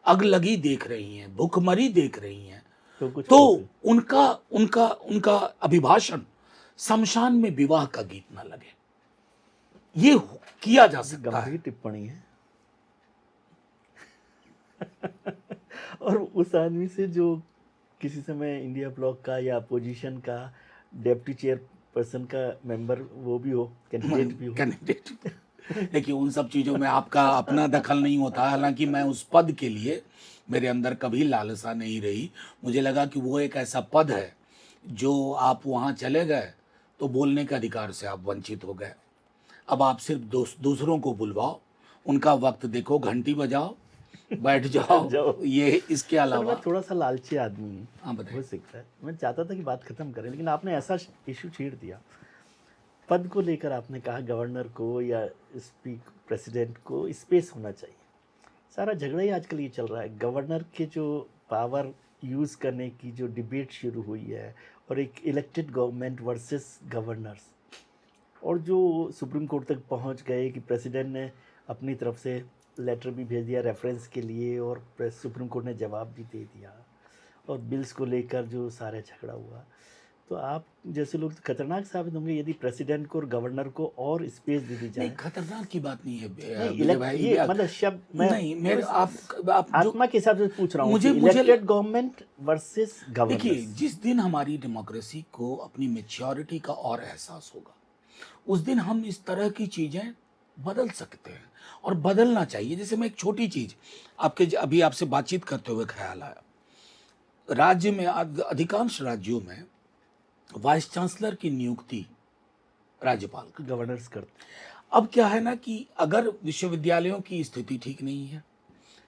Speaker 2: अगलगी देख रही हैं, भूखमरी देख रही हैं, तो उनका उनका उनका अभिभाषण शमशान में विवाह का गीत ना लगे। ये किया जा सकता है।
Speaker 1: गंभीर टिप्पणी है। और उस आदमी से जो किसी समय इंडिया ब्लॉक का या अपोजिशन का डेप्टी चेयरपर्सन का मेंबर वो भी हो, कैंडिडेट भी हो।
Speaker 2: देखिए उन सब चीज़ों में आपका अपना दखल नहीं होता। हालांकि मैं उस पद के लिए, मेरे अंदर कभी लालसा नहीं रही। मुझे लगा कि वो एक ऐसा पद है जो आप वहाँ चले गए तो बोलने के अधिकार से आप वंचित हो गए। अब आप सिर्फ दूसरों को बुलवाओ, उनका वक्त देखो, घंटी बजाओ, बैठ जाओ। ये इसके अलावा
Speaker 1: मैं थोड़ा सा लालची आदमी हूँ।
Speaker 2: हाँ बताइए।
Speaker 1: हो सकता है, मैं चाहता था कि बात खत्म करें, लेकिन आपने ऐसा इशू छेड़ दिया। पद को लेकर आपने कहा गवर्नर को या प्रेसिडेंट को स्पेस होना चाहिए। सारा झगड़ा ही आजकल ये चल रहा है। गवर्नर के जो पावर यूज़ करने की जो डिबेट शुरू हुई है, और एक इलेक्टेड गवर्नमेंट वर्सेस गवर्नर्स, और जो सुप्रीम कोर्ट तक पहुंच गए कि प्रेसिडेंट ने अपनी तरफ से लेटर भी भेज दिया रेफरेंस के लिए, और सुप्रीम कोर्ट ने जवाब भी दे दिया, और बिल्स को लेकर जो सारे झगड़ा हुआ। तो आप जैसे लोग खतरनाक साबित होंगे यदि प्रेसिडेंट को और गवर्नर को और स्पेस दे दी जाए।
Speaker 2: नहीं, खतरनाक की बात नहीं है
Speaker 1: भाई, ये मतलब शब्द मैं
Speaker 2: नहीं, मेरे आप
Speaker 1: आत्मा के हिसाब से पूछ रहा हूँ।
Speaker 2: मुझे
Speaker 1: इलेक्टेड गवर्नमेंट वर्सेस गवर्नर।
Speaker 2: देखिए, जिस दिन हमारी डेमोक्रेसी को अपनी मैच्योरिटी का और एहसास होगा, उस दिन हम इस तरह की चीजें बदल सकते हैं, और बदलना चाहिए। जैसे मैं एक छोटी चीज आपके अभी आपसे बातचीत करते हुए ख्याल आया, राज्य में अधिकांश राज्यों में वाइस चांसलर की नियुक्ति राज्यपाल का,
Speaker 1: गवर्नर्स करते।
Speaker 2: अब क्या है ना कि अगर विश्वविद्यालयों की स्थिति ठीक नहीं है,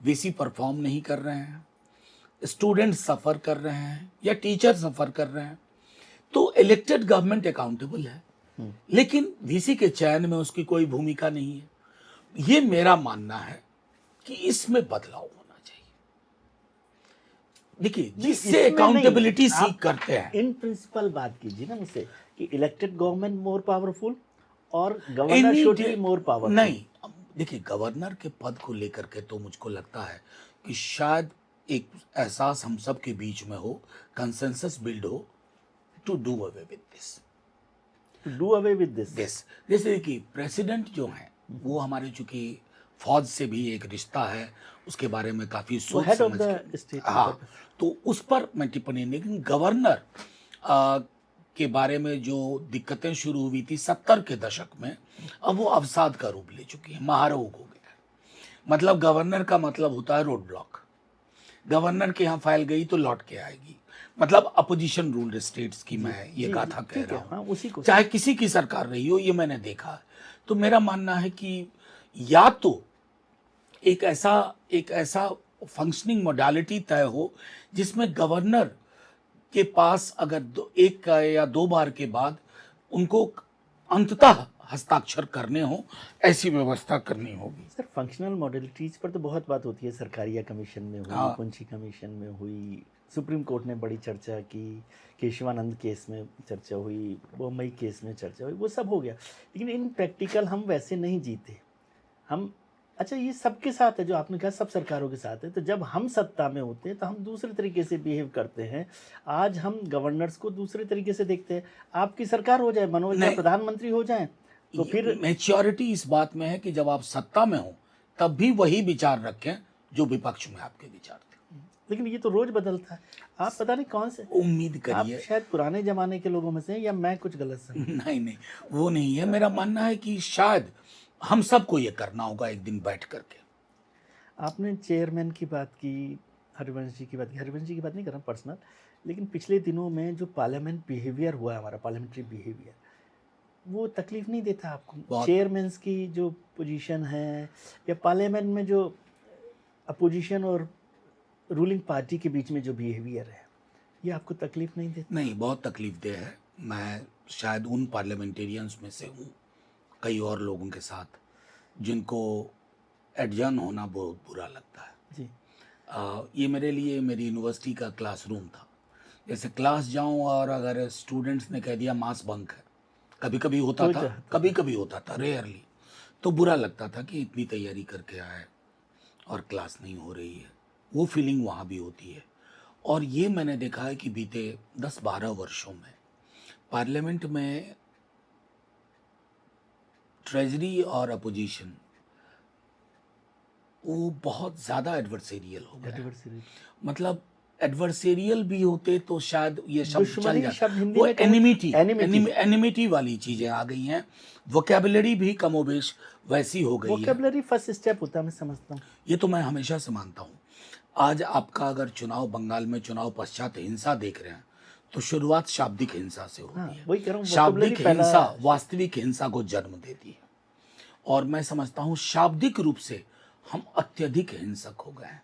Speaker 2: वीसी परफॉर्म नहीं कर रहे हैं, स्टूडेंट सफर कर रहे हैं या टीचर सफर कर रहे हैं, तो इलेक्टेड गवर्नमेंट अकाउंटेबल है, लेकिन वीसी के चयन में उसकी कोई भूमिका नहीं है। ये मेरा मानना है कि इसमें बदलाव होना चाहिए। देखिए, जिससे अकाउंटेबिलिटी सीख करते हैं,
Speaker 1: इन प्रिंसिपल बात कीजिए ना मुझसे कि इलेक्टेड गवर्नमेंट मोर पावरफुल और governor should be more powerful.
Speaker 2: नहीं, देखिए गवर्नर के पद को लेकर के तो मुझको लगता है कि शायद एक एहसास हम सब के बीच में हो, कंसेंसस बिल्ड हो to do away with this. जैसे कि प्रेसिडेंट जो है वो हमारे चूंकि फौज से भी एक रिश्ता है, उसके बारे में काफी सोच समझ के, हाँ, तो उस पर मैं टिप्पणी नहीं। लेकिन गवर्नर के बारे में जो दिक्कतें शुरू हुई थी 70 के दशक में, अब वो अवसाद का रूप ले चुकी है, महारोग हो गया है। मतलब गवर्नर का मतलब होता है रोड ब्लॉक। गवर्नर के यहाँ फाइल गई तो लौट के आएगी। मतलब अपोजिशन रूल्ड स्टेट्स की मैं ये
Speaker 1: जी,
Speaker 2: गाथा कह
Speaker 1: ठीक
Speaker 2: रहा
Speaker 1: है,
Speaker 2: हूँ।
Speaker 1: हाँ, उसी को
Speaker 2: चाहे किसी की सरकार रही हो, ये मैंने देखा है। तो मेरा मानना है कि या तो एक ऐसा फंक्शनिंग मोडालिटी तय हो जिसमें गवर्नर के पास अगर एक का या दो बार के बाद उनको अंततः हस्ताक्षर करने हो, ऐसी व्यवस्था करनी होगी।
Speaker 1: सर फंक्शनल मॉडलिटीज पर तो बहुत बात होती है, सरकारिया कमीशन में हुई,
Speaker 2: हाँ।
Speaker 1: पुंछी कमीशन में हुई, सुप्रीम कोर्ट ने बड़ी चर्चा की, केशवानंद केस में चर्चा हुई, बम्बई केस में चर्चा हुई, वो सब हो गया। लेकिन इन प्रैक्टिकल हम वैसे नहीं जीते हम। अच्छा, ये सबके साथ है, जो आपने कहा सब सरकारों के साथ है। तो जब हम सत्ता में होते हैं तो हम दूसरे तरीके से बिहेव करते हैं। आज हम गवर्नर्स को दूसरे तरीके से देखते हैं। आपकी सरकार हो जाए, मनोज
Speaker 2: नहीं।
Speaker 1: झा प्रधानमंत्री हो जाएं, तो फिर
Speaker 2: मैच्योरिटी इस बात में है कि जब आप सत्ता में हो तब भी वही विचार रखें जो विपक्ष में आपके विचार थे।
Speaker 1: लेकिन ये तो रोज बदलता है। आप पता नहीं कौन से,
Speaker 2: उम्मीद
Speaker 1: आप
Speaker 2: करिए।
Speaker 1: शायद पुराने जमाने के लोगों में से हैं, या मैं कुछ गलत समझ।
Speaker 2: नहीं, वो नहीं है। मेरा मानना है कि शायद हम सबको ये करना होगा एक दिन बैठ करके।
Speaker 1: आपने चेयरमैन की बात की, हरिवंश जी की बात की। हरिवंश जी की बात नहीं कर रहा पर्सनल, लेकिन पिछले दिनों में जो पार्लियामेंट बिहेवियर हुआ है, हमारा पार्लियामेंट्री बिहेवियर, वो तकलीफ नहीं देता आपको?
Speaker 2: बहुत।
Speaker 1: चेयरमैन्स की जो पोजीशन है, या पार्लियामेंट में जो अपोजिशन और रूलिंग पार्टी के बीच में जो बिहेवियर है, ये आपको तकलीफ नहीं देता?
Speaker 2: नहीं, बहुत तकलीफ दे है। मैं शायद उन पार्लियामेंटेरियंस में से हूँ, कई और लोगों के साथ, जिनको एडजर्न होना बहुत बुरा लगता है।
Speaker 1: जी,
Speaker 2: ये मेरे लिए मेरी यूनिवर्सिटी का क्लासरूम था। जैसे क्लास जाऊं और अगर स्टूडेंट्स ने कह दिया मास बंक है, कभी कभी होता
Speaker 1: तो
Speaker 2: था,
Speaker 1: चाहता
Speaker 2: कभी कभी होता था, रेयरली, तो बुरा लगता था कि इतनी तैयारी करके आए और क्लास नहीं हो रही है। वो फीलिंग वहाँ भी होती है। और ये मैंने देखा है कि बीते 10-12 वर्षों में पार्लियामेंट में ट्रेजरी और अपोजिशन वो बहुत ज़्यादा एडवर्सेरियल हो गया है।
Speaker 1: एडवर्सरी,
Speaker 2: मतलब एडवर्सेरियल भी होते तो शायद ये शब्द चल
Speaker 1: दुश्मनी
Speaker 2: जाता।
Speaker 1: शब्द हिंदी
Speaker 2: वो
Speaker 1: में कहूँ-
Speaker 2: एनिमिटी
Speaker 1: एनिमिटी।
Speaker 2: एनिमिटी वाली चीज़ें आ गई हैं। वोकेबलरी भी कमोबेश वैसी हो गई है।
Speaker 1: वोकेबलरी फर्स्ट स्टेप होता है, मैं समझता हूँ।
Speaker 2: ये तो मैं हमेशा से मानता हूँ। आज आपका अगर चुनाव, बंगाल में चुनाव पश्चात हिंसा देख रहे हैं, तो शुरुआत शाब्दिक हिंसा से
Speaker 1: हाँ,
Speaker 2: होती है।
Speaker 1: वही कह रहा हूँ,
Speaker 2: शाब्दिक
Speaker 1: vocabulary पहला-
Speaker 2: हिंसा वास्तविक हिंसा को जन्म देती है। और मैं समझता हूँ शाब्दिक रूप से हम अत्यधिक हिंसक हो गए हैं।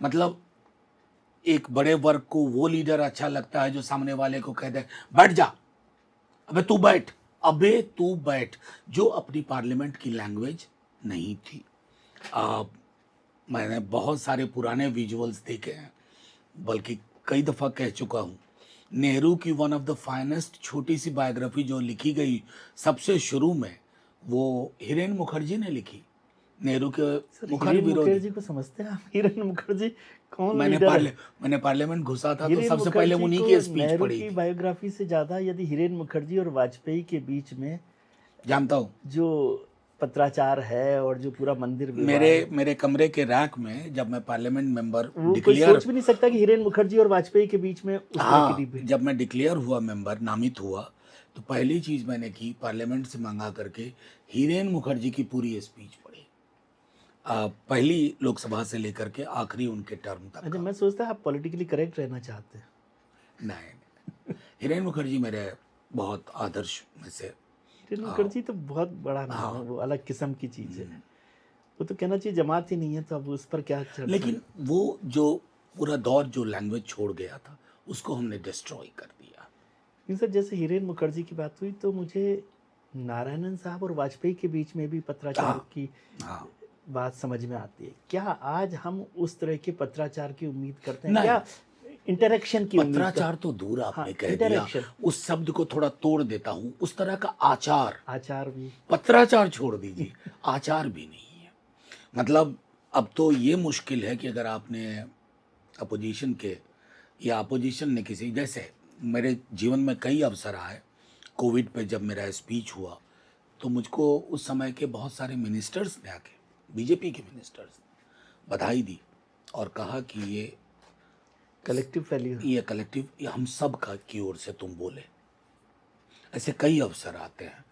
Speaker 2: मतलब एक बड़े वर्ग को वो लीडर अच्छा लगता है जो सामने वाले को कह दे बैठ जा, अबे तू बैठ, अबे तू बैठ, जो अपनी पार्लियामेंट की लैंग्वेज नहीं थी। मैंने बहुत सारे पुराने विजुअल्स देखे हैं, बल्कि कई दफ़ा कह चुका हूँ। नेहरू की वन ऑफ द फाइनेस्ट छोटी सी बायोग्राफी जो लिखी गई सबसे शुरू में, वो हिरेन मुखर्जी ने लिखी। नेहरू के मुखर
Speaker 1: हिरेन
Speaker 2: विरोधी।
Speaker 1: मुखर्जी को समझते हैं आप? हिरेन मुखर्जी कौन
Speaker 2: मैंने
Speaker 1: लीडर है?
Speaker 2: मैंने पार्लियामेंट घुसा था तो
Speaker 1: हिरेन
Speaker 2: सबसे पहले
Speaker 1: मुखर्जी
Speaker 2: उन्हीं
Speaker 1: को
Speaker 2: की स्पीच
Speaker 1: नेहरू
Speaker 2: पढ़ी
Speaker 1: की
Speaker 2: थी।
Speaker 1: बायोग्राफी से ज्यादा यदि हिरेन मुखर्जी और वाजपेयी के बीच में
Speaker 2: जानता हूँ।
Speaker 1: जो पत्राचार है और जो पूरा मंदिर विवाद है,
Speaker 2: मेरे कमरे के रैक में जब मैं पार्लियामेंट मेंबर
Speaker 1: वो कोई
Speaker 2: डिक्लेयर,
Speaker 1: सोच भी नहीं सकता कि हिरेन मुखर्जी और वाजपेयी के बीच में उस तरह की
Speaker 2: हाँ,
Speaker 1: डिबेट।
Speaker 2: जब मैं डिक्लेयर हुआ मेंबर, नामित हुआ, तो पहली चीज मैंने की, पार्लियामेंट से मंगा करके हिरेन मुखर्जी की पूरी स्पीच पढ़ी। पहली लोकसभा से लेकर के आखिरी उनके टर्म तक
Speaker 1: अच्छा,
Speaker 2: का।
Speaker 1: मैं सोचता आप पॉलिटिकली करेक्ट रहना चाहते हैं।
Speaker 2: नहीं, हिरेन मुखर्जी मेरे बहुत आदर्श में से।
Speaker 1: हिरेन मुखर्जी तो बहुत बड़ा नाम है, वो अलग किस्म की चीज है। वो तो कहना चाहिए जमात ही नहीं है, तो अब उस पर क्या चर्चा?
Speaker 2: लेकिन वो जो पूरा दौर जो लैंग्वेज छोड़ गया था, उसको हमने डिस्ट्रॉय कर दिया।
Speaker 1: लेकिन सर, जैसे हिरेन मुखर्जी की बात हुई तो मुझे नारायणन साहब और वाजपेयी के बीच में भी पत्राचार की
Speaker 2: हाँ,
Speaker 1: बात समझ में आती है। क्या आज हम उस तरह के पत्राचार की उम्मीद करते हैं?
Speaker 2: नहीं।
Speaker 1: क्या इंटरेक्शन की उम्मीद
Speaker 2: पत्राचार तो दूर आपने
Speaker 1: हाँ,
Speaker 2: कह दिया,
Speaker 1: interaction।
Speaker 2: उस शब्द को थोड़ा तोड़ देता हूँ। उस तरह का आचार,
Speaker 1: आचार भी?
Speaker 2: पत्राचार छोड़ दीजिए, आचार भी नहीं है। मतलब अब तो ये मुश्किल है कि अगर आपने अपोजिशन के या अपोजिशन ने किसी, जैसे मेरे जीवन में कई अवसर आए, कोविड पे जब मेरा स्पीच हुआ तो मुझको उस समय के बहुत सारे मिनिस्टर्स ने आके, बीजेपी के मिनिस्टर्स ने बधाई दी और कहा कि ये
Speaker 1: कलेक्टिव फेल्यूर।
Speaker 2: कलेक्टिव, ये हम सब का की ओर से तुम बोले। ऐसे कई अवसर आते हैं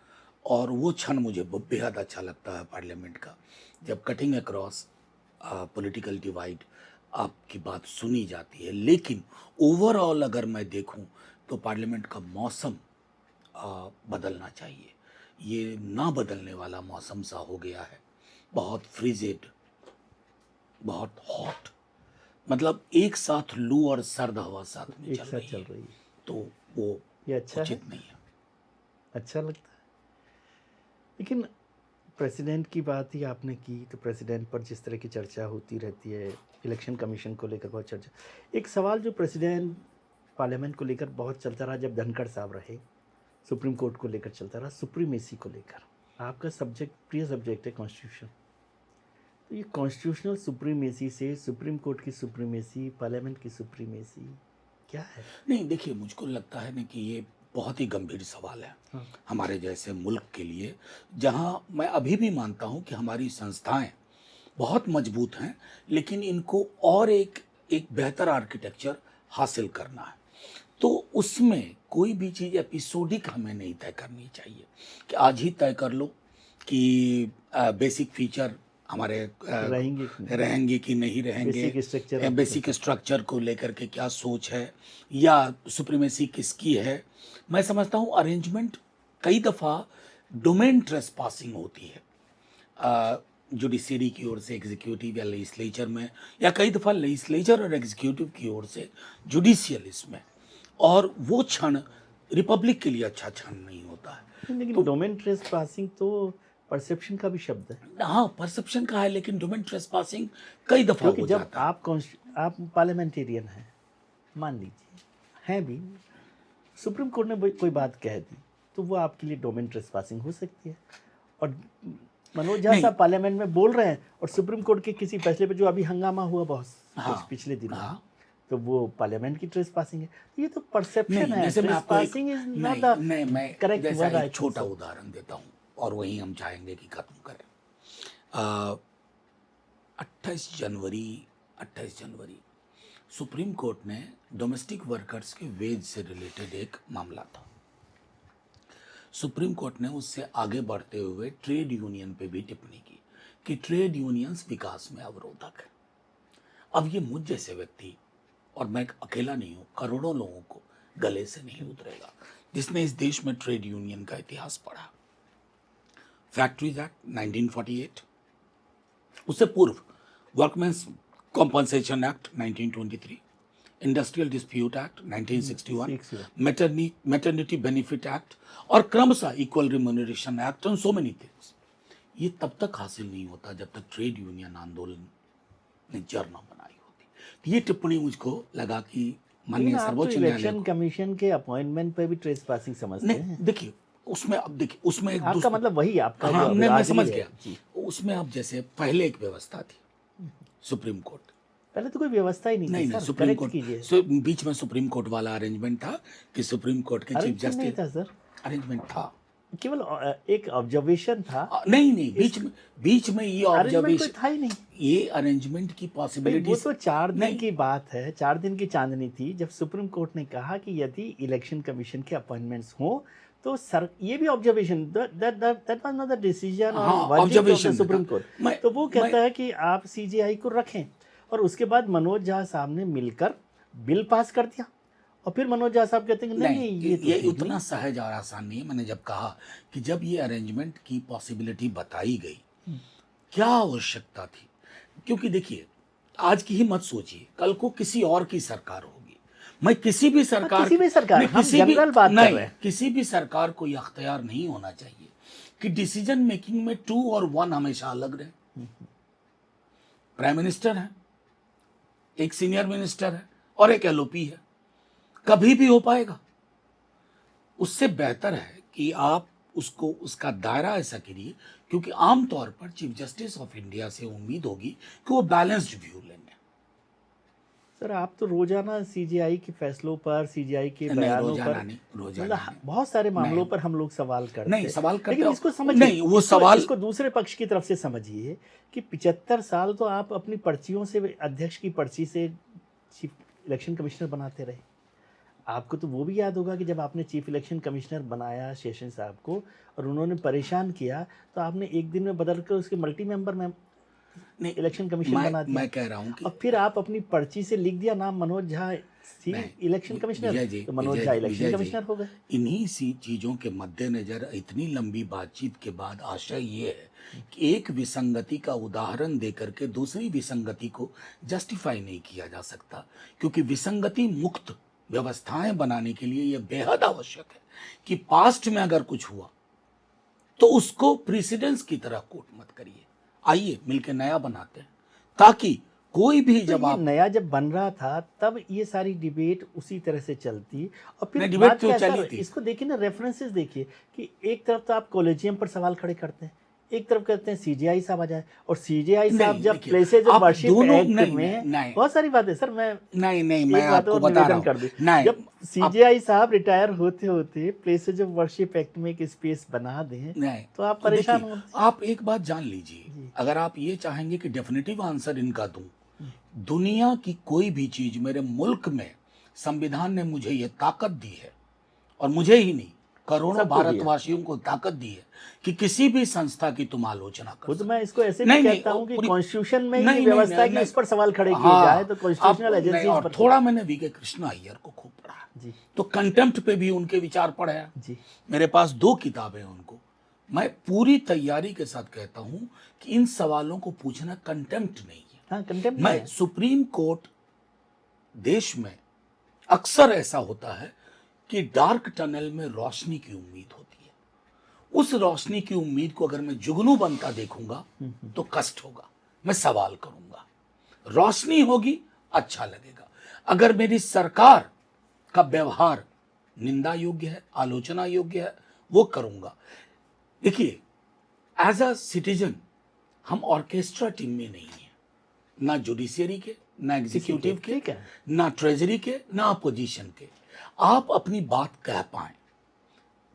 Speaker 2: और वो क्षण मुझे बेहद अच्छा लगता है पार्लियामेंट का, जब कटिंग अक्रॉस पॉलिटिकल डिवाइड आपकी बात सुनी जाती है। लेकिन ओवरऑल अगर मैं देखूं तो पार्लियामेंट का मौसम बदलना चाहिए। ये ना बदलने वाला मौसम सा हो गया है, बहुत फ्रिजिड, बहुत हॉट, मतलब एक साथ लू और सर्द हवा साथ में
Speaker 1: एक
Speaker 2: चल
Speaker 1: साथ
Speaker 2: रही
Speaker 1: चल
Speaker 2: है,
Speaker 1: रही है,
Speaker 2: तो वो
Speaker 1: ये अच्छा है,
Speaker 2: उचित नहीं है।
Speaker 1: अच्छा लगता है। लेकिन प्रेसिडेंट की बात ही आपने की, तो प्रेसिडेंट पर जिस तरह की चर्चा होती रहती है, इलेक्शन कमीशन को लेकर बहुत चर्चा। एक सवाल जो प्रेसिडेंट पार्लियामेंट को लेकर बहुत चलता रहा जब धनखड़ साहब रहे, सुप्रीम कोर्ट को लेकर चलता रहा, सुप्रीमेसी को लेकर। आपका सब्जेक्ट, प्रिय सब्जेक्ट है कॉन्स्टिट्यूशन, तो ये कॉन्स्टिट्यूशनल सुप्रीमेसी से सुप्रीम कोर्ट की सुप्रीमेसी, पार्लियामेंट की सुप्रीमेसी क्या है?
Speaker 2: नहीं, देखिए, मुझको लगता है ना कि ये बहुत ही गंभीर सवाल है
Speaker 1: हाँ,
Speaker 2: हमारे जैसे मुल्क के लिए, जहां मैं अभी भी मानता हूं कि हमारी संस्थाएं बहुत मजबूत हैं, लेकिन इनको और एक एक बेहतर आर्किटेक्चर हासिल करना है। तो उसमें कोई भी चीज़ एपिसोडिक हमें नहीं तय करनी चाहिए कि आज ही तय कर लो कि बेसिक फीचर हमारे
Speaker 1: रहेंगे कि नहीं,
Speaker 2: रहेंगे कि नहीं रहेंगे,
Speaker 1: बेसिक स्ट्रक्चर
Speaker 2: बेसिक स्ट्रक्चर को लेकर के क्या सोच है, या सुप्रीमेसी किसकी है। मैं समझता हूँ अरेंजमेंट कई दफ़ा डोमेन ट्रेसपासिंग होती है जुडिशरी की ओर से एग्जीक्यूटिव या लेजिस्लेचर में, या कई दफ़ा लेजिस्लेचर और एग्जीक्यूटिव की ओर से जुडिशियल इसमें, और वो क्षण रिपब्लिक के लिए अच्छा क्षण नहीं होता है।
Speaker 1: लेकिन
Speaker 2: तो
Speaker 1: डोमेन ट्रेस पासिंग तो परसेप्शन का भी शब्द है,
Speaker 2: हाँ, परसेप्शन का है, लेकिन डोमेन ट्रेसपासिंग कई दफ़ा
Speaker 1: क्योंकि
Speaker 2: हो
Speaker 1: जब
Speaker 2: जाता है।
Speaker 1: आप पार्लियामेंटेरियन हैं, मान लीजिए, हैं भी, सुप्रीम कोर्ट ने कोई बात कह दी तो वो आपके लिए डोमेन ट्रेस पासिंग हो सकती है। और मनोज झा
Speaker 2: नहीं,
Speaker 1: साहब पार्लियामेंट में बोल रहे हैं और सुप्रीम कोर्ट के किसी फैसले पे जो अभी हंगामा हुआ बहुत
Speaker 2: हाँ,
Speaker 1: पिछले दिनों में,
Speaker 2: हाँ,
Speaker 1: तो वो पार्लियामेंट की ट्रेस पासिंग है। तो ये तो परसेप्शन
Speaker 2: नहीं,
Speaker 1: है,
Speaker 2: जैसे मैं
Speaker 1: ट्रेस
Speaker 2: आपको एक
Speaker 1: पासिंग इज नॉट
Speaker 2: नहीं
Speaker 1: द
Speaker 2: नहीं मैं
Speaker 1: करेक्ट
Speaker 2: जैसा
Speaker 1: वर्ड, आई
Speaker 2: एक
Speaker 1: थिंक
Speaker 2: छोटा
Speaker 1: सो।
Speaker 2: उदाहरण देता हूँ और वहीं हम चाहेंगे कि खत्म करें। 28 जनवरी 28 जनवरी सुप्रीम कोर्ट ने डोमेस्टिक वर्कर्स के वेज से रिलेटेड एक मामला था। सुप्रीम कोर्ट ने उससे आगे बढ़ते हुए ट्रेड यूनियन पे भी टिप्पणी की कि ट्रेड यूनियंस विकास में अवरोधक है। अब ये मुझ जैसे व्यक्ति, और मैं अकेला नहीं हूँ, करोड़ों लोगों को गले से नहीं उतरेगा जिसने इस देश में ट्रेड यूनियन का इतिहास पढ़ा। फैक्ट्रीज एक्ट 1948, उससे पूर्व workmen's compensation act 1923, industrial dispute act 1961, maternity benefit act, और क्रमशः equal remuneration act, and so many things. ये तब तक हासिल नहीं होता जब तक ट्रेड यूनियन आंदोलन ने जड़ न बनाई होती। तो ये टिप्पणी मुझको लगा कि
Speaker 1: लेकिन
Speaker 2: माननीय
Speaker 1: आप तो
Speaker 2: सर्वोच्च न्यायालय
Speaker 1: इलेक्शन
Speaker 2: को
Speaker 1: कमीशन के अपॉइंटमेंट पे भी ट्रेस पासिंग समझते
Speaker 2: नहीं,
Speaker 1: हैं।
Speaker 2: देखिए, उसमें एक
Speaker 1: आपका मतलब वही, आपका
Speaker 2: हाँ,
Speaker 1: जो
Speaker 2: मैं
Speaker 1: बिरादरी
Speaker 2: समझ
Speaker 1: है
Speaker 2: गया।
Speaker 1: जी।
Speaker 2: उसमें अब जैसे पहले एक व्यवस्था थी, सुप्रीम कोर्ट,
Speaker 1: पहले तो कोई व्यवस्था ही नहीं
Speaker 2: नहीं
Speaker 1: थी
Speaker 2: नहीं,
Speaker 1: सर,
Speaker 2: सुप्रीम
Speaker 1: करेक्ट
Speaker 2: कोर्ट
Speaker 1: कीजिए।
Speaker 2: बीच में सुप्रीम कोर्ट वाला अरेंजमेंट था कि सुप्रीम कोर्ट के चीफ
Speaker 1: अरेंजमेंट नहीं
Speaker 2: जस्टिस,
Speaker 1: था सर,
Speaker 2: अरेंजमेंट था।
Speaker 1: केवल एक ऑब्जर्वेशन था।
Speaker 2: नहीं नहीं, बीच में ये
Speaker 1: अरेंजमेंट कोई
Speaker 2: ऑब्जर्वेशन,
Speaker 1: था ही नहीं
Speaker 2: ये अरेंजमेंट की
Speaker 1: भाई, वो
Speaker 2: पॉसिबिलिटीज
Speaker 1: तो 4 दिन
Speaker 2: नहीं।
Speaker 1: की बात है, 4 दिन की चांदनी थी जब सुप्रीम कोर्ट ने कहा कि यदि इलेक्शन कमीशन के अपॉइंटमेंट्स हो तो सर, ये भी observation, that was not the decision और
Speaker 2: हाँ,
Speaker 1: verdict of the
Speaker 2: observation
Speaker 1: supreme
Speaker 2: था।
Speaker 1: कोर्ट।
Speaker 2: मैं
Speaker 1: तो वो
Speaker 2: मैं
Speaker 1: कहता है कि आप सीजीआई को रखें, और उसके बाद मनोज झा साहब ने मिलकर बिल पास कर दिया, और फिर मनोज झा साहब कहते हैं कि नहीं नहीं, ये तो
Speaker 2: ये
Speaker 1: ठीक
Speaker 2: उतना
Speaker 1: नहीं।
Speaker 2: सहज और आसान नहीं है। मैंने जब कहा कि जब ये अरेंजमेंट की पॉसिबिलिटी बताई गई, क्या आवश्यकता थी? क्योंकि देखिए, आज की ही मत सोचिए, कल को किसी और की सरकार होगी। मैं किसी भी सरकार
Speaker 1: किसी भी सरकार,
Speaker 2: नहीं,
Speaker 1: हम
Speaker 2: किसी भी
Speaker 1: जनरल बात कर
Speaker 2: नहीं,
Speaker 1: रहे हैं।
Speaker 2: किसी भी सरकार को यह अख्तियार नहीं होना चाहिए कि डिसीजन मेकिंग में 2 और 1 हमेशा अलग रहे। प्राइम मिनिस्टर है, एक सीनियर मिनिस्टर है, और एक एलओपी है, कभी भी हो पाएगा। उससे बेहतर है कि आप उसको, उसका दायरा ऐसा करिए, क्योंकि आमतौर पर चीफ जस्टिस ऑफ इंडिया से उम्मीद होगी कि वो बैलेंस्ड व्यू लेंगे।
Speaker 1: सर, आप तो रोजाना सीजीआई के फैसलों पर, सीजीआई के
Speaker 2: नहीं,
Speaker 1: बयानों
Speaker 2: रोजाना
Speaker 1: पर,
Speaker 2: नहीं,
Speaker 1: मतलब
Speaker 2: रोजाना नहीं,
Speaker 1: बहुत सारे मामलों
Speaker 2: नहीं,
Speaker 1: पर हम लोग सवाल करते
Speaker 2: नहीं
Speaker 1: हैं।
Speaker 2: सवाल करते
Speaker 1: लेकिन
Speaker 2: हो,
Speaker 1: इसको समझिए,
Speaker 2: नहीं, वो
Speaker 1: इसको,
Speaker 2: सवाल
Speaker 1: इसको दूसरे पक्ष की तरफ से समझिए कि 75 साल तो आप अपनी पर्चियों से, अध्यक्ष की पर्ची से चीफ इलेक्शन कमिश्नर बनाते रहे। आपको तो वो भी याद होगा कि जब आपने चीफ इलेक्शन कमिश्नर बनाया सेशन साहब को और उन्होंने परेशान किया, तो आपने एक दिन में बदल कर उसके मल्टी मेंबर में
Speaker 2: नहीं,
Speaker 1: इलेक्शन कमीशन बना दिया।
Speaker 2: मैं कह रहा हूँ कि
Speaker 1: और फिर आप अपनी पर्ची से लिख दिया नाम मनोज झा इलेक्शन कमिश्नर, तो मनोज झा इलेक्शन कमिश्नर हो गए।
Speaker 2: इन्हीं सी चीजों के मद्देनजर इतनी लंबी बातचीत के बाद आशा ये है कि एक विसंगति का उदाहरण देकर के दूसरी विसंगति को जस्टिफाई नहीं किया जा सकता, क्योंकि विसंगति मुक्त व्यवस्थाएं बनाने के लिए यह बेहद आवश्यक है कि पास्ट में अगर कुछ हुआ तो उसको प्रेसिडेंस की तरह कोट मत करिए, आइए मिलकर नया बनाते हैं, ताकि कोई भी
Speaker 1: तो
Speaker 2: जब
Speaker 1: ये
Speaker 2: आप
Speaker 1: नया जब बन रहा था तब ये सारी डिबेट उसी तरह से चलती। और फिर
Speaker 2: डिबेट
Speaker 1: बात
Speaker 2: तो
Speaker 1: क्या है
Speaker 2: चली
Speaker 1: सर,
Speaker 2: थी।
Speaker 1: इसको देखिए ना, रेफरेंसेस देखिए कि एक तरफ तो आप कॉलेजियम पर सवाल खड़े करते हैं, एक तरफ कहते हैं सीजेआई साहब आ जाए, और सीजेआई साहब
Speaker 2: नहीं,
Speaker 1: जब
Speaker 2: देखिए,
Speaker 1: प्लेसेज ऑफ
Speaker 2: आप
Speaker 1: वर्शिप
Speaker 2: दोनों-
Speaker 1: एक्ट
Speaker 2: नहीं,
Speaker 1: में
Speaker 2: नहीं।
Speaker 1: बहुत सारी बातें सर, मैं
Speaker 2: नहीं
Speaker 1: एक
Speaker 2: मैं
Speaker 1: बात
Speaker 2: आपको
Speaker 1: और
Speaker 2: बता रहा
Speaker 1: निवेदन कर
Speaker 2: हूँ,
Speaker 1: दूं।
Speaker 2: नहीं
Speaker 1: जब सीजेआई साहब रिटायर होते होते प्लेसेज ऑफ वर्शिप एक्ट में एक स्पेस बना दें
Speaker 2: नहीं
Speaker 1: तो आप
Speaker 2: तो
Speaker 1: परेशान
Speaker 2: देखिए,
Speaker 1: होंगे।
Speaker 2: आप एक बात जान लीजिए, अगर आप ये चाहेंगे कि डेफिनेटिव आंसर इनका दूं, दुनिया की कोई भी चीज मेरे मुल्क में संविधान ने मुझे ये ताकत दी है, और मुझे ही नहीं करोड़ों
Speaker 1: सबको दिया।
Speaker 2: भारतवासियों को ताकत दी है कि किसी भी संस्था की तुम आलोचना कर
Speaker 1: खुद मैं इसको ऐसे
Speaker 2: नहीं,
Speaker 1: भी
Speaker 2: नहीं,
Speaker 1: कहता हूँ कि
Speaker 2: पूरी-
Speaker 1: कॉन्स्टिट्यूशन में
Speaker 2: नहीं,
Speaker 1: ही
Speaker 2: नहीं,
Speaker 1: व्यवस्था है कि
Speaker 2: नहीं,
Speaker 1: उस पर सवाल खड़े किए
Speaker 2: हाँ,
Speaker 1: जाए, तो कॉन्स्टिट्यूशनल
Speaker 2: नहीं,
Speaker 1: एजेंसी
Speaker 2: और
Speaker 1: पर
Speaker 2: थोड़ा मैंने वीके कृष्णा अय्यर को खूब पढ़ा
Speaker 1: जी
Speaker 2: तो कंटेम्प्ट पे भी उनके विचार पढ़े हैं।
Speaker 1: जी
Speaker 2: मेरे पास 2 किताबें हैं उनको। मैं पूरी तैयारी के साथ कहता हूं कि इन सवालों को पूछना कंटेम्प्ट नहीं है।
Speaker 1: हाँ, कंटेम्प्ट
Speaker 2: मैं सुप्रीम कोर्ट देश में अक्सर ऐसा होता है कि डार्क टनल में रोशनी की उम्मीद होती है, उस रोशनी की उम्मीद को अगर मैं जुगनू बनता देखूंगा तो कष्ट होगा, मैं सवाल करूंगा। रोशनी होगी, अच्छा लगेगा। अगर मेरी सरकार का व्यवहार निंदा योग्य है, आलोचना योग्य है, वो करूंगा। देखिए, एज अ सिटीजन हम ऑर्केस्ट्रा टीम में नहीं है, ना जुडिशियरी के, ना एग्जीक्यूटिव के,
Speaker 1: ठीक है।
Speaker 2: ना ट्रेजरी के, ना अपोजिशन के। आप अपनी बात कह पाए,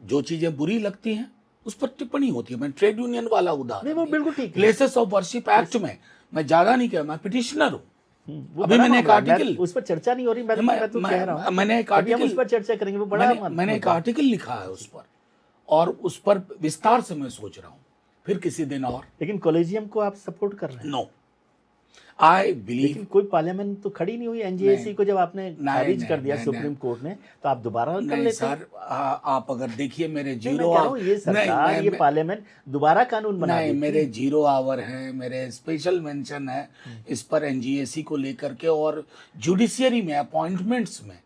Speaker 2: जो चीजें बुरी लगती हैं उस पर टिप्पणी होती है। मैं ट्रेड यूनियन वाला
Speaker 1: नहीं,
Speaker 2: उदाहरण
Speaker 1: वो बिल्कुल ठीक है।
Speaker 2: प्लेसेस ऑफ वर्शिप एक्ट में मैं ज्यादा नहीं कह, मैं पिटिशनर हूं।
Speaker 1: वो
Speaker 2: अभी
Speaker 1: बड़ा
Speaker 2: मैंने एक
Speaker 1: मामला है,
Speaker 2: आर्टिकल,
Speaker 1: उस पर चर्चा नहीं हो रही, मैं तो कह रहा हूँ
Speaker 2: मैंने एक
Speaker 1: अभी हम
Speaker 2: आर्टिकल
Speaker 1: उस पर चर्चा करेंगे, वो बड़ा
Speaker 2: मैंने एक आर्टिकल लिखा है उस पर, और उस पर विस्तार से मैं सोच रहा हूं, फिर किसी दिन और।
Speaker 1: लेकिन कॉलेजियम को आप सपोर्ट कर रहे हैं।
Speaker 2: नो, आई बिलीव,
Speaker 1: लेकिन कोई पार्लियामेंट तो खड़ी नहीं हुई एनजीएसी को, जब आपने खारिज कर दिया
Speaker 2: नहीं,
Speaker 1: सुप्रीम कोर्ट ने, तो आप दोबारा कर
Speaker 2: नहीं
Speaker 1: लेते।
Speaker 2: सर, आप अगर देखिए मेरे
Speaker 1: नहीं,
Speaker 2: जीरो
Speaker 1: मैं कह रहा हूँ ये सरकार, ये पार्लियामेंट दोबारा कानून बना
Speaker 2: नहीं,
Speaker 1: देती।
Speaker 2: मेरे 0 आवर है, मेरे स्पेशल मेंशन है इस पर एनजीएसी को लेकर के, और जुडिशियरी में अपॉइंटमेंट्स में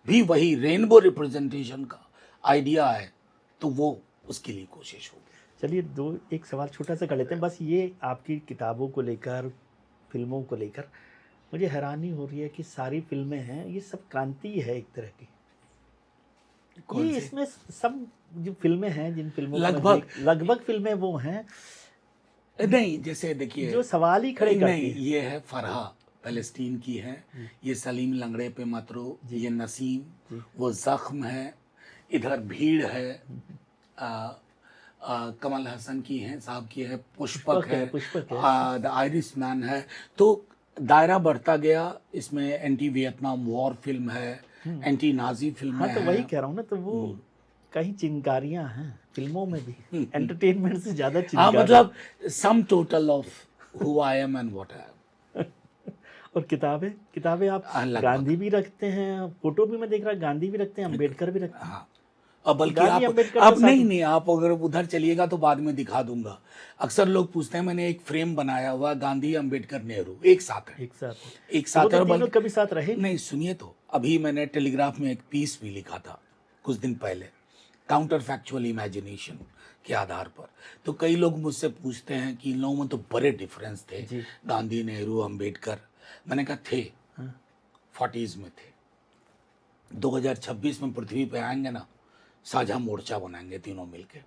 Speaker 2: भी वही रेनबो रिप्रेजेंटेशन का आइडिया है, तो वो उसके लिए कोशिश होगी।
Speaker 1: चलिए, एक सवाल छोटा सा कर लेते हैं बस। ये आपकी किताबों को लेकर, फिल्मों को लेकर मुझे हैरानी हो रही है कि सारी फिल्में हैं, ये सब क्रांति है एक तरह की।
Speaker 2: कौन
Speaker 1: ये
Speaker 2: सी?
Speaker 1: इसमें सब जो फिल्में हैं, जिन फिल्मों
Speaker 2: लगभग
Speaker 1: फिल्में वो हैं
Speaker 2: नहीं, जैसे देखिए,
Speaker 1: जो सवाल ही खड़े करती
Speaker 2: नहीं,
Speaker 1: हैं।
Speaker 2: ये है फरहा, पैलेस्टीन की है, ये सलीम लंगड़े पे मत रो, ये नसीम, वो जख्म है, इधर भीड़ है, कमल हसन की है, साहब की है, पुष्पक है, द आयरिश मैन है। तो दायरा बढ़ता गया, इसमें एंटी वियतनाम वॉर फिल्म है, एंटी नाजी फिल्म
Speaker 1: हाँ,
Speaker 2: है।
Speaker 1: तो वही कह रहा हूँ ना, तो वो कहीं चिंगारियां हैं फिल्मों में भी, एंटरटेनमेंट से ज्यादा
Speaker 2: हाँ,
Speaker 1: चिंगारियां।
Speaker 2: मतलब sum total of who I am and what I am.
Speaker 1: और किताबें आप
Speaker 2: लगभग।
Speaker 1: गांधी भी रखते हैं, फोटो भी मैं देख रहा, गांधी भी रखते हैं, अंबेडकर भी रखते हैं।
Speaker 2: हाँ, अब बल्कि
Speaker 1: गांधी,
Speaker 2: आप
Speaker 1: अंबेडकर
Speaker 2: अब
Speaker 1: के
Speaker 2: नहीं
Speaker 1: साथ-
Speaker 2: नहीं आप अगर उधर चलिएगा तो बाद में दिखा दूंगा। अक्सर लोग पूछते हैं, मैंने एक फ्रेम बनाया हुआ, गांधी, अंबेडकर, नेहरू एक साथ है,
Speaker 1: एक साथ
Speaker 2: एक साथ
Speaker 1: वो तो
Speaker 2: है।
Speaker 1: तीनों
Speaker 2: बल्कि
Speaker 1: कभी साथ रहे
Speaker 2: नहीं, सुनिए तो, अभी मैंने टेलीग्राफ में एक पीस भी लिखा था कुछ दिन पहले, काउंटर फैक्चुअल इमेजिनेशन के आधार पर। तो कई लोग मुझसे पूछते हैं कि इन लोगों में तो बड़े डिफरेंस थे, गांधी, नेहरू, अंबेडकर। मैंने कहा थे, 40s में थे, 2026 में पृथ्वी पे आएंगे ना, साझा मोर्चा बनाएंगे तीनों मिलके।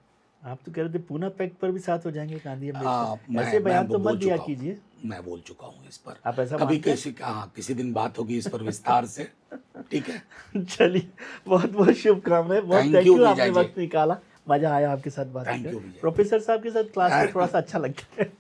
Speaker 1: आप तो कह रहे थे पूना पैक्ट पर भी साथ हो जाएंगे गांधी, अंबेडकर,
Speaker 2: मैं
Speaker 1: ऐसे बयान तो
Speaker 2: बोल
Speaker 1: मत दिया
Speaker 2: चुका हूं।
Speaker 1: कीजिए।
Speaker 2: मैं बोल चुका हूँ इस पर,
Speaker 1: आप ऐसा
Speaker 2: कभी
Speaker 1: मानते हैं?
Speaker 2: किसी दिन बात होगी इस पर विस्तार से, ठीक है।
Speaker 1: चलिए, बहुत बहुत शुभकामनाएं, बहुत
Speaker 2: Thank
Speaker 1: थैंक
Speaker 2: you,
Speaker 1: यू, आपने
Speaker 2: विजय जी।
Speaker 1: वक्त निकाला, मजा आया आपके साथ बात
Speaker 2: Thank
Speaker 1: करके।
Speaker 2: you, Vijay.
Speaker 1: प्रोफेसर साहब के साथ क्लास में थोड़ा सा अच्छा लगता है।